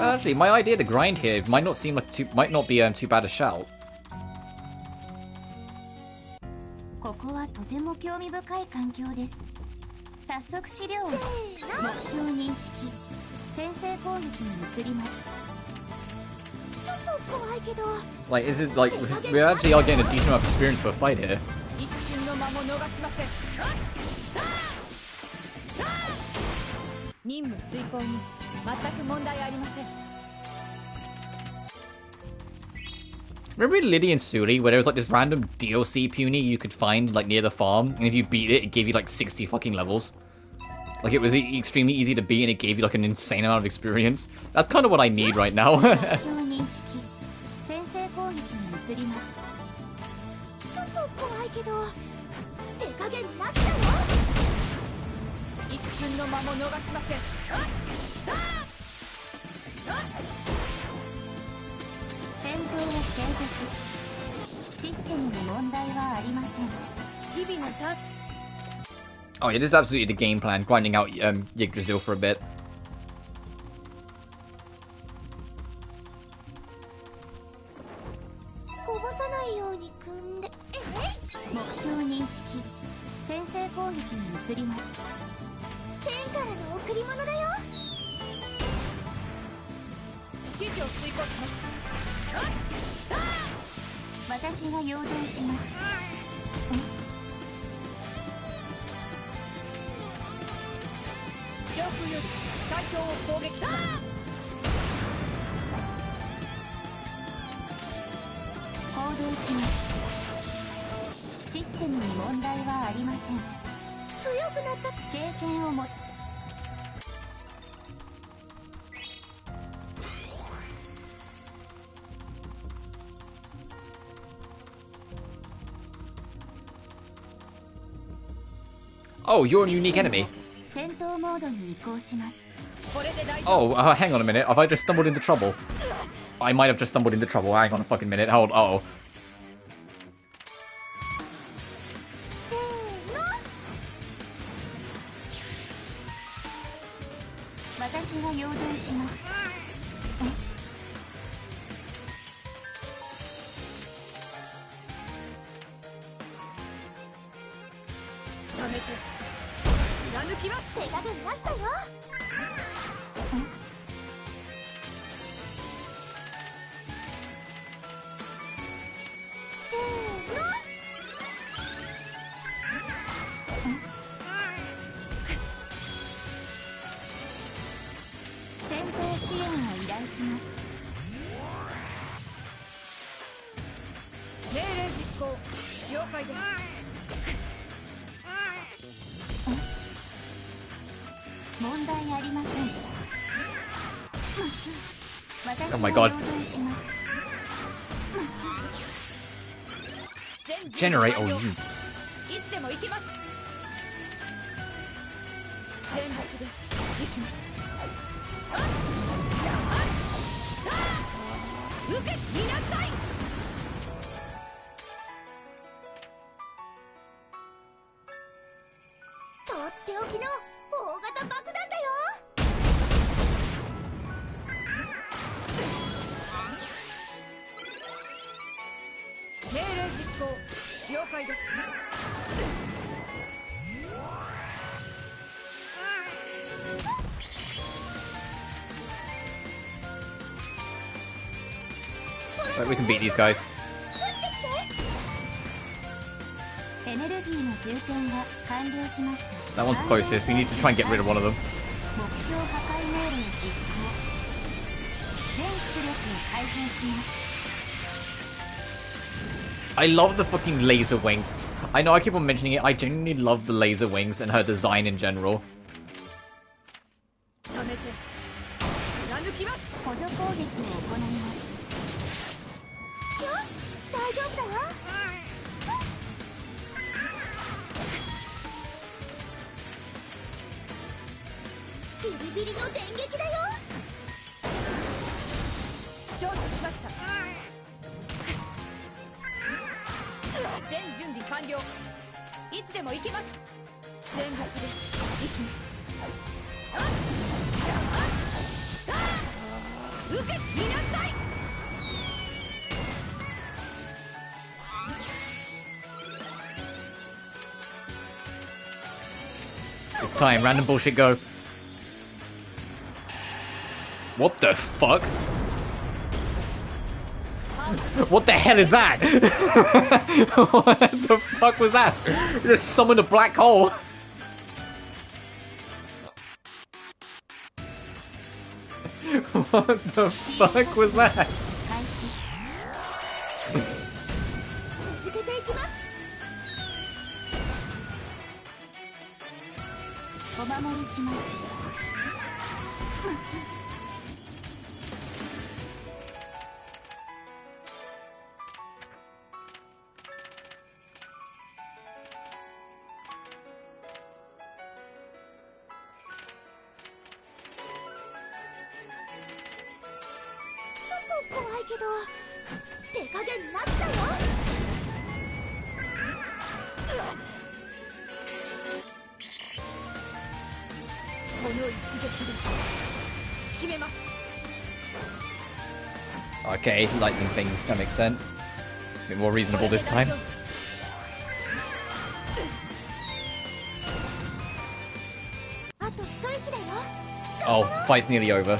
Actually, my idea to grind here might not seem like might not be too bad a shout. Like, is it like we actually are getting a decent amount of experience per fight here? Remember in Liddy and Suri where there was like this random DLC puny you could find like near the farm, and if you beat it, it gave you like 60 fucking levels. Like it was extremely easy to beat and it gave you like an insane amount of experience. That's kind of what I need right now. Oh yeah, this is absolutely the game plan, grinding out Yggdrasil for a bit. Oh, you're a unique enemy. Oh, hang on a minute. Have I just stumbled into trouble? I might have just stumbled into trouble. Hang on a fucking minute. Hold. Uh oh. Oh my god. Generate all you. Right, we can beat these guys. That one's closest. We need to try and get rid of one of them. I love the fucking laser wings. I know I keep on mentioning it. I genuinely love the laser wings and her design in general. It's time, random bullshit go. What the fuck? What the hell is that? What the fuck was that? You just summoned a black hole. What the fuck was that? Okay, lightning thing, that makes sense. A bit more reasonable this time. Oh, fight's nearly over.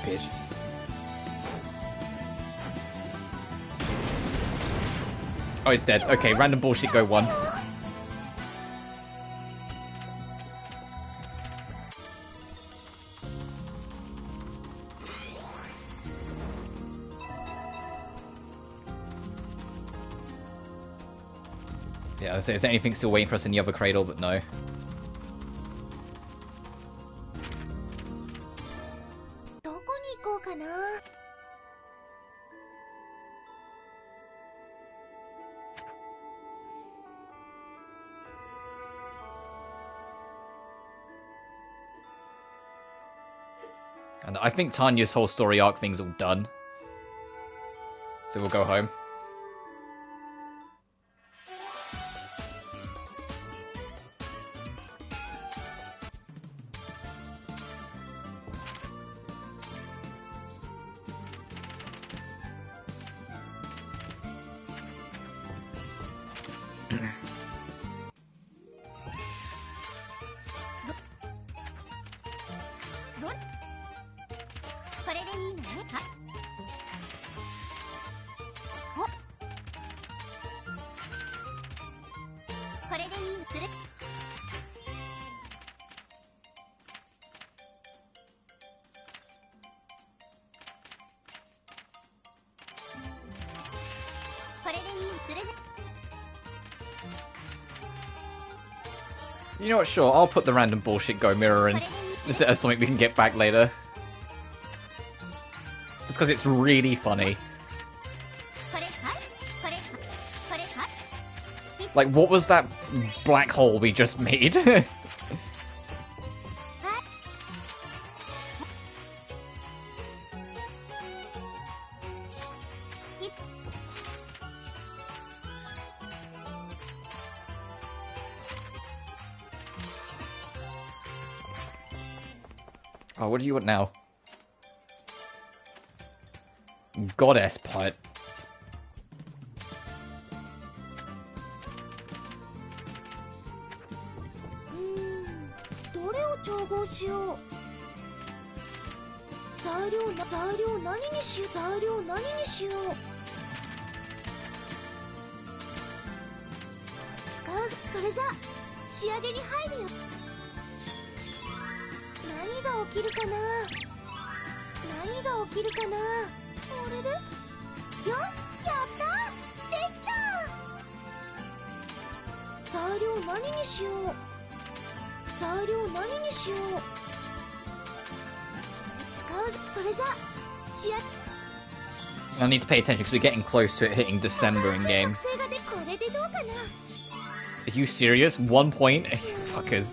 Bitch. Oh, he's dead. Okay, random bullshit go 1. Yeah, is there anything still waiting for us in the other cradle? But no. And I think Tanya's whole story arc thing's all done. So we'll go home. You know what, sure, I'll put the random bullshit go mirror in. This is something we can get back later. Just because it's really funny. Like, what was that black hole we just made? Oh, what do you want now? Goddess putt. I need to pay attention because we're getting close to it hitting December in game. Are you serious? 1 point? Fuckers.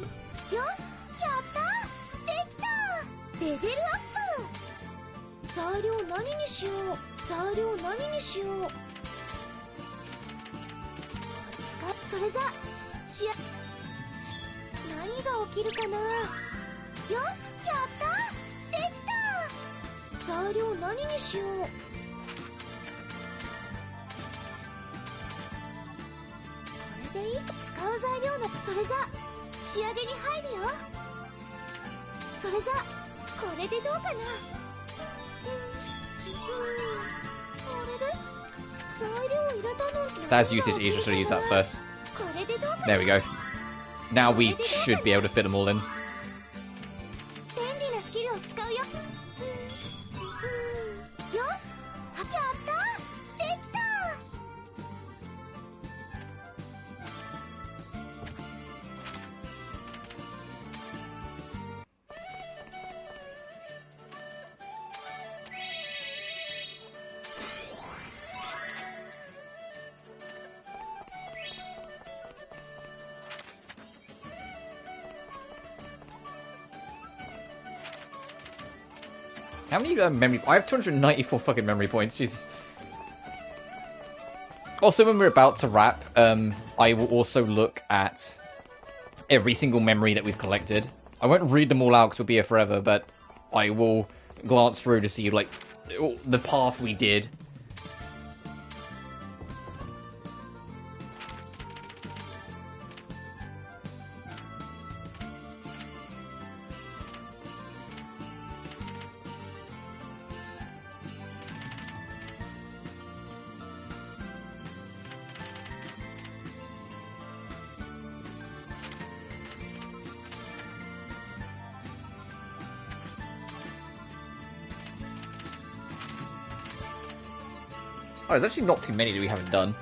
That's usage, Asia should use that first. There we go. Now we should be able to fit them all in. How many memory? I have 294 fucking memory points. Jesus. Also, when we're about to wrap, I will also look at every single memory that we've collected. I won't read them all out because we'll be here forever, but I will glance through to see, like, the path we did. Oh, there's actually not too many that we haven't done.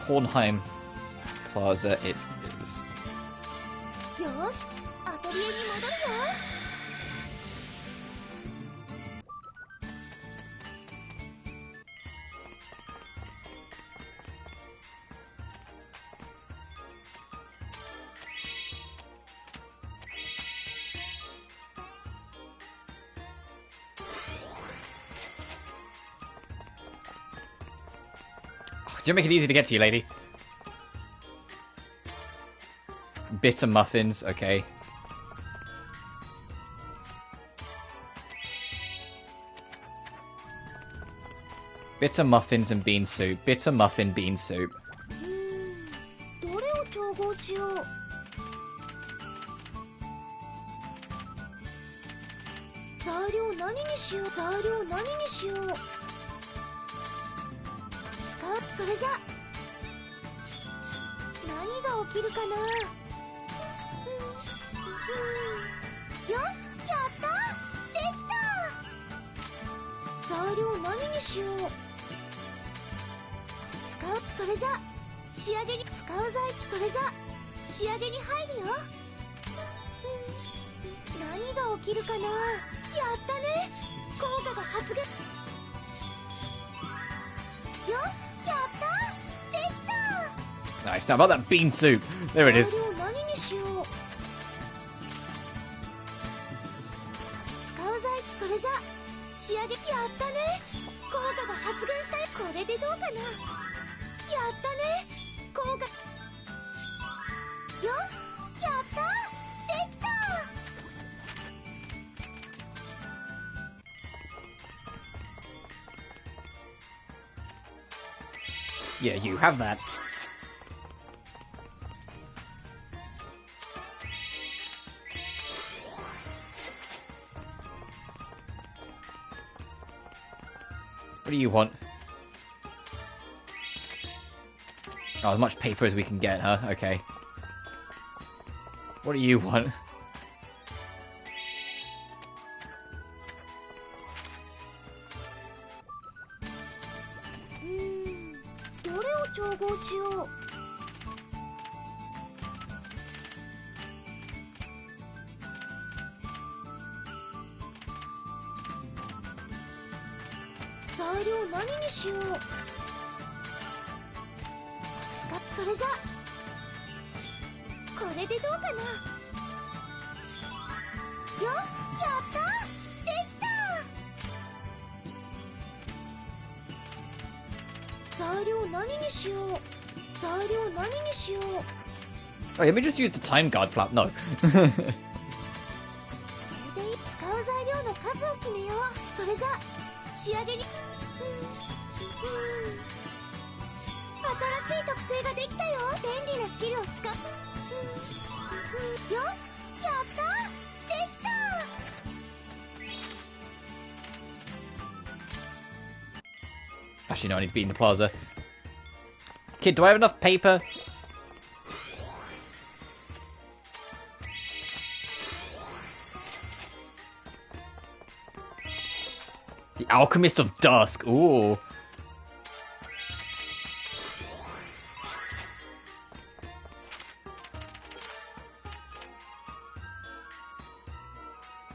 Hornheim Plaza it is. Yosh, atelier ni modoru yo. Don't make it easy to get to you, lady. Bitter muffins, okay. Bitter muffins and bean soup. Bitter muffin bean soup. どれを調合しよう。材料何にしよう。材料何にしよう。それじゃ何が起きるかな。よし、やったできた。材料何にしよう。それじゃ仕上げに使うそれじゃ仕上げに入るよ。何が起きるかな。やったね。効果が発現。よし、やった、できた。 Nice. How about that bean soup? There it is. 何にしよう。使う材それじゃ仕上げ。やったね。効果が発現したよ。これでどうかな。やったね。効果。よし、やった、できた。 Yeah, you have that. What do you want? Oh, as much paper as we can get, huh? Okay. What do you want? Oh, let me just use the time guard flap. No. Actually, no, I need to be in the plaza. Kid, do I have enough paper? The Alchemist of Dusk. Ooh.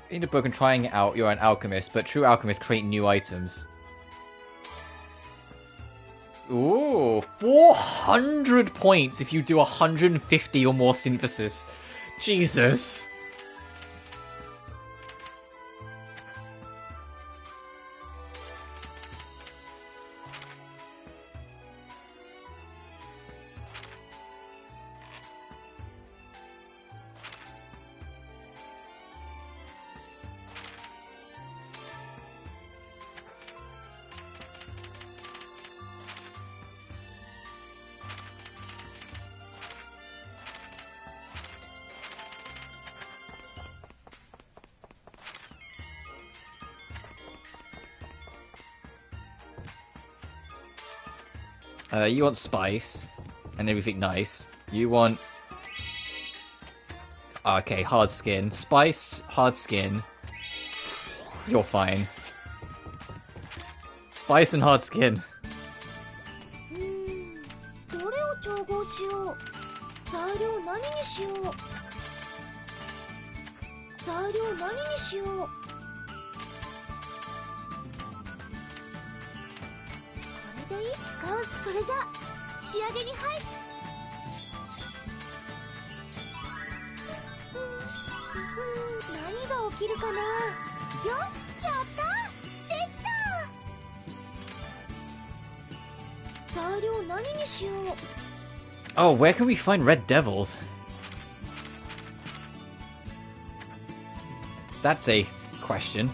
In the book and trying it out, you're an alchemist, but true alchemists create new items. Ooh, 400 points if you do 150 or more synthesis. Jesus. You want spice and everything nice. You want... Okay, hard skin. Spice, hard skin. You're fine. Spice and hard skin. Oh, where can we find red devils? That's a question.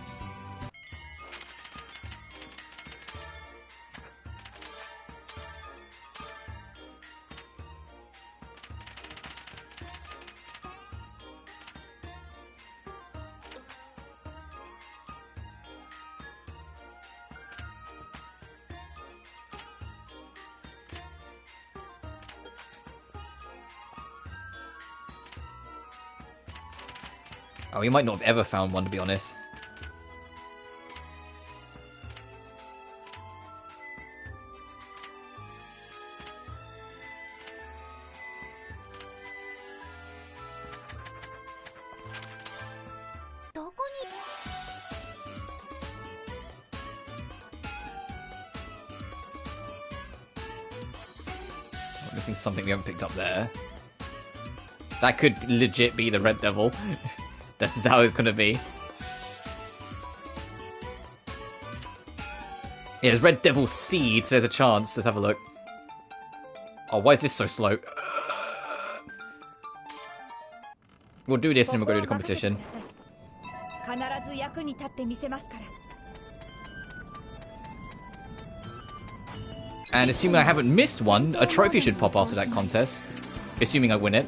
Oh, we might not have ever found one, to be honest. I'm missing something we haven't picked up there. That could legit be the Red Devil. This is how it's gonna be. Yeah, there's Red Devil seeds, so there's a chance. Let's have a look. Oh, why is this so slow? We'll do this and we'll go to the competition. And assuming I haven't missed one, a trophy should pop after that contest. Assuming I win it.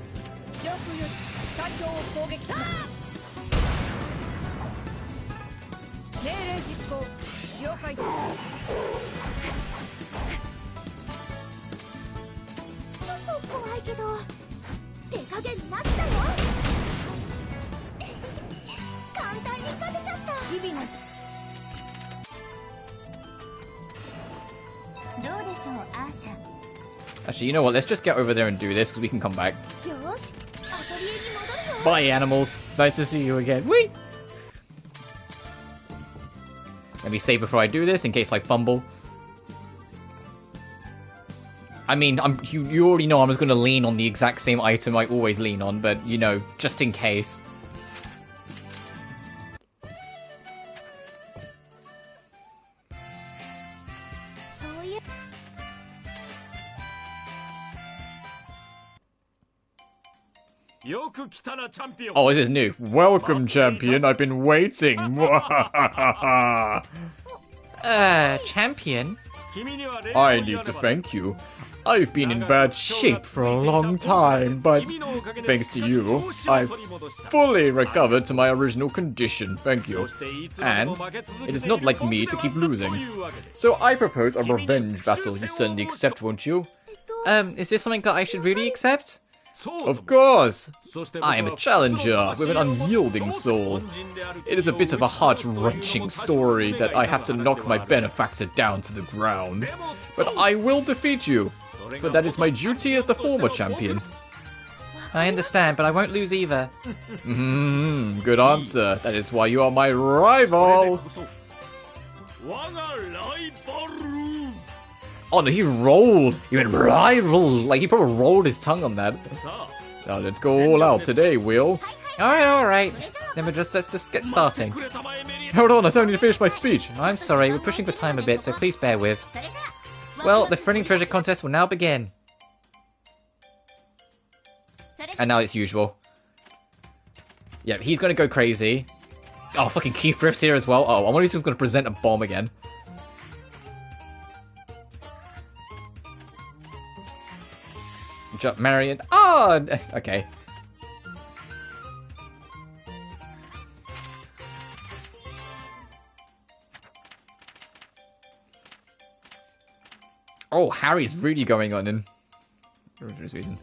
Actually, you know what? Let's just get over there and do this, because we can come back. Bye, animals. Nice to see you again. Whee! Let me save before I do this, in case I fumble. I mean, you already know I'm just going to lean on the exact same item I always lean on, but, you know, just in case. Oh, this is new. Welcome, champion. I've been waiting. Champion? I need to thank you. I've been in bad shape for a long time, but thanks to you, I've fully recovered to my original condition. Thank you. And it is not like me to keep losing. So I propose a revenge battle. You certainly accept, won't you? Is this something that I should really accept? Of course! I am a challenger with an unyielding soul. It is a bit of a heart-wrenching story that I have to knock my benefactor down to the ground. But I will defeat you, for that is my duty as the former champion. I understand, but I won't lose either. Good answer. That is why you are my rival! Oh no, he rolled! He went rival! Like, he probably rolled his tongue on that. Now let's go all out today, Will. Alright. Then let's just get starting. Hold on, I still need to finish my speech. I'm sorry, we're pushing for time a bit, so please bear with. Well, the Thrilling Treasure Contest will now begin. And now it's usual. Yep, he's gonna go crazy. Oh, fucking Keith Griff's here as well. Oh, I wonder if he's gonna present a bomb again. Marion. Oh, okay. Oh, Harry's really going on in this reason.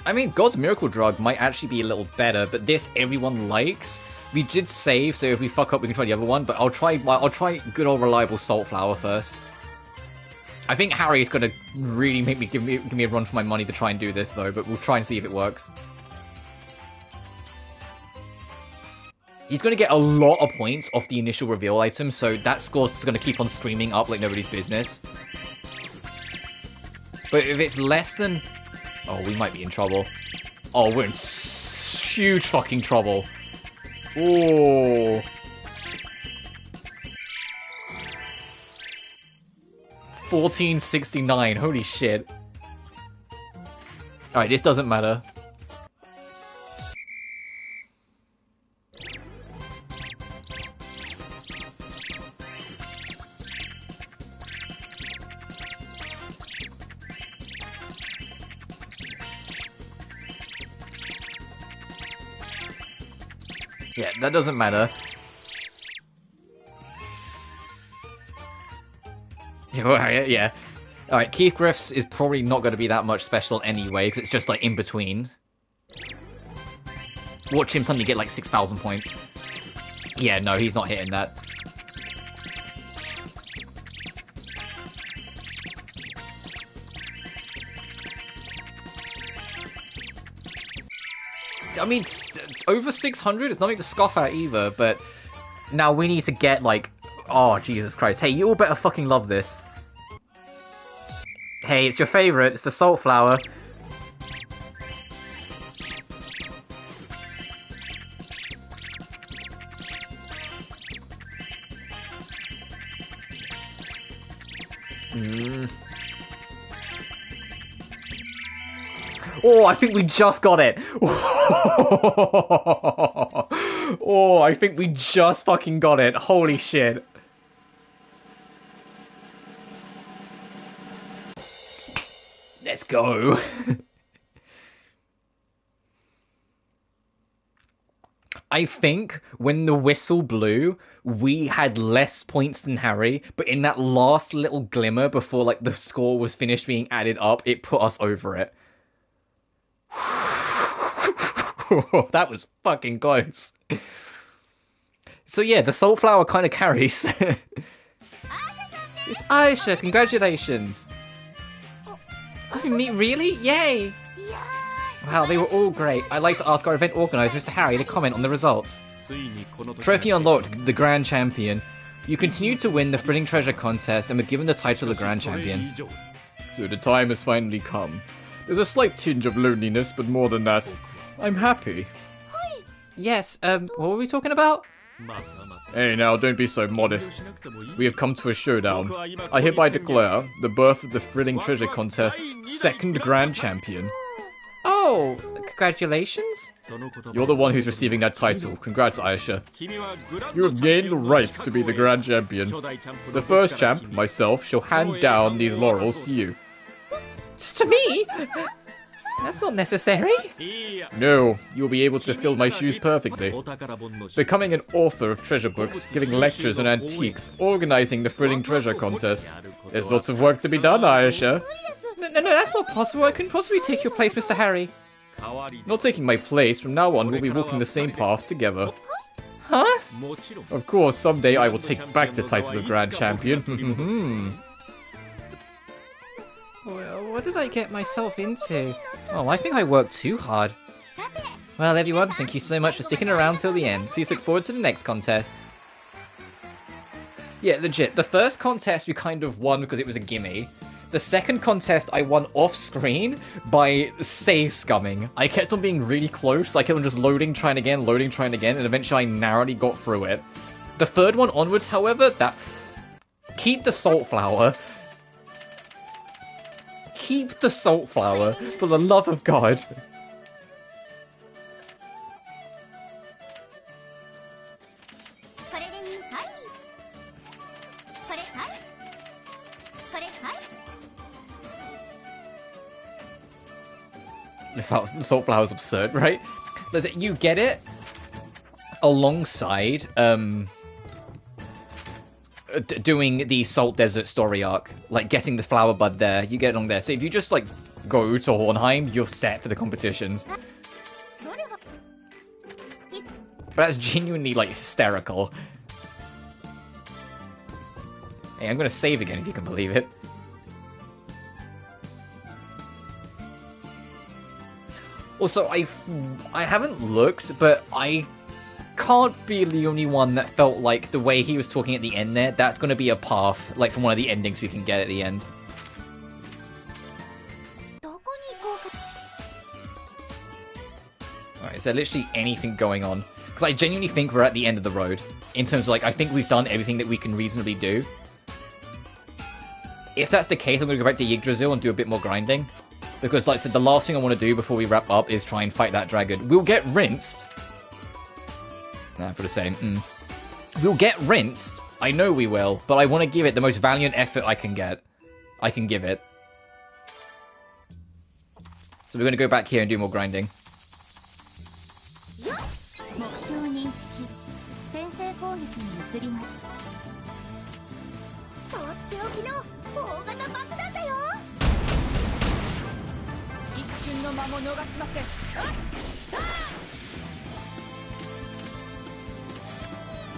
I mean, God's Miracle Drug might actually be a little better, but this everyone likes. We did save, so if we fuck up, we can try the other one. But I'll try good old reliable Salt Flower first. I think Harry's gonna really make me give me a run for my money to try and do this though. But we'll try and see if it works. He's gonna get a lot of points off the initial reveal item, so that score's just gonna keep on screaming up like nobody's business. But if it's less than... Oh, we might be in trouble. Oh, we're in huge fucking trouble. Oh. 1469. Holy shit. Alright, this doesn't matter. Yeah, that doesn't matter. Yeah. Alright, Keith Griff's is probably not going to be that much special anyway, because it's just like in between. Watch him suddenly get like 6,000 points. Yeah, no, he's not hitting that. I mean, over 600 is nothing to scoff at either, but now we need to get, like... Oh, Jesus Christ. Hey, you all better fucking love this. Hey, it's your favourite. It's the Salt Flower. Oh, I think we just got it. Oh, I think we just fucking got it. Holy shit. Let's go. I think when the whistle blew, we had less points than Harry, but in that last little glimmer before like the score was finished being added up, it put us over it. That was fucking close. So yeah, the Salt Flower kind of carries. It's Ayesha, congratulations. Oh, me, really? Yay! Wow, they were all great. I'd like to ask our event organizer, Mr. Harry, to comment on the results. Trophy unlocked, the Grand Champion. You continue to win the Thrilling Treasure Contest and were given the title of Grand Champion. So the time has finally come. There's a slight tinge of loneliness, but more than that, I'm happy. Yes, what were we talking about? Hey now, don't be so modest. We have come to a showdown. I hereby declare the birth of the Thrilling Treasure Contest's second Grand Champion. Oh, congratulations? You're the one who's receiving that title. Congrats, Ayesha. You have gained the right to be the Grand Champion. The first champ, myself, shall hand down these laurels to you. To me? That's not necessary. No, you'll be able to fill my shoes perfectly. Becoming an author of treasure books, giving lectures on antiques, organizing the Thrilling Treasure Contest. There's lots of work to be done, Ayesha. No, that's not possible. I couldn't possibly take your place, Mr. Harry. Not taking my place. From now on, we'll be walking the same path together. Huh? Of course, someday I will take back the title of Grand Champion. Well, what did I get myself into? Oh, I think I worked too hard. Well, everyone, thank you so much for sticking around till the end. Please look forward to the next contest. Yeah, legit. The first contest we kind of won because it was a gimme. The second contest I won off-screen by save scumming. I kept on being really close. I kept on just loading, trying again, and eventually I narrowly got through it. The third one onwards, however, keep the Salt Flower. Keep the Salt Flower, for the love of God. The Salt Flower's absurd, right? You get it alongside, doing the Salt Desert story arc, like getting the flower bud there, you get along there. So if you just like go to Hornheim, you're set for the competitions. But that's genuinely like hysterical. Hey, I'm gonna save again if you can believe it. Also, I haven't looked, but I can't be the only one that felt like the way he was talking at the end there, that's going to be a path, like from one of the endings we can get at the end. Alright, is there literally anything going on? Because I genuinely think we're at the end of the road. In terms of like, I think we've done everything that we can reasonably do. If that's the case, I'm going to go back to Yggdrasil and do a bit more grinding. Because like I said, the last thing I want to do before we wrap up is try and fight that dragon. We'll get rinsed. Nah, for the same. We'll get rinsed. I know we will, but I want to give it the most valiant effort I can get. I can give it. So we're going to go back here and do more grinding.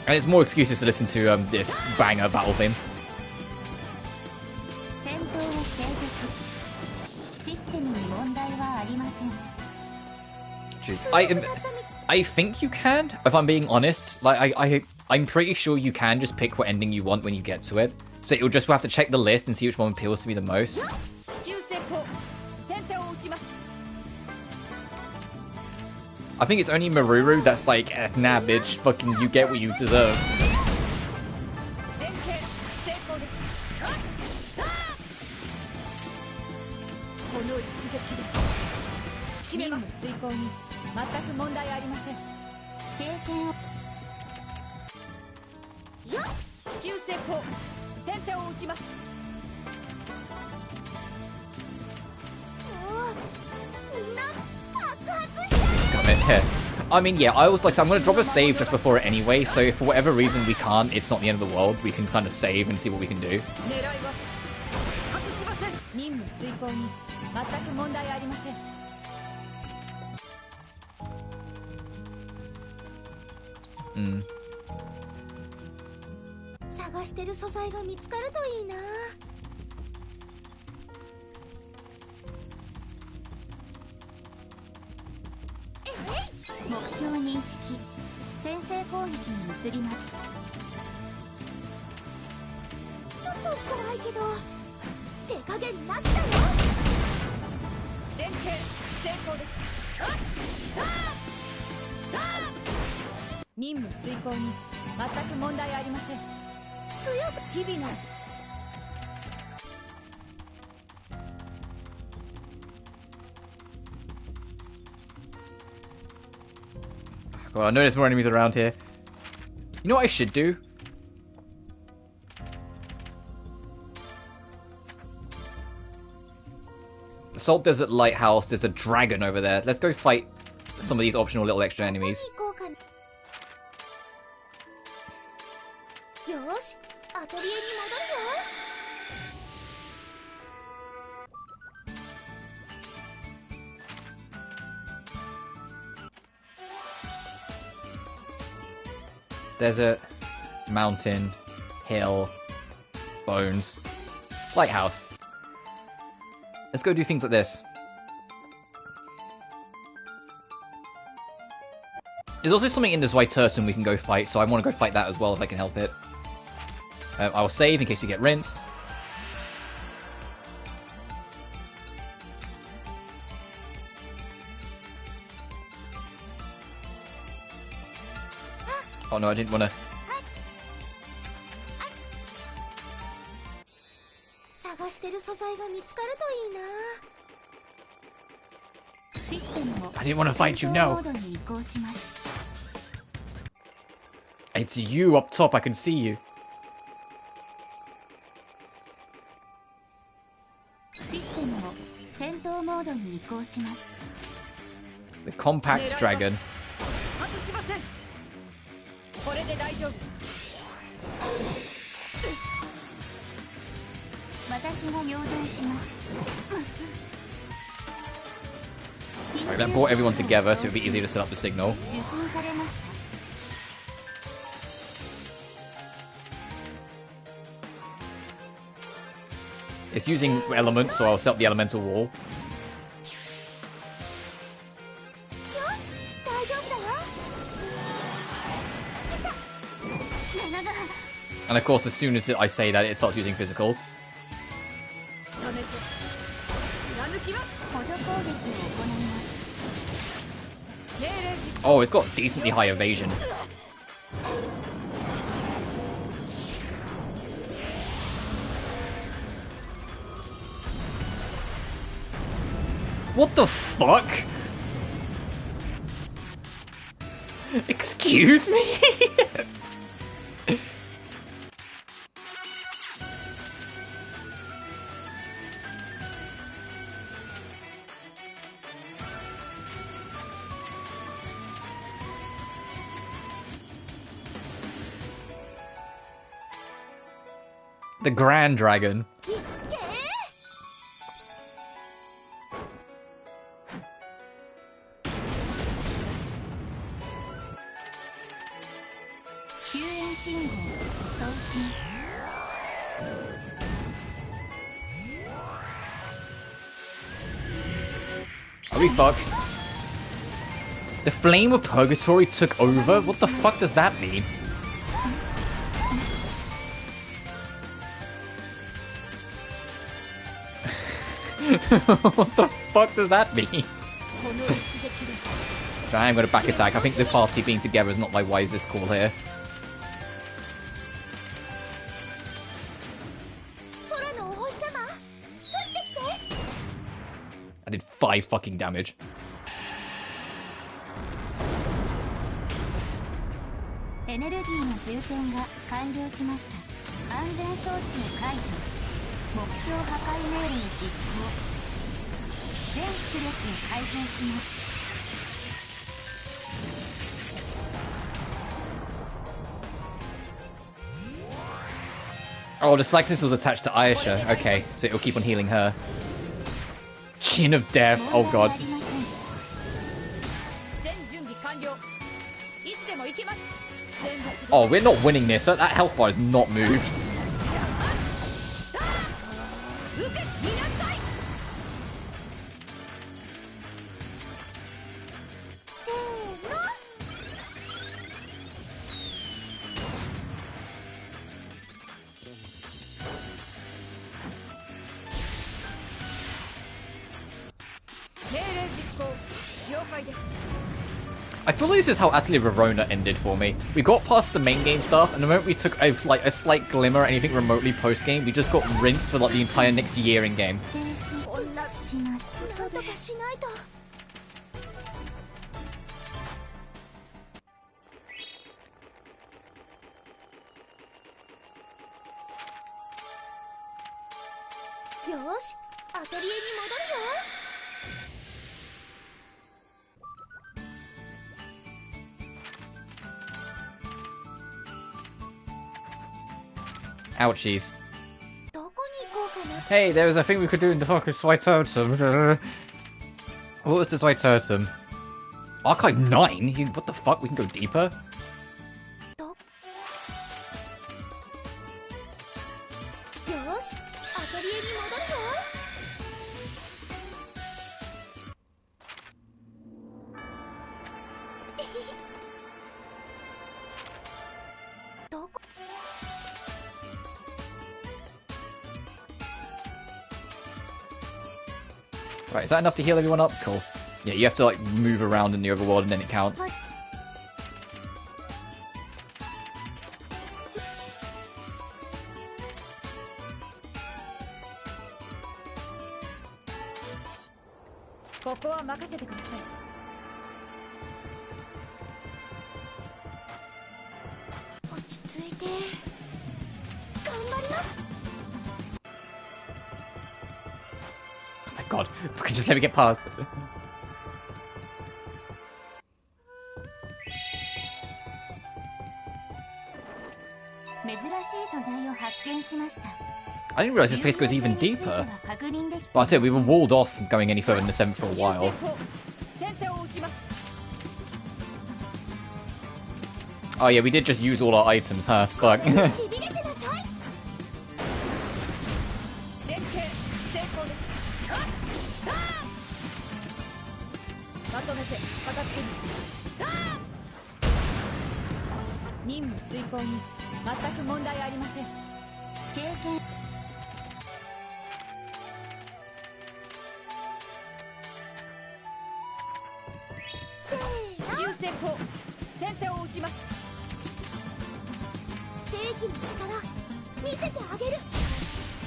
And it's more excuses to listen to this banger battle theme. I think you can, if I'm being honest. Like I'm pretty sure you can just pick what ending you want when you get to it. So you'll just have to check the list and see which one appeals to me the most. I think it's only Maruru that's like, nah bitch, fucking you get what you deserve. I mean, yeah, I was like, so I'm going to drop a save just before it anyway, so if for whatever reason we can't, it's not the end of the world, we can kind of save and see what we can do. Well, I know there's more enemies around here. You know what I should do? The Salt Desert Lighthouse, there's a dragon over there. Let's go fight some of these optional little extra enemies. Desert, mountain, hill, bones, lighthouse. Let's go do things like this. There's also something in this white turtle we can go fight, so I want to go fight that as well if I can help it. I'll save in case we get rinsed. Oh no, I didn't want to... I didn't want to fight you, no! It's you up top, I can see you. The compact dragon. Right, that brought everyone together, so it'd be easier to set up the signal. It's using elements, so I'll set up the elemental wall. And of course, as soon as I say that, it starts using physicals. Oh, it's got decently high evasion. What the fuck? Excuse me? The Grand Dragon. Are we fucked? The Flame of Purgatory took over? What the fuck does that mean? What the fuck does that mean? I am going to back attack. I think the party being together is not my wisest call here. I did 5 fucking damage. Oh, the Slaxis was attached to Ayesha. Okay, so it'll keep on healing her. Chin of Death. Oh god. Oh, we're not winning this. That health bar is not moved. I feel like this is how Atelier Verona ended for me. We got past the main game stuff, and the moment we took a slight glimmer at anything remotely post-game, we just got rinsed for like the entire next year in-game. Ouchies. Hey, there was a thing we could do in the fucking White Totem. What was this White Totem? Archive 9? What the fuck? We can go deeper? Right, is that enough to heal everyone up? Cool. Yeah, you have to like move around in the overworld and then it counts. God, if we can just let me get past it. I didn't realize this place goes even deeper. Well, I said we were walled off from going any further in the 7th for a while. Oh yeah, we did just use all our items, huh? Fuck.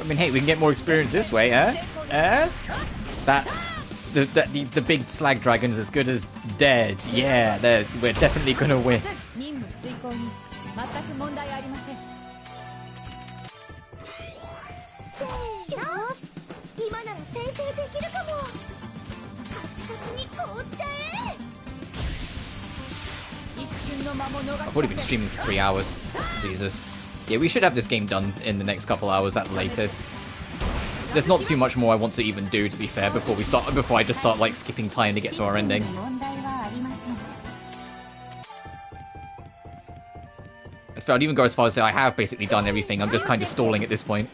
I mean, hey, we can get more experience this way, eh? Eh? The big slag dragon's as good as dead. Yeah, we're definitely gonna win. I've already been streaming for 3 hours. Jesus. Yeah, we should have this game done in the next couple hours at the latest. There's not too much more I want to even do, to be fair, before I just start like skipping time to get to our ending. In fact, I'd even go as far as to say I have basically done everything. I'm just kind of stalling at this point.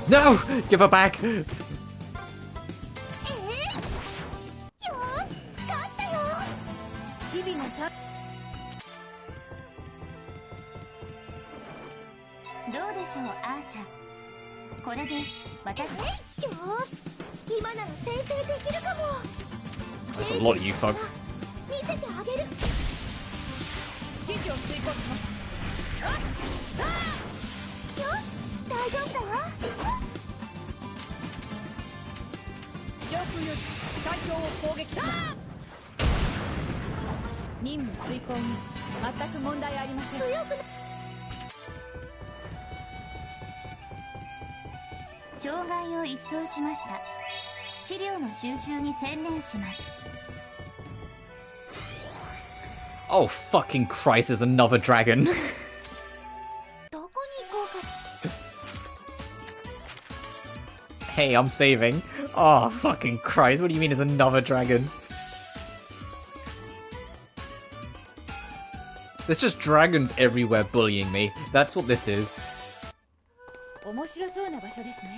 No! Give her back! That's a lot of you folks. Oh fucking Christ, there's another dragon. Hey, I'm saving. Oh fucking Christ, what do you mean there's another dragon? There's just dragons everywhere bullying me. That's what this is.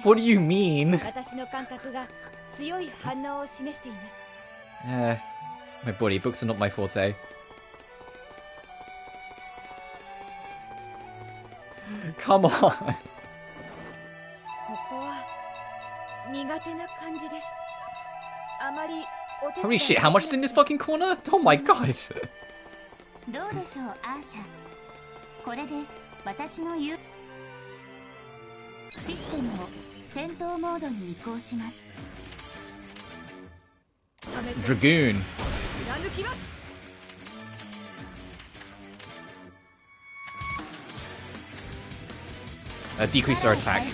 What do you mean? My body, books are not my forte. Come on! Holy shit, how much is in this fucking corner? Oh my god! Dragoon. Decrease our attack.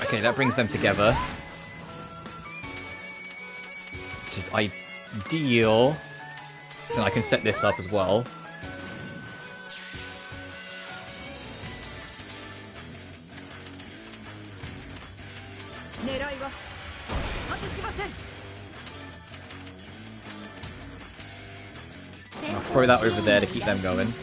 Okay, that brings them together. Which is ideal. So I can set this up as well. I'll throw that over there to keep them going.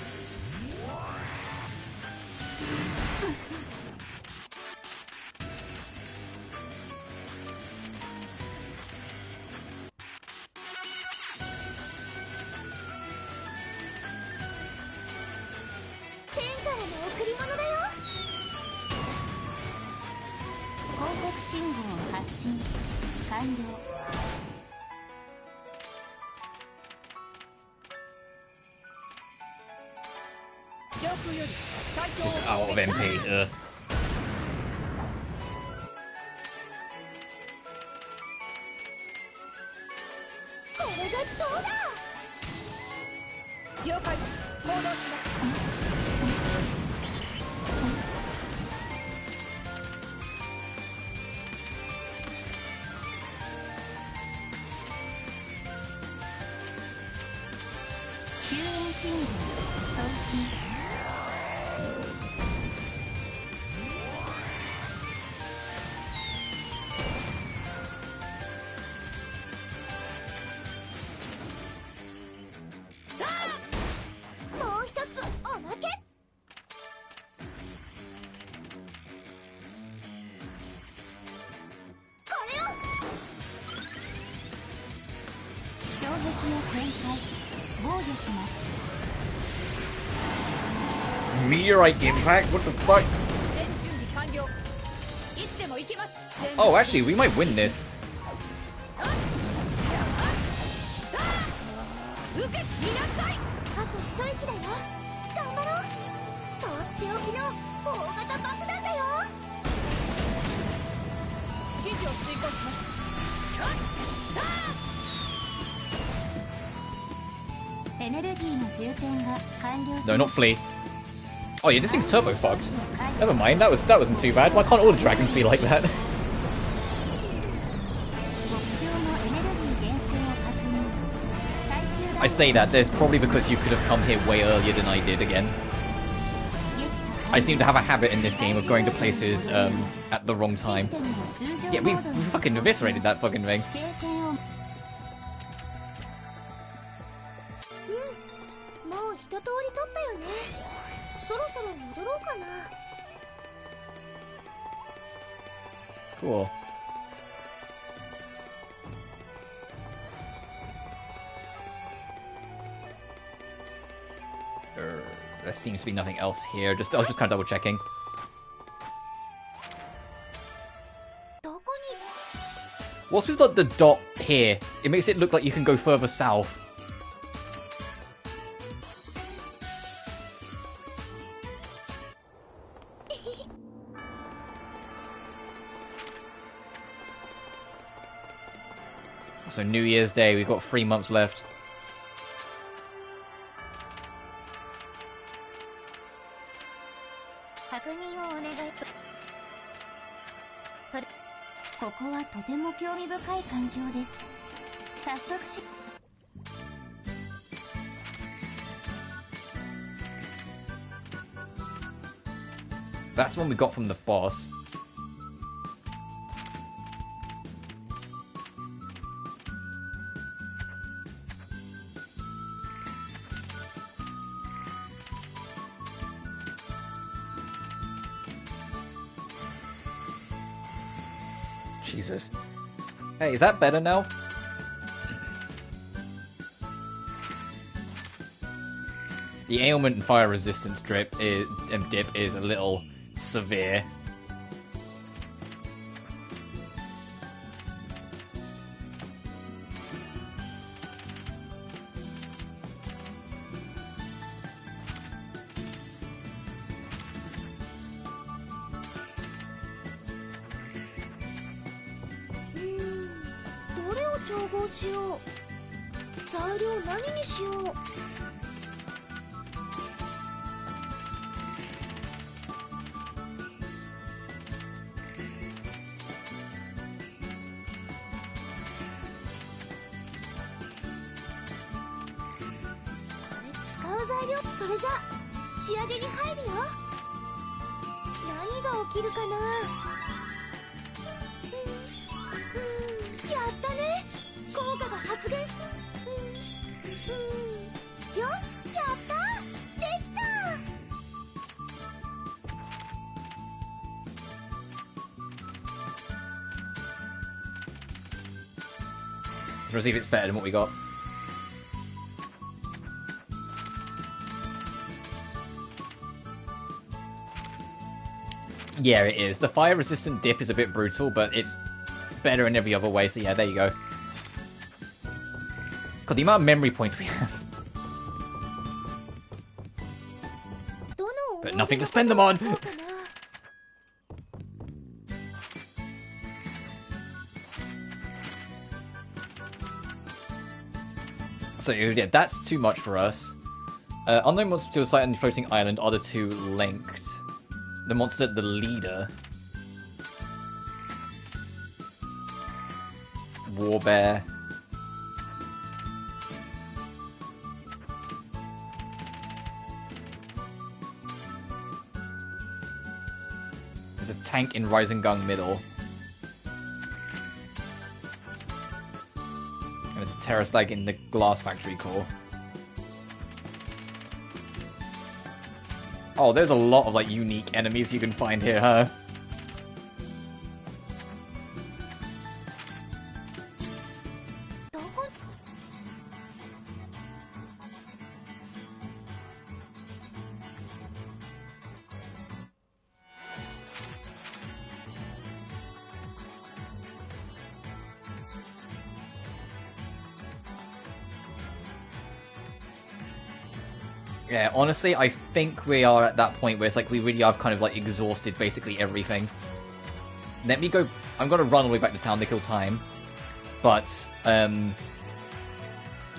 It's out of MP. Ugh. Meteorite impact? What the fuck? Oh, actually, we might win this. No, not flee. Oh yeah, this thing's turbo fogged. Never mind, that wasn't too bad. Why can't all the dragons be like that? I say that, there's probably because you could have come here way earlier than I did again. I seem to have a habit in this game of going to places at the wrong time. Yeah, we fucking eviscerated that fucking thing. Cool. There seems to be nothing else here. I was just kind of double checking. What's with the dot here? It makes it look like you can go further south. So New Year's Day, we've got 3 months left. That's the one we got from the boss. Jesus. Hey, is that better now? The ailment and fire resistance dip is a little severe. Let's see if it's better than what we got. Yeah, it is. The fire resistant dip is a bit brutal, but it's better in every other way, so yeah, there you go. God, the amount of memory points we have. But nothing to spend them on! So yeah, that's too much for us. Unknown monster to a site on the floating island are the two linked. The monster, the leader. Warbear. There's a tank in Risengang Middle. And there's a Terrastag in the Glass Factory core. Oh, there's a lot of like unique enemies you can find here, huh? Yeah, honestly, I think we are at that point where it's like we really have kind of like exhausted basically everything. Let me go. I'm gonna run all the way back to town to kill time, but I'm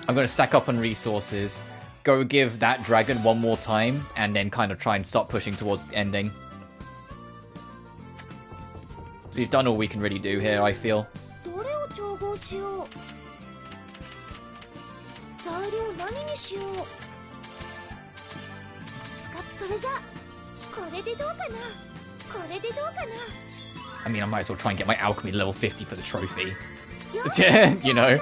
gonna stack up on resources, go give that dragon one more time, and then kind of try and start pushing towards the ending. We've done all we can really do here, I feel. I mean, I might as well try and get my alchemy level 50 for the trophy. You know?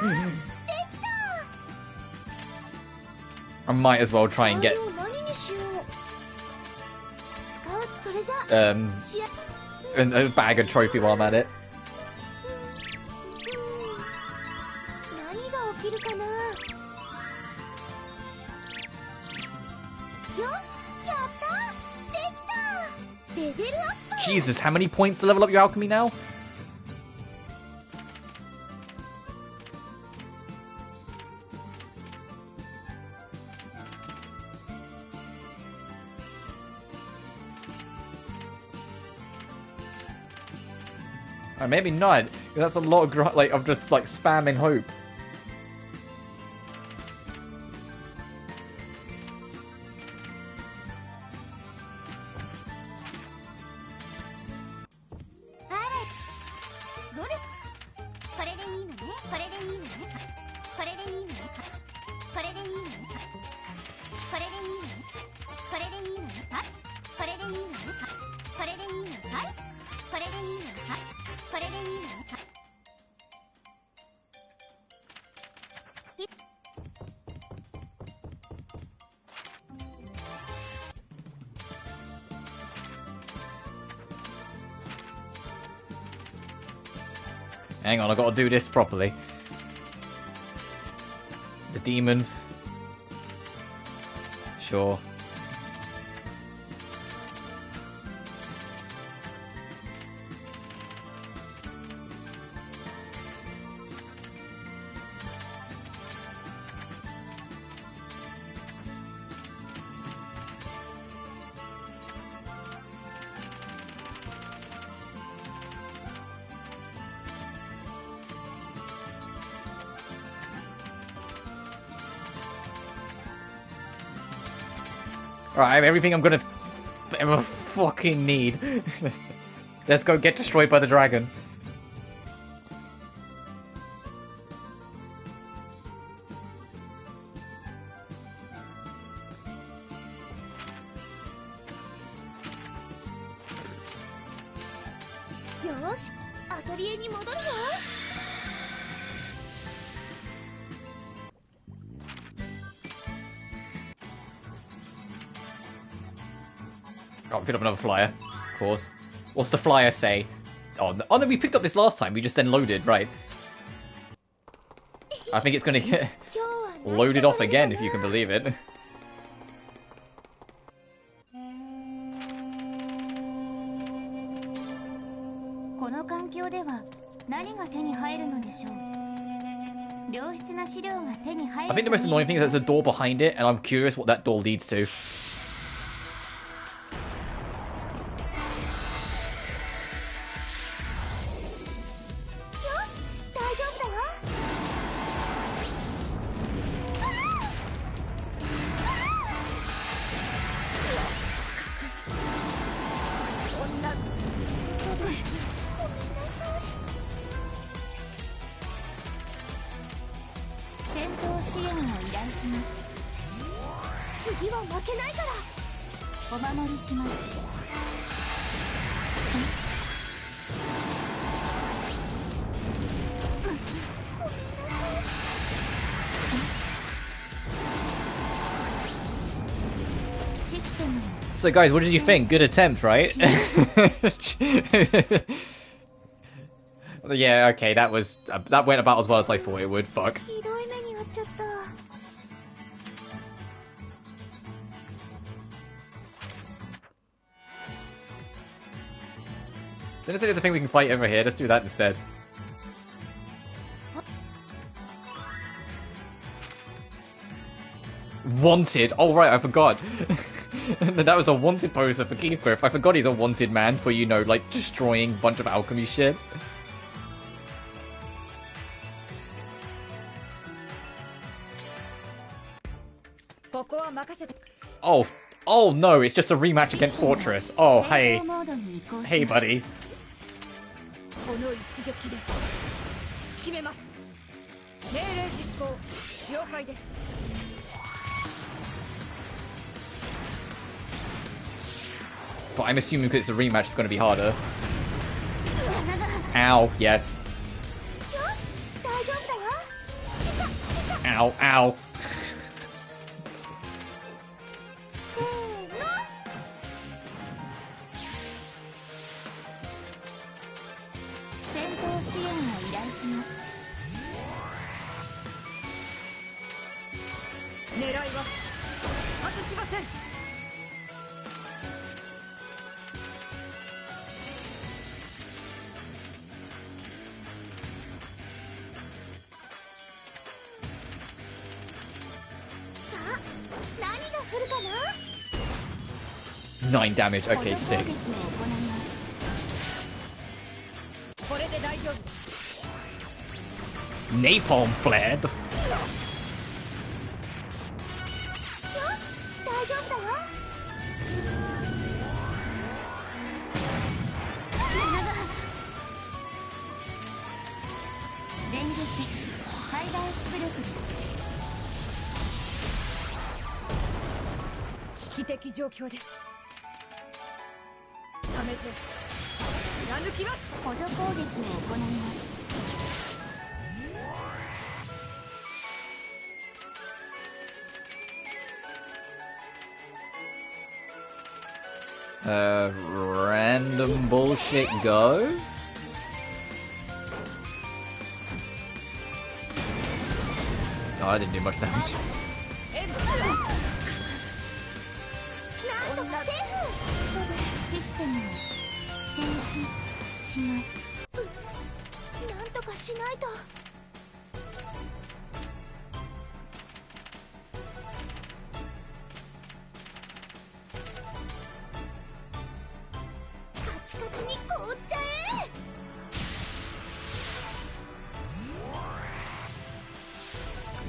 I might as well try and get a bag of trophy while I'm at it. Jesus, how many points to level up your alchemy now? Maybe not. That's a lot of like of just like spamming hope. Hang on, I've got to do this properly. The demons. Sure. Alright, I have everything I'm gonna ever fucking need. Let's go get destroyed by the dragon. Oh, pick up another flyer, of course. What's the flyer say? Oh no, we picked up this last time. We just then loaded, right? I think it's gonna get loaded off again, if you can believe it. I think the most annoying thing is there's a door behind it, and I'm curious what that door leads to. 次は負けないからお守りします。So guys, what did you think? Good attempt, right? Yeah, okay, that went about as well as I thought it would. Fuck. Didn't say there's a thing we can fight over here. Let's do that instead. Wanted. Oh right, I forgot. That was a wanted poster for Keithgrip. I forgot he's a wanted man for, you know, like destroying a bunch of alchemy shit. Oh, oh no, it's just a rematch against Fortress. Oh, hey. Hey, buddy. But I'm assuming because it's a rematch, it's going to be harder. Ow, yes. Ow, ow. Nine damage. Okay, sick. Napalm flare. Random bullshit go? Oh, I didn't do much damage.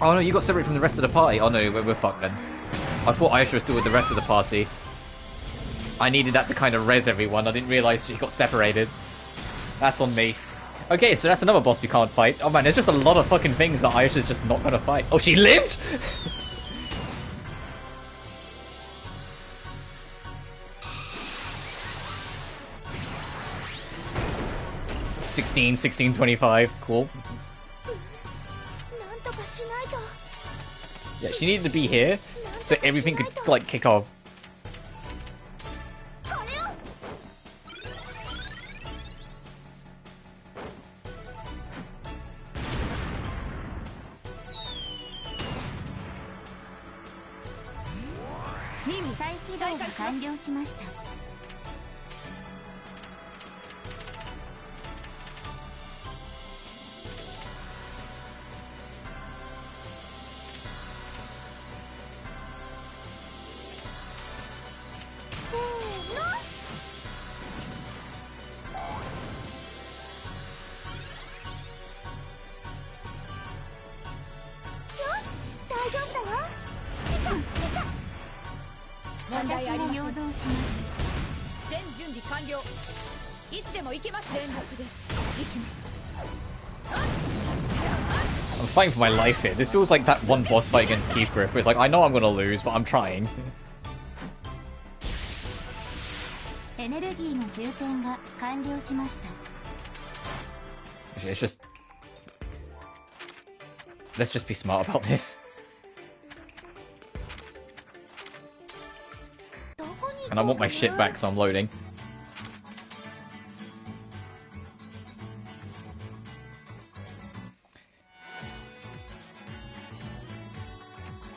Oh no, you got separated from the rest of the party. Oh no, we're fucked then. I thought Ayesha was still with the rest of the party. I needed that to kind of res everyone. I didn't realise she got separated. That's on me. Okay, so that's another boss we can't fight. Oh man, there's just a lot of fucking things that Ayesha's just not gonna fight. Oh, she lived?! $16, $16.25. Cool. Yeah, she needed to be here, so everything could, like, kick off. I'm fighting for my life here. This feels like that one boss fight against Keith Griff, where it's like, I know I'm gonna lose, but I'm trying. It's just... Let's just be smart about this. And I want my shit back, so I'm loading.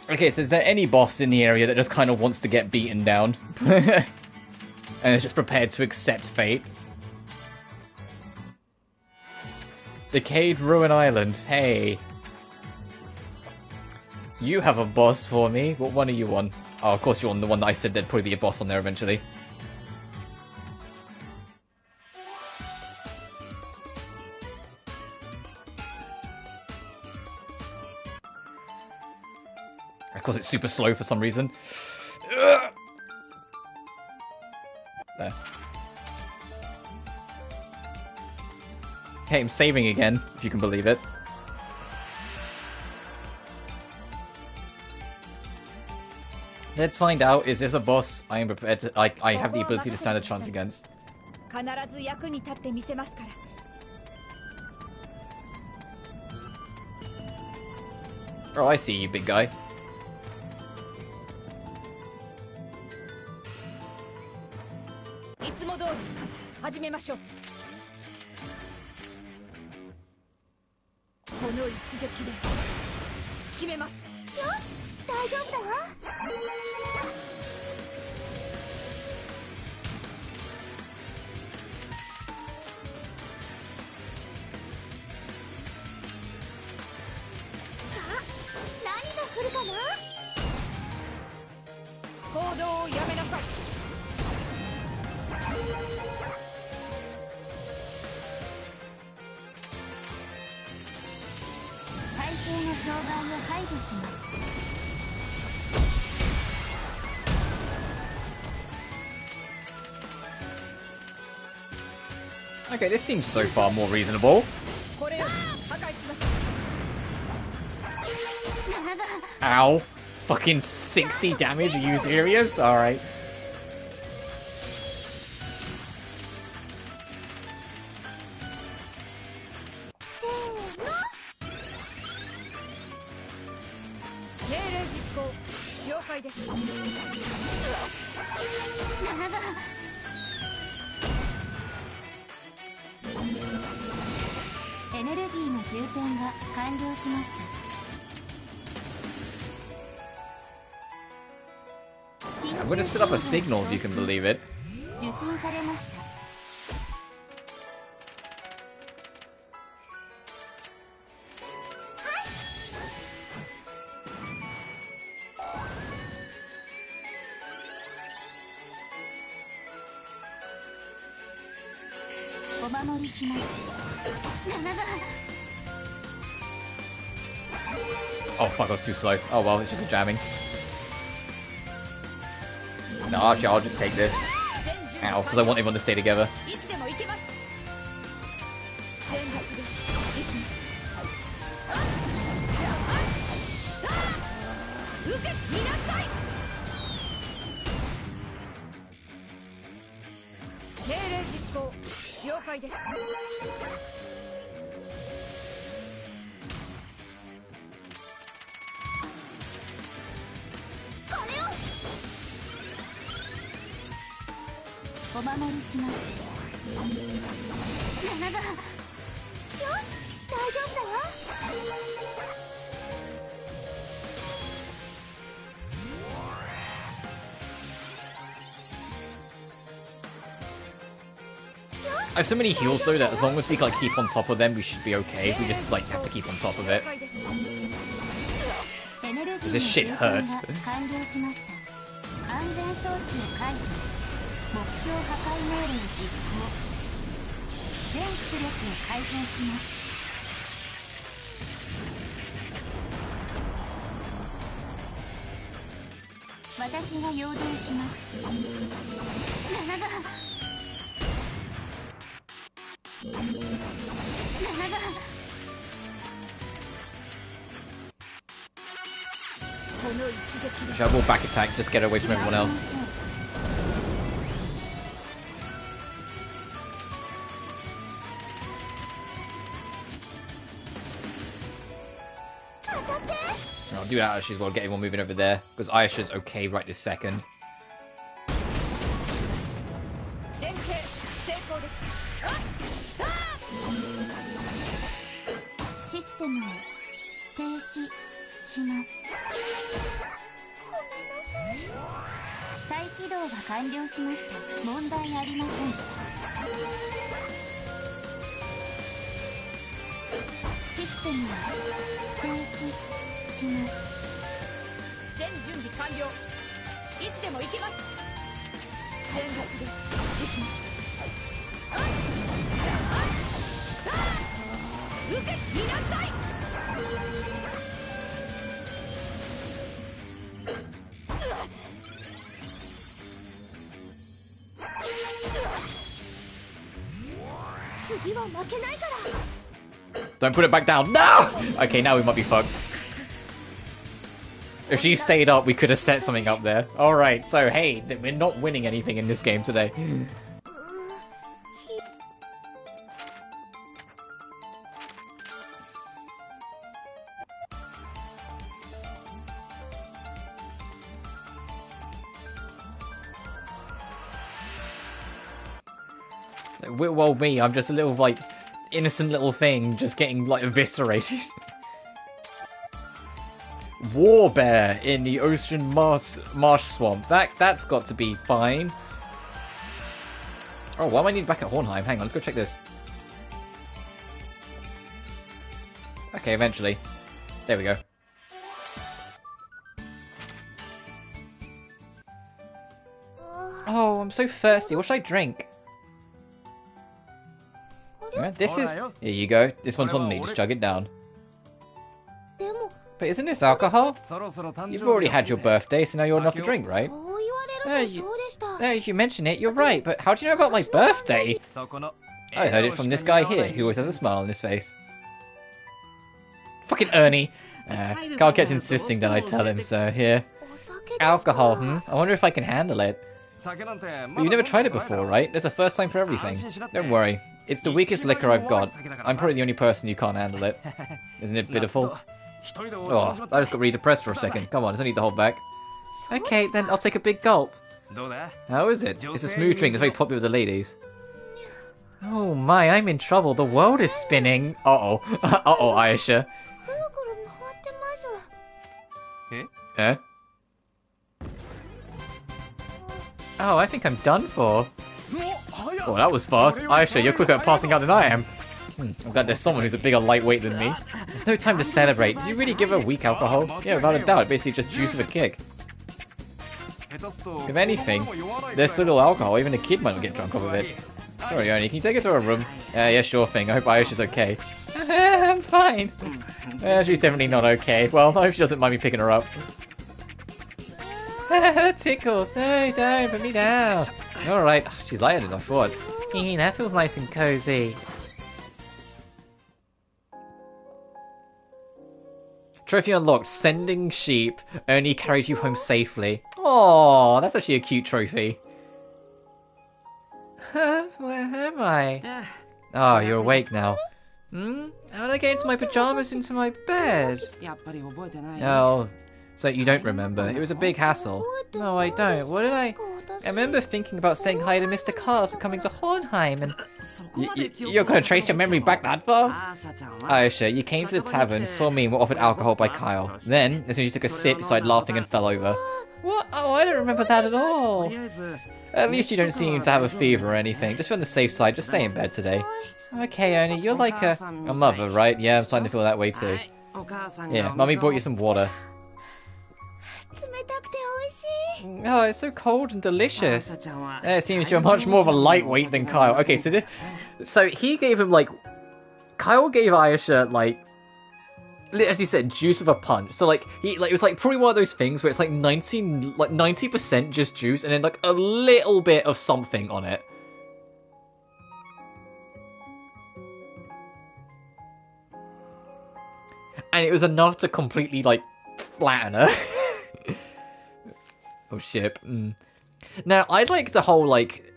Okay, so is there any boss in the area that just kind of wants to get beaten down? And is just prepared to accept fate? Decayed Ruin Island, hey. You have a boss for me. What one are you on? Oh, of course you're on the one that I said there'd probably be a boss on there eventually. Of course it's super slow for some reason. Ugh. There. Okay, I'm saving again, if you can believe it. Let's find out, is this a boss I am prepared to... I have the ability to stand a chance against. Oh, I see you, big guy. Okay, this seems so far more reasonable. Ow. Fucking 60 damage, are you serious? Alright. I'm gonna set up a signal if you can believe it. Oh fuck, I was too slow. Oh well, it's just a jamming. No, actually, I'll just take this. Ow, because I want everyone to stay together. I have so many heals though that as long as we like keep on top of them, we should be okay. We just like have to keep on top of it. Because this shit hurts. Shall I will back attack, just get away from everyone else. I'll do that as well, get everyone moving over there, because Ayesha's okay right this second. Don't put it back down. No! Okay, now we might be fucked. If she stayed up, we could have set something up there. Alright, so hey, we're not winning anything in this game today. Well, me, I'm just a little, like, innocent little thing, just getting, like, eviscerated. War bear in the ocean marsh swamp. That's got to be fine. Oh, why am I needed back at Hornheim? Hang on, let's go check this. Okay, eventually. There we go. Oh, I'm so thirsty. What should I drink? Yeah, this is... Here you go. This one's on me. Just chug it down. But isn't this alcohol? You've already had your birthday, so now you're enough to drink, right? You mention it, you're right, but how do you know about my birthday? I heard it from this guy here, who always has a smile on his face. Fucking Ernie. Carl kept insisting that I tell him, so here. Alcohol, I wonder if I can handle it. But you've never tried it before, right? There's a first time for everything. Don't worry. It's the weakest liquor I've got. I'm probably the only person who can't handle it. Isn't it pitiful? Oh, I just got really depressed for a second. Come on, I don't need to hold back. Okay, then I'll take a big gulp. How is it? It's a smooth drink. It's very popular with the ladies. Oh my, I'm in trouble. The world is spinning. Uh-oh. Uh-oh, Ayesha. Eh? Oh, I think I'm done for. Oh, that was fast. Ayesha, you're quicker at passing out than I am. I'm glad there's someone who's a bigger lightweight than me. There's no time to celebrate. Did you really give her weak alcohol? Yeah, without a doubt. Basically just juice with a kick. If anything, there's so little alcohol, even a kid might not get drunk off of it. Sorry, Ernie, can you take her to her room? Yeah, sure thing. I hope Ayesha's okay. I'm fine. She's definitely not okay. Well, I hope she doesn't mind me picking her up. Tickles. No, don't put me down. Alright, she's lighter than I thought. That feels nice and cozy. Trophy unlocked. Sending sheep only carries you home safely. Oh, that's actually a cute trophy. Where am I? Oh, you're awake now. How did I get into my pajamas into my bed? Oh, so you don't remember. It was a big hassle. No, I don't. What did I remember thinking about saying hi to Mr. Carl after coming to Hornheim and... You're gonna trace your memory back that far? Ayesha, you came to the tavern, saw me and were offered alcohol by Kyle. Then, as soon as you took a sip, you started laughing and fell over. What? Oh, I don't remember that at all. At least you don't seem to have a fever or anything. Just be on the safe side, just stay in bed today. Okay, Ernie, you're like a mother, right? Yeah, I'm starting to feel that way too. Yeah, Mummy brought you some water. Oh, it's so cold and delicious. It seems you're much more of a lightweight than Kyle. Okay, so he gave him, like... Kyle gave Ayesha, like... As he said, juice with a punch. So, like, it was, like, probably one of those things where it's, like, 90% just juice and then, like, a little bit of something on it. And it was enough to completely, like, flatten her. Oh, ship. Now, I'd like the whole, like...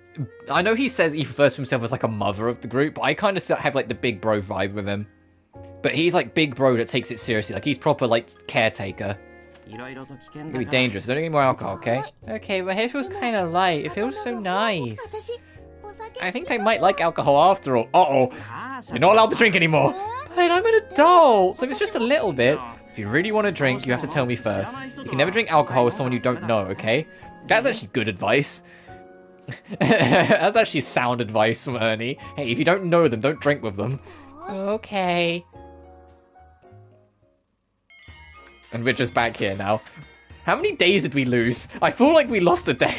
I know he says he refers to himself as, like, a mother of the group, but I kind of have, like, the big bro vibe with him. But he's, like, big bro that takes it seriously. Like, he's proper, like, caretaker. It can be dangerous. Don't need more alcohol, okay? Okay, but it feels kind of light. It feels so nice. I think I might like alcohol after all. Uh-oh. You're not allowed to drink anymore. But I'm an adult, so if it's just a little bit. If you really want to drink, you have to tell me first. You can never drink alcohol with someone you don't know, okay? That's actually good advice. That's actually sound advice from Ernie. Hey, if you don't know them, don't drink with them. Okay. And we're just back here now. How many days did we lose? I feel like we lost a day.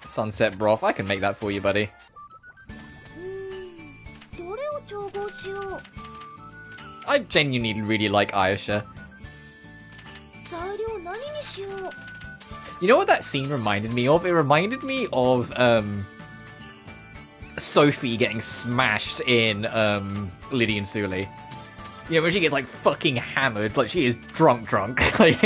Sunset broth. I can make that for you, buddy. I genuinely really like Ayesha. You know what that scene reminded me of? It reminded me of Sophie getting smashed in Liddy and Suli. You know, when she gets like fucking hammered, like she is drunk. Like...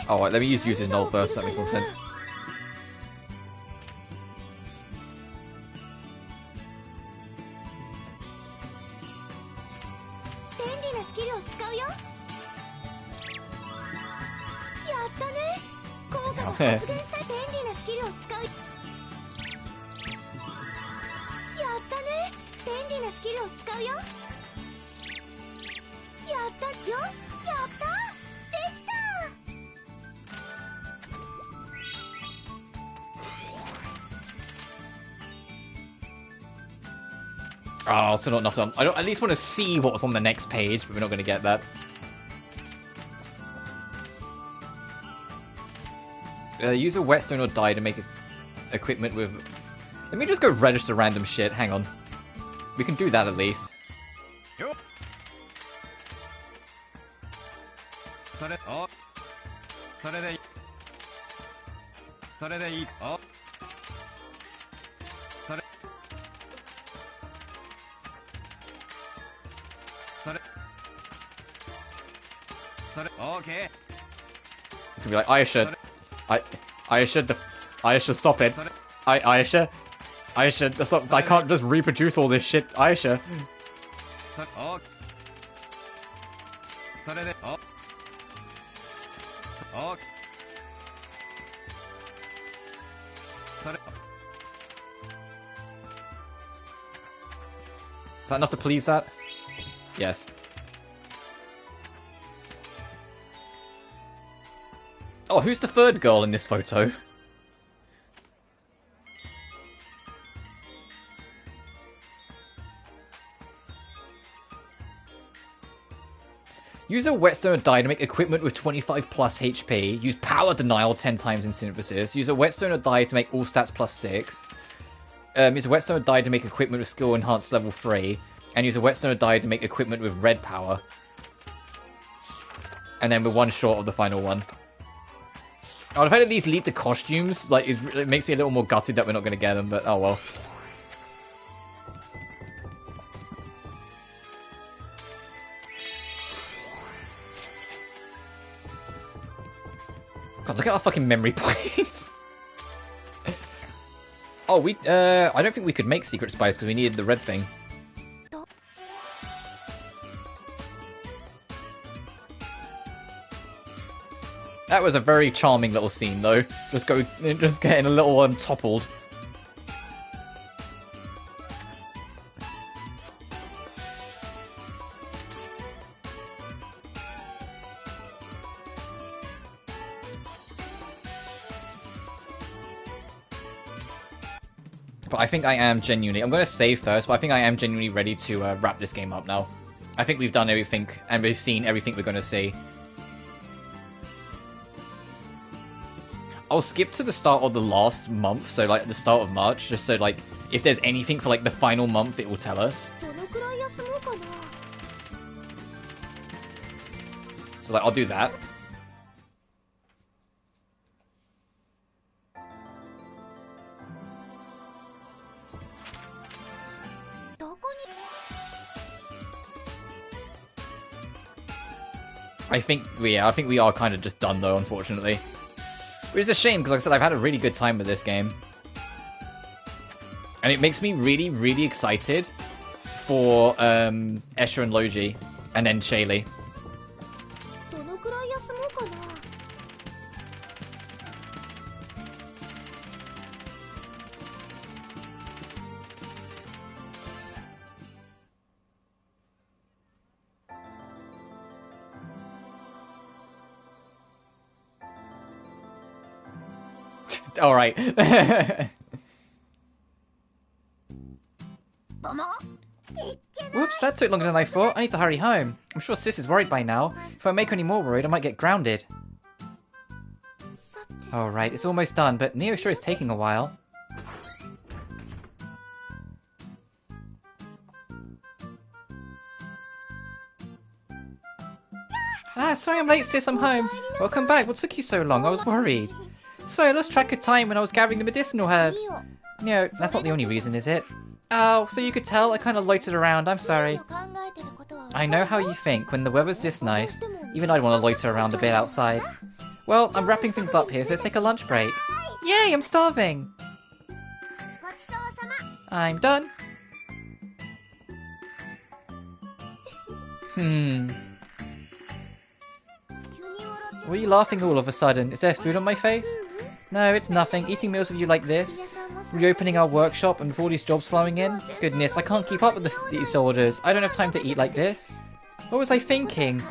Oh, wait, let me use his null first, that makes more sense. Oh, still not enough time. I at least want to see what's on the next page, but we're not going to get that. Use a whetstone or dye to make equipment with... Let me just go register random shit. Hang on. We can do that at least. Okay. It's gonna be like, Ayesha, Ayesha, stop it. Ayesha, stop. I can't just reproduce all this shit, Ayesha. Is that enough to please that? Yes. Oh, who's the third girl in this photo? Use a whetstone or dye to make equipment with 25 plus HP. Use power denial 10 times in synthesis. Use a whetstone or dye to make all stats plus 6. Use a whetstone or dye to make equipment with skill enhanced level 3. And use a whetstone or dye to make equipment with red power. And then we're one short of the final one. I would have had these lead to costumes. Like, it makes me a little more gutted that we're not going to get them, but oh well. God, look at our fucking memory points. Oh, I don't think we could make secret spies because we needed the red thing. That was a very charming little scene, though. Just getting a little toppled. But I think I am genuinely... I'm going to save first, but I think I am genuinely ready to wrap this game up now. I think we've done everything, and we've seen everything we're going to see. I'll skip to the start of the last month, so like the start of March, just so like if there's anything for like the final month, it will tell us. So like I'll do that. I think we are kind of just done though, unfortunately. Which is a shame, because like I said, I've had a really good time with this game. And it makes me really, really excited for Escher and Logi, and then Shaylee. Alright. Whoops, that took longer than I thought. I need to hurry home. I'm sure Sis is worried by now. If I make her any more worried, I might get grounded. Alright, it's almost done, but Neo sure is taking a while. Ah, sorry I'm late, Sis, I'm home. Welcome back, what took you so long? I was worried. Sorry, I lost track of time when I was gathering the medicinal herbs. No, that's not the only reason, is it? Oh, so you could tell I kind of loitered around, I'm sorry. I know how you think, when the weather's this nice, even I'd want to loiter around a bit outside. Well, I'm wrapping things up here, so let's take a lunch break. Yay, I'm starving! I'm done. What are you laughing all of a sudden? Is there food on my face? No, it's nothing. Eating meals with you like this. Reopening our workshop and with all these jobs flowing in. Goodness, I can't keep up with these orders. I don't have time to eat like this. What was I thinking?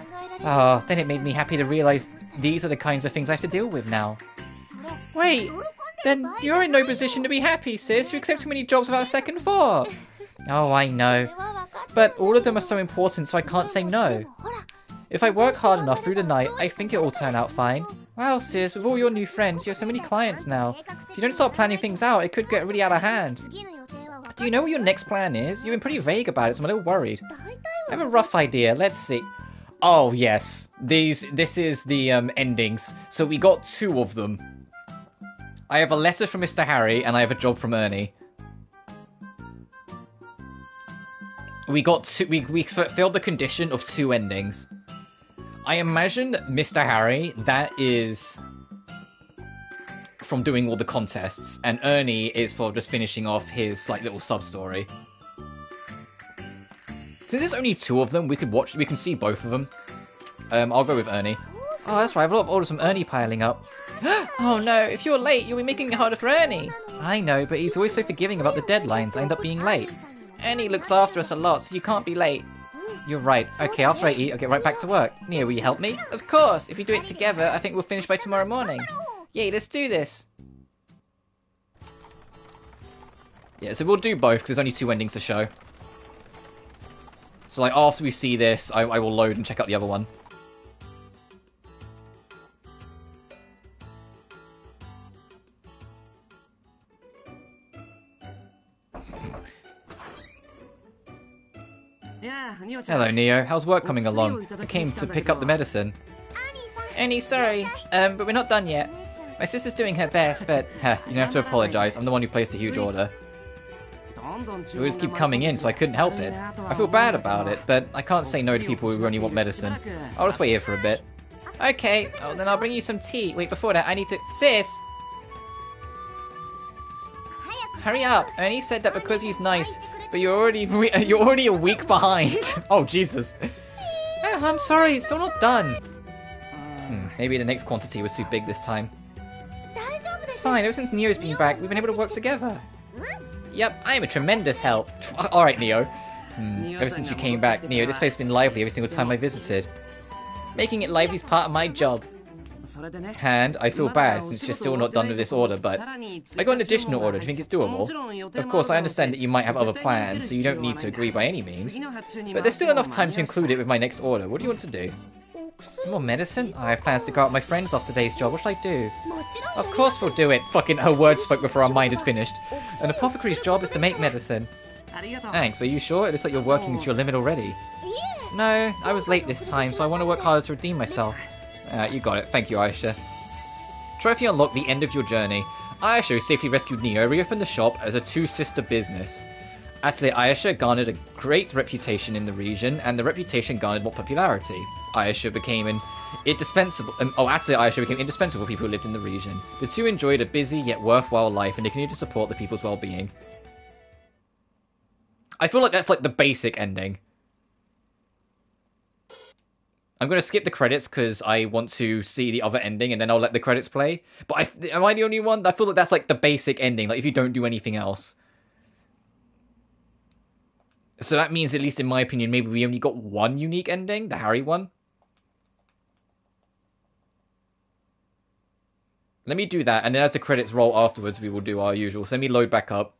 Ah, then it made me happy to realize these are the kinds of things I have to deal with now. Wait, then you're in no position to be happy, sis. You accept too many jobs without a second thought. Oh, I know. But all of them are so important, so I can't say no. If I work hard enough through the night, I think it will turn out fine. Wow, sis, with all your new friends, you have so many clients now. If you don't start planning things out, it could get really out of hand. Do you know what your next plan is? You've been pretty vague about it, so I'm a little worried. I have a rough idea. Let's see. Oh, yes. This is the endings. So we got 2 of them. I have a letter from Mr. Harry, and I have a job from Ernie. We got 2. We filled the condition of 2 endings. I imagine Mr. Harry, that is from doing all the contests, and Ernie is for just finishing off his like little sub-story. Since there's only 2 of them, we can see both of them. I'll go with Ernie. Oh, that's right, I have a lot of orders from Ernie piling up. Oh no, if you're late, you'll be making it harder for Ernie. I know, but he's always so forgiving about the deadlines, I end up being late. Ernie looks after us a lot, so you can't be late. You're right. Okay, after I eat, I'll get right back to work. Nia, will you help me? Of course! If we do it together, I think we'll finish by tomorrow morning. Yay, let's do this! Yeah, so we'll do both, because there's only 2 endings to show. So, like, after we see this, I will load and check out the other one. Hello, Neo. How's work coming along? I came to pick up the medicine. Annie, sorry, but we're not done yet. My sister's doing her best, but you don't have to apologize. I'm the one who placed a huge order. They always keep coming in, so I couldn't help it. I feel bad about it, but I can't say no to people who only want medicine. I'll just wait here for a bit. Okay, oh, then I'll bring you some tea. Wait, before that, I need to... Sis! Hurry up! Ernie said that because he's nice, but you're already a week behind. Oh, Jesus. Oh, I'm sorry, it's still not done. Maybe the next quantity was too big this time. It's fine, ever since Neo's been back, we've been able to work together. Yep, I am a tremendous help. Alright, Neo. Ever since you came back, Neo, this place has been lively every single time I visited. Making it lively is part of my job. And I feel bad since you're still not done with this order, but I got an additional order. Do you think it's doable? Of course, I understand that you might have other plans, so you don't need to agree by any means. But there's still enough time to include it with my next order. What do you want to do? More medicine? I have plans to go out with my friends off today's job. What should I do? Of course we'll do it. Fucking her words spoke before our mind had finished. An apothecary's job is to make medicine. Thanks, but are you sure? It looks like you're working to your limit already. No, I was late this time, so I want to work harder to redeem myself. You got it. Thank you, Ayesha. Trophy unlocked, the end of your journey. Ayesha, who safely rescued Neo, reopened the shop as a 2-sister business. Atelier Ayesha garnered a great reputation in the region, and the reputation garnered more popularity. Ayesha became indispensable. Atelier Ayesha became indispensable for people who lived in the region. The two enjoyed a busy yet worthwhile life, and they continued to support the people's well-being. I feel like that's like the basic ending. I'm going to skip the credits because I want to see the other ending, and then I'll let the credits play. But am I the only one? I feel like that's like the basic ending, like if you don't do anything else. So that means, at least in my opinion, maybe we only got one unique ending, the Harry one. Let me do that, and then as the credits roll afterwards, we will do our usual. So let me load back up.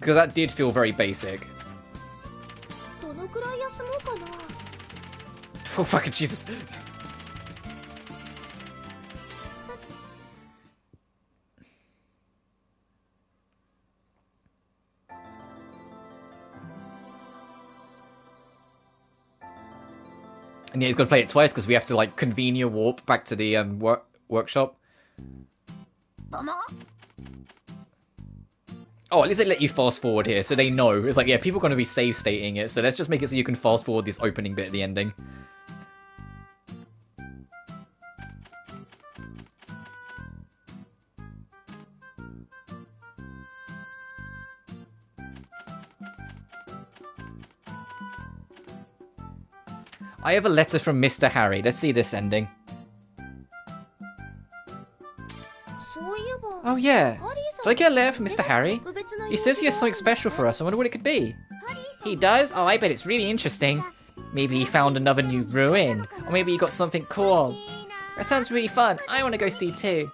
Because that did feel very basic. Oh, fucking Jesus. And yeah, he's going to play it twice because we have to, like, convenient warp back to the workshop. Oh, at least they let you fast forward here, so they know. It's like, yeah, people are going to be save stating it, so let's just make it so you can fast forward this opening bit at the ending. I have a letter from Mr. Harry. Let's see this ending. Oh yeah. Did I get a letter from Mr. Harry? He says he has something special for us. I wonder what it could be. He does? Oh, I bet it's really interesting. Maybe he found another new ruin. Or maybe he got something cool. That sounds really fun. I want to go see too.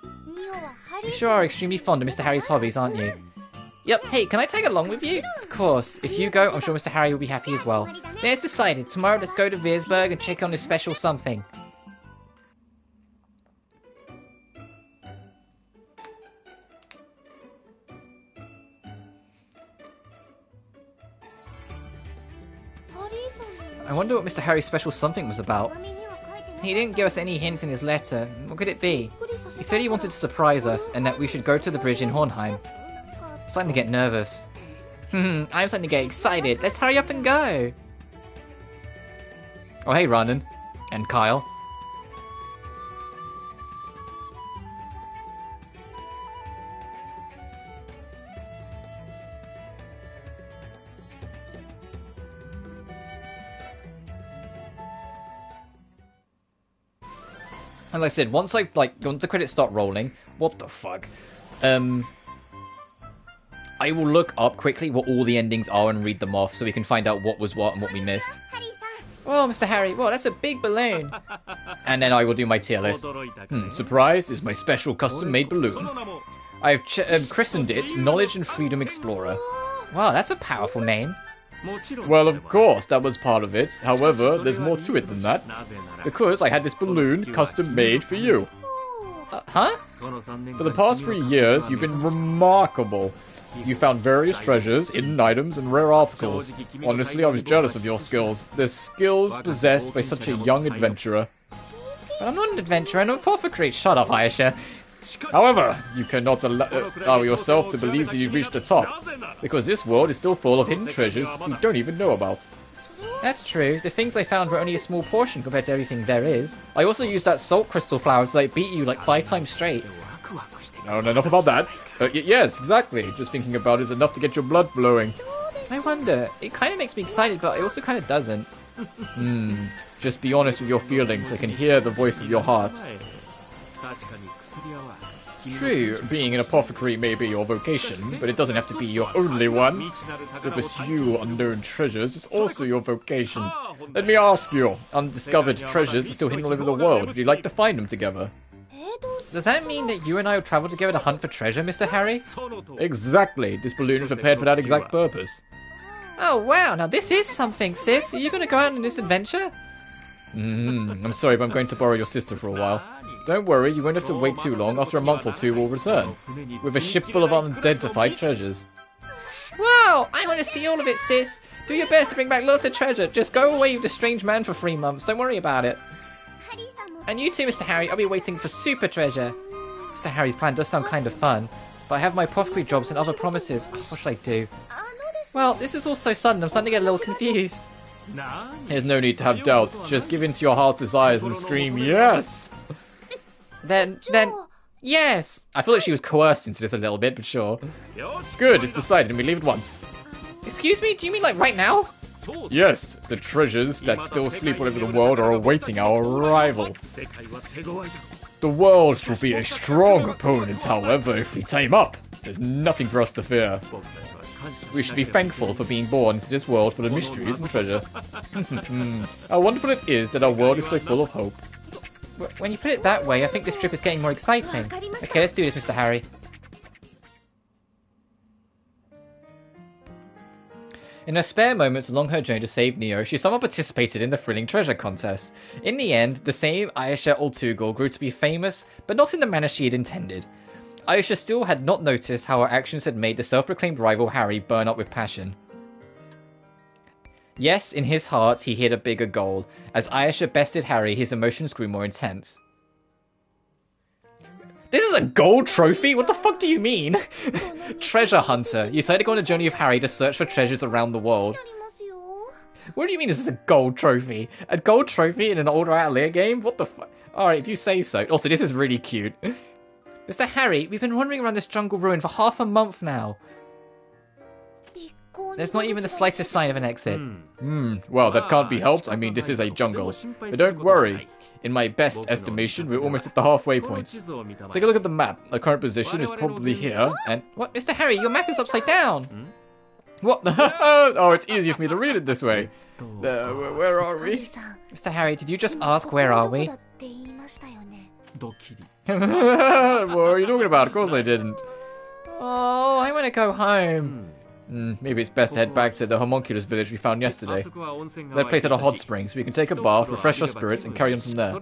You sure are extremely fond of Mr. Harry's hobbies, aren't you? Yep, hey, can I tag along with you? Of course. If you go, I'm sure Mr. Harry will be happy as well. Then it's decided. Tomorrow let's go to Virsburg and check on his special something. I wonder what Mr. Harry's special something was about. He didn't give us any hints in his letter. What could it be? He said he wanted to surprise us and that we should go to the bridge in Hornheim. I'm starting to get nervous. I'm starting to get excited. Let's hurry up and go. Oh, hey, Ronan. And Kyle. And like I said, once the credits start rolling, what the fuck? I will look up quickly what all the endings are and read them off so we can find out what was what and what we missed. Oh, Mr. Harry, whoa, that's a big balloon. And then I will do my tier list. Surprise is my special custom-made balloon. I have christened it Knowledge and Freedom Explorer. Wow, that's a powerful name. Well, of course, that was part of it. However, there's more to it than that. Because I had this balloon custom-made for you. Huh? For the past 3 years, you've been remarkable. You found various treasures, hidden items, and rare articles. Honestly, I was jealous of your skills. The skills possessed by such a young adventurer. But I'm not an adventurer, I'm an apothecary. Shut up, Ayesha. However, you cannot allow yourself to believe that you've reached the top, because this world is still full of hidden treasures we don't even know about. That's true. The things I found were only a small portion compared to everything there is. I also used that salt crystal flower to beat you like 5 times straight. No, enough about that. Yes, exactly. Just thinking about it is enough to get your blood flowing. I wonder. It kind of makes me excited, but it also kind of doesn't. Just be honest with your feelings. I can hear the voice of your heart. True, being an apothecary may be your vocation, but it doesn't have to be your only one. To pursue unknown treasures is also your vocation. Let me ask you, undiscovered treasures are still hidden all over the world. Would you like to find them together? Does that mean that you and I will travel together to hunt for treasure, Mr. Harry? Exactly. This balloon is prepared for that exact purpose. Oh, wow. Now this is something, sis. Are you going to go out on this adventure? I'm sorry, but I'm going to borrow your sister for a while. Don't worry, you won't have to wait too long. After a month or two, we'll return. With a ship full of unidentified treasures. Wow! I want to see all of it, sis. Do your best to bring back lots of treasure. Just go away with the strange man for 3 months. Don't worry about it. And you too, Mr. Harry. I'll be waiting for super treasure. Mr. Harry's plan does sound kind of fun, but I have my apothecary jobs and other promises. Oh, what should I do? Well, this is all so sudden, I'm starting to get a little confused. There's no need to have doubts. Just give in to your heart's desires and scream, yes! Then, yes! I feel like she was coerced into this a little bit, but sure. Good, it's decided, and we leave at once. Excuse me, do you mean like right now? Yes, the treasures that still sleep all over the world are awaiting our arrival. The world will be a strong opponent, however, if we team up. There's nothing for us to fear. We should be thankful for being born into this world full of mysteries and treasure. How wonderful it is that our world is so full of hope. When you put it that way, I think this trip is getting more exciting. Okay, let's do this, Mr. Harry. In her spare moments along her journey to save Neo, she somehow participated in the thrilling treasure contest. In the end, the same Ayesha Ultugal grew to be famous, but not in the manner she had intended. Ayesha still had not noticed how her actions had made the self-proclaimed rival Harry burn up with passion. Yes, in his heart, he hid a bigger goal. As Ayesha bested Harry, his emotions grew more intense. This is a gold trophy? What the fuck do you mean? Treasure hunter. You decided to go on a journey with Harry to search for treasures around the world. What do you mean this is a gold trophy? A gold trophy in an older Atelier game? What the fuck? Alright, if you say so. Also, this is really cute. Mr. Harry, we've been wandering around this jungle ruin for half a month now. There's not even the slightest sign of an exit. Well, that can't be helped. I mean, this is a jungle. But don't worry. In my best estimation, we're almost at the halfway point. Take a look at the map. Our current position is probably here, and... What? Mr. Harry, your map is upside down! What the... Oh, it's easier for me to read it this way. Where are we? Mr. Harry, did you just ask where are we? What are you talking about? Of course I didn't. Oh, I want to go home. Maybe it's best to head back to the homunculus village we found yesterday. That place had a hot spring, so we can take a bath, refresh our spirits, and carry on from there.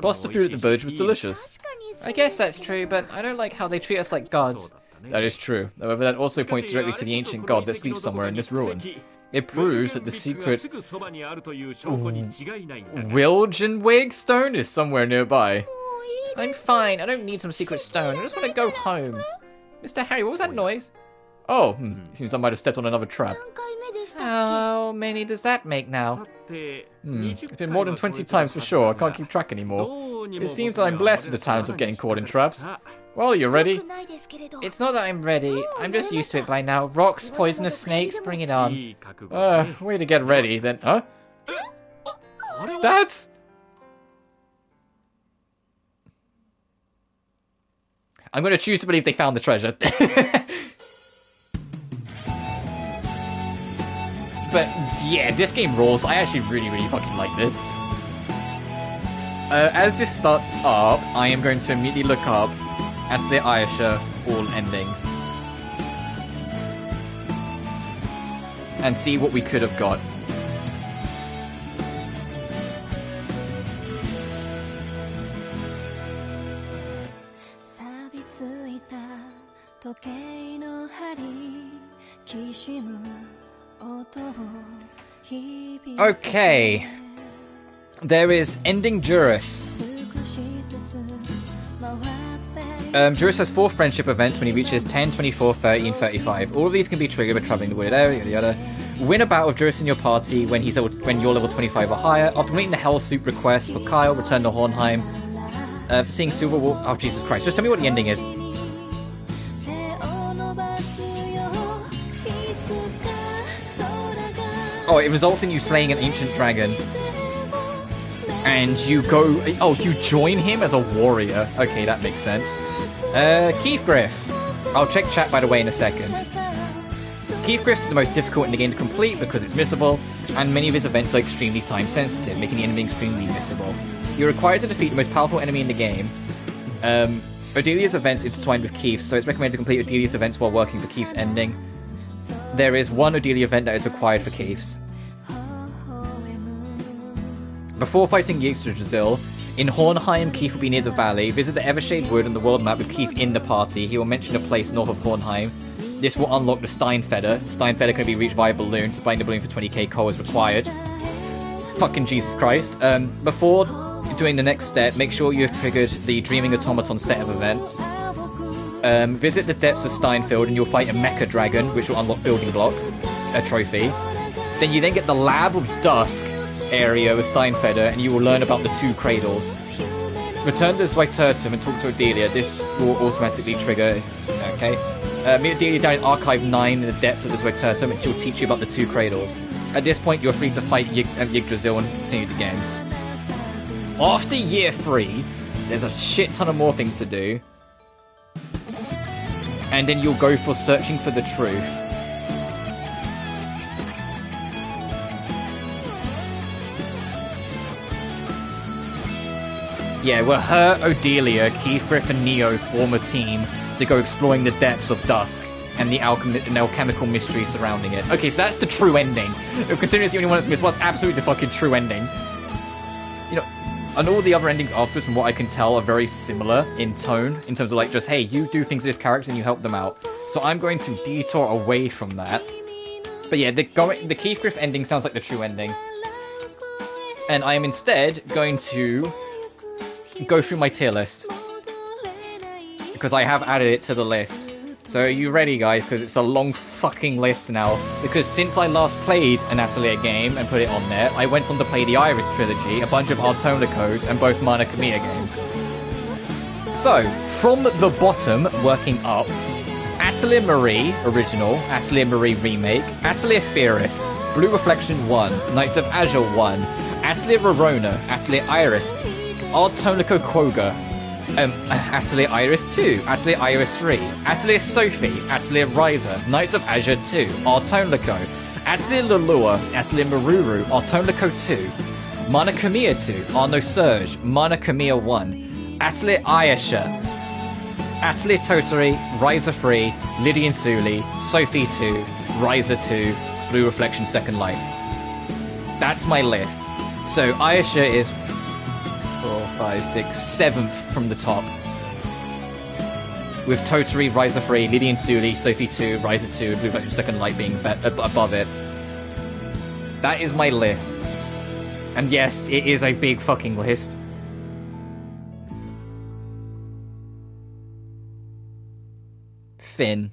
Plus, the food at the village was delicious. I guess that's true, but I don't like how they treat us like gods. That is true. However, that also points directly to the ancient god that sleeps somewhere in this ruin. It proves that the secret Wilgenwig stone is somewhere nearby. I'm fine. I don't need some secret stone. I just want to go home. Mr. Harry, what was that noise? Oh, it seems I might have stepped on another trap. How many does that make now? It's been more than 20 times for sure. I can't keep track anymore. It seems that I'm blessed with the talent of getting caught in traps. Well, are you ready? It's not that I'm ready. I'm just used to it by now. Rocks, poisonous snakes, bring it on. Way to get ready, then. Huh? That's... I'm going to choose to believe they found the treasure. But yeah, this game rules. I actually really fucking like this. As this starts up, I am going to immediately look up Atelier Ayesha all endings and see what we could have got. Okay. There is Ending Juris. Juris has 4 friendship events when he reaches 10, 24, 30, and 35. All of these can be triggered by traveling the wooded area, yada yada. Win a battle with Juris in your party when you're level 25 or higher. After completing the Hell Soup request for Kyle, return to Hornheim. Seeing Silver Wolf... Oh, Jesus Christ. Just tell me what the ending is. Oh, it results in you slaying an ancient dragon. And you go... Oh, you join him as a warrior. Okay, that makes sense. Keith Griff. I'll check chat, by the way, in a second. Keith Griff is the most difficult in the game to complete because it's missable, and many of his events are extremely time-sensitive, making the enemy extremely missable. You're required to defeat the most powerful enemy in the game. Odelia's events intertwined with Keith's, so it's recommended to complete Odelia's events while working for Keith's ending. There is one Odelia event that is required for Keith's. Before fighting Yggdrasil, in Hornheim, Keith will be near the valley. Visit the Evershade Wood on the world map with Keith in the party. He will mention a place north of Hornheim. This will unlock the Steinfeder. Steinfeder can be reached via balloon, so buying the balloon for 20k coal is required. Fucking Jesus Christ. Before doing the next step, make sure you've triggered the Dreaming Automaton set of events. Visit the depths of Steinfeld and you'll fight a Mecha Dragon, which will unlock Building Block, a trophy. Then you get the Lab of Dusk area with Steinfeder, and you will learn about the 2 cradles. Return to Zweitertum and talk to Adelia. This will automatically trigger. Okay. Meet Adelia down in Archive 9 in the depths of the Zweitertum, and she'll teach you about the 2 cradles. At this point, you're free to fight Yggdrasil and continue the game. After year 3, there's a shit ton of more things to do. And then you'll go for searching for the truth. Yeah, where her, Odelia, Keithgriff, and Neo form a team to go exploring the depths of Dusk and the alchemical mystery surrounding it. Okay, so that's the true ending. Considering it's the only one that's missed, what's absolutely the fucking true ending? You know, and all the other endings afterwards, from what I can tell, are very similar in tone, in terms of like, just, hey, you do things to this character and you help them out. So I'm going to detour away from that. But yeah, the Keithgriff ending sounds like the true ending. And I am instead going to go through my tier list, because I have added it to the list. So are you ready, guys? Because it's a long fucking list now. Because since I last played an Atelier game and put it on there, I went on to play the Iris trilogy, a bunch of Artonicos, and both Mana Kamiya games. So, from the bottom, working up, Atelier Marie Original, Atelier Marie Remake, Atelier Theoris, Blue Reflection 1, Knights of Azure 1, Atelier Verona, Atelier Iris, Artonico Quoga, Atelier Iris 2, Atelier Iris 3, Atelier Sophie, Atelier Riser, Knights of Azure 2, Artonico, Atelier Lulua, Atelier Maruru, Artonico 2, Mana Kamiya 2, Arno Surge, Mana Kamiya 1, Atelier Ayesha, Atelier Toturi, Riser 3, Lydian Suli, Sophie 2, Riser 2, Blue Reflection Second Life. That's my list. So Ayesha is 4, 5, 6, 7th from the top. With Toturi, Riser 3, Lydian Suli, Sophie 2, Riser 2, Blue Reflection Second Light being above it. That is my list. And yes, it is a big fucking list. Finn.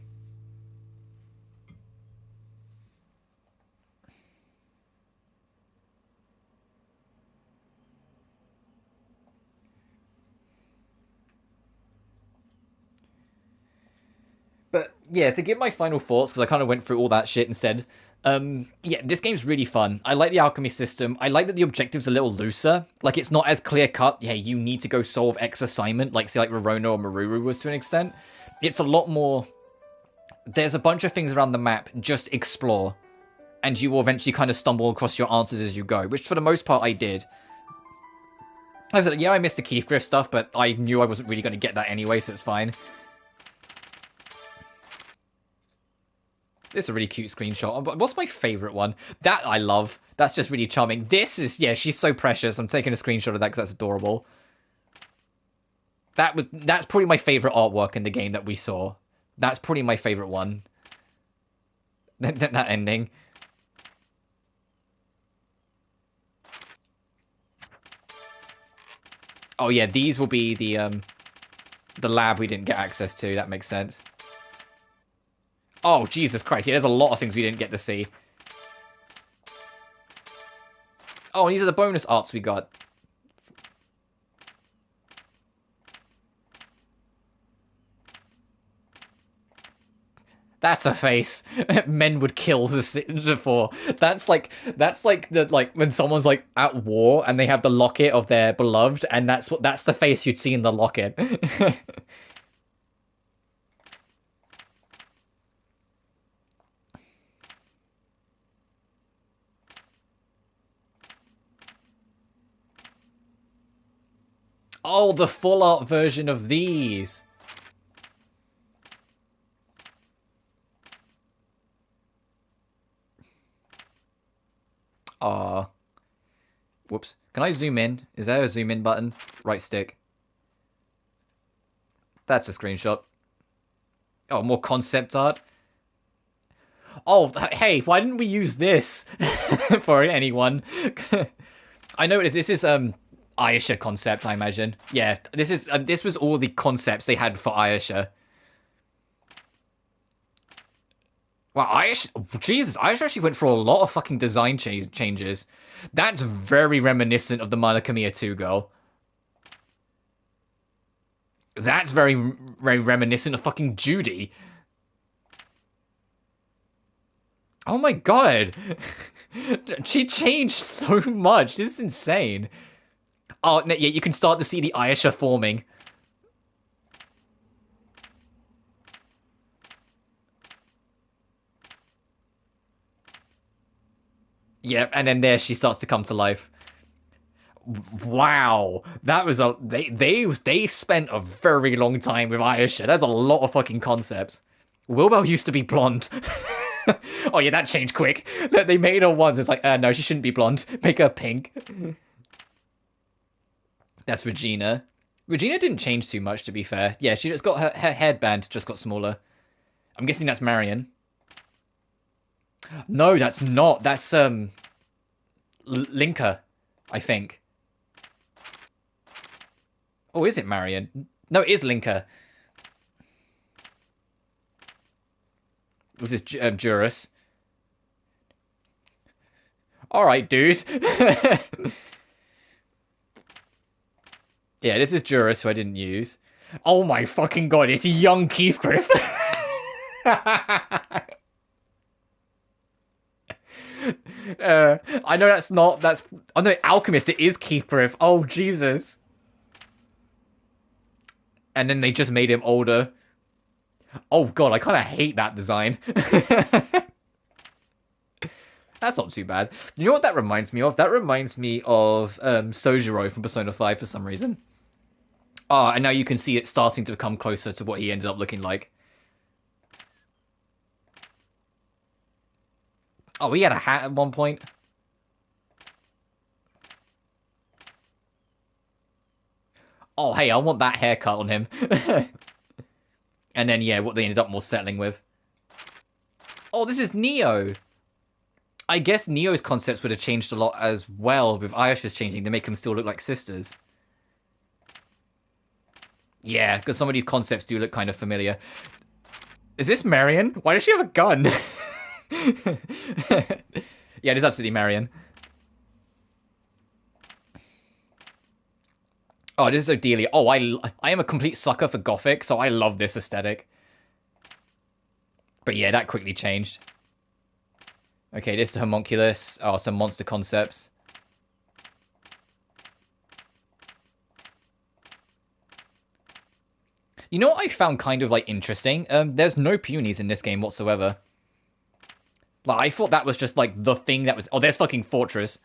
But yeah, to give my final thoughts, because I kind of went through all that shit and said, yeah, this game's really fun. I like the alchemy system. I like that the objective's a little looser. Like, it's not as clear-cut, hey, you need to go solve X assignment, like, say, like Rorona or Maruru was to an extent. It's a lot more... There's a bunch of things around the map, just explore. And you will eventually kind of stumble across your answers as you go, which for the most part I did. I said, yeah, I missed the Keithgriff stuff, but I knew I wasn't really going to get that anyway, so it's fine. This is a really cute screenshot. What's my favourite one? That I love. That's just really charming. This is... Yeah, she's so precious. I'm taking a screenshot of that because that's adorable. That's probably my favourite artwork in the game that we saw. That's probably my favourite one. That ending. Oh yeah, these will be the lab we didn't get access to. That makes sense. Oh, Jesus Christ. Yeah, there's a lot of things we didn't get to see. Oh, and these are the bonus arts we got. That's a face men would kill for. That's like the when someone's like at war and they have the locket of their beloved, and that's the face you'd see in the locket. Oh, the full art version of these. Whoops. Can I zoom in? Is there a zoom in button? Right stick. That's a screenshot. Oh, more concept art. Oh, hey, why didn't we use this for anyone? I know it is. This is Ayesha concept, I imagine. Yeah, this was all the concepts they had for Ayesha. Wow, Ayesha, Jesus, Ayesha actually went through a lot of fucking design changes. That's very reminiscent of the Monokamiya 2 girl. That's very, very reminiscent of fucking Judy. Oh my god. She changed so much. This is insane. Oh, yeah, you can start to see the Ayesha forming. Yep, and then there she starts to come to life. Wow, that was a they spent a very long time with Ayesha. That's a lot of fucking concepts. Wilbell used to be blonde. Oh yeah, that changed quick. They made her once. It's like, no, she shouldn't be blonde. Make her pink. That's Regina. Regina didn't change too much, to be fair. Yeah, she just got her headband just got smaller. I'm guessing that's Marion. No, that's not. That's Linka, I think. Oh, is it Marion? No, it is Linka. This is Juris. Alright, dude. Yeah, this is Juris, who I didn't use. Oh my fucking god, it's young Keithgriff. I know that's not, that's... I know Alchemist, it is Keithgriff. Oh, Jesus. And then they just made him older. Oh god, I kind of hate that design. That's not too bad. You know what that reminds me of? That reminds me of Sojiro from Persona 5 for some reason. Oh, and now you can see it starting to come closer to what he ended up looking like. Oh, he had a hat at one point. Oh, hey, I want that haircut on him. And then, yeah, what they ended up more settling with. Oh, this is Neo. I guess Neo's concepts would have changed a lot as well, with Ayesha's changing to make them still look like sisters. Yeah, because some of these concepts do look kind of familiar. Is this Marion? Why does she have a gun? Yeah, it is absolutely Marion. Oh, this is Odelia. Oh, I am a complete sucker for Gothic, so I love this aesthetic. But yeah, that quickly changed. Okay, this is Homunculus. Oh, some monster concepts. You know what I found kind of, like, interesting? There's no Punies in this game whatsoever. Like, I thought that was just, like, the thing that was... Oh, there's fucking Fortress.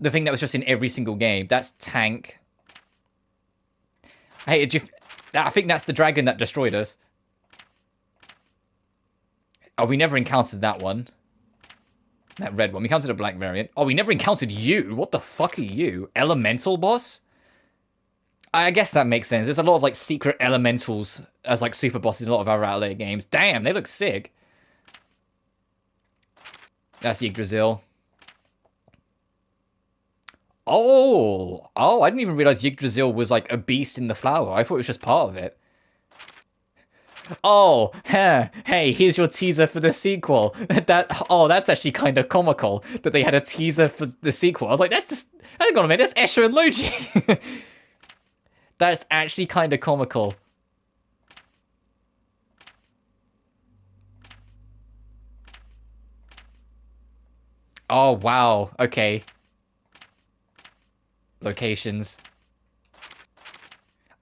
The thing that was just in every single game. That's Tank. Hey, did you... I think that's the dragon that destroyed us. Oh, we never encountered that one. That red one. We encountered a black variant. Oh, we never encountered you. What the fuck are you? Elemental boss? I guess that makes sense. There's a lot of, like, secret elementals as, like, super bosses in a lot of our Atelier games. Damn, they look sick. That's Yggdrasil. Oh, I didn't even realize Yggdrasil was, like, a beast in the flower. I thought it was just part of it. Oh, hey, here's your teaser for the sequel. That's actually kind of comical that they had a teaser for the sequel. I was like, that's just, hang on a minute, that's Escher and Logi. That's actually kind of comical. Oh, wow, okay. Locations.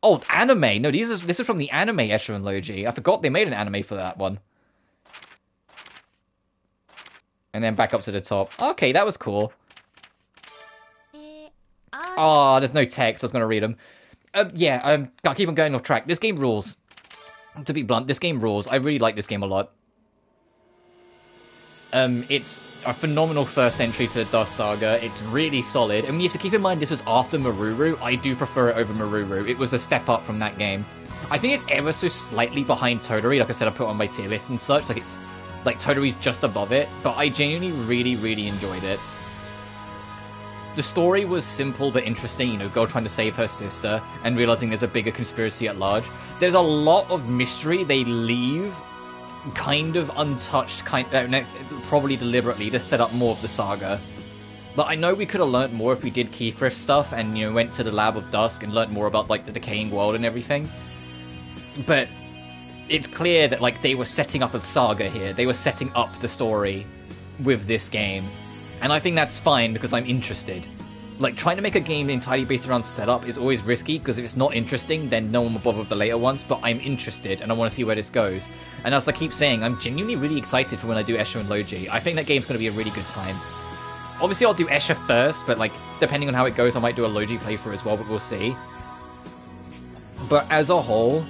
Oh, anime! No, this is from the anime Escher and Logi. I forgot they made an anime for that one. And then back up to the top. Okay, that was cool. Oh, there's no text. I was going to read them. Gotta keep on going off track. This game rules. To be blunt, this game rules. I really like this game a lot. It's a phenomenal first entry to the Dust Saga. It's really solid. And you have to keep in mind this was after Maruru. I do prefer it over Maruru. It was a step up from that game. I think it's ever so slightly behind Toturi. Like I said, I put it on my tier list and such. Like it's like Totori's just above it. But I genuinely really, really enjoyed it. The story was simple but interesting, you know, girl trying to save her sister and realizing there's a bigger conspiracy at large. There's a lot of mystery they leave kind of untouched, probably deliberately to set up more of the saga. But I know we could have learnt more if we did Keycraft stuff and, you know, went to the Lab of Dusk and learnt more about, like, the decaying world and everything. But it's clear that, like, they were setting up a saga here. They were setting up the story with this game. And I think that's fine because I'm interested. Like, trying to make a game entirely based around setup is always risky, because if it's not interesting, then no one will bother with the later ones, but I'm interested, and I want to see where this goes. And as I keep saying, I'm genuinely really excited for when I do Escher and Logi. I think that game's going to be a really good time. Obviously, I'll do Escher first, but, like, depending on how it goes, I might do a Logi playthrough as well, but we'll see. But as a whole,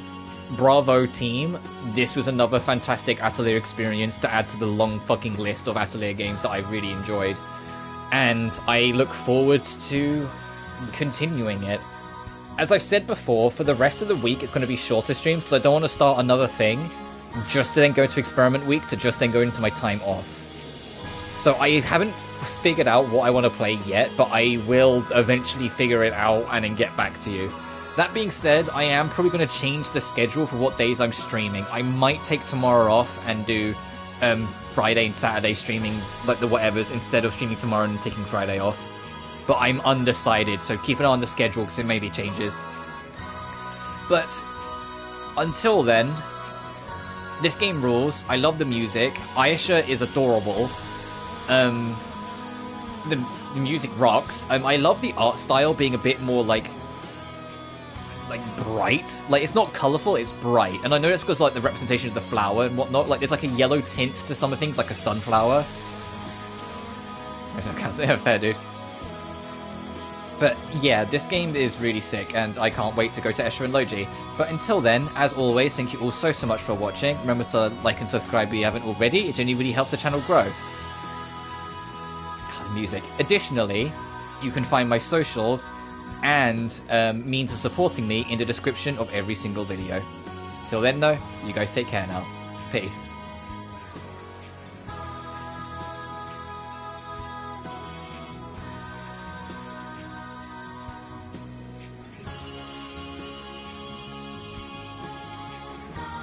bravo team, this was another fantastic Atelier experience to add to the long fucking list of Atelier games that I really enjoyed. And I look forward to continuing it. As I've said before, for the rest of the week it's going to be shorter streams because I don't want to start another thing just to then go to experiment week to just then go into my time off. So I haven't figured out what I want to play yet, but I will eventually figure it out and then get back to you. That being said, I am probably going to change the schedule for what days I'm streaming. I might take tomorrow off and do Friday and Saturday streaming, like the whatevers, instead of streaming tomorrow and taking Friday off. But I'm undecided, so keep an eye on the schedule because it maybe changes. But until then, this game rules. I love the music. Ayesha is adorable. The music rocks. I love the art style being a bit more like bright. Like, it's not colourful, it's bright. And I know that's because, like, the representation of the flower and whatnot, like, there's like a yellow tint to some of things, like a sunflower. Yeah, fair, dude. But yeah, this game is really sick, and I can't wait to go to Escher and Logi. But until then, as always, thank you all so much for watching. Remember to like and subscribe if you haven't already. It genuinely really helps the channel grow. God, music. Additionally, you can find my socials and means of supporting me in the description of every single video. Till then though, you guys take care now. Peace.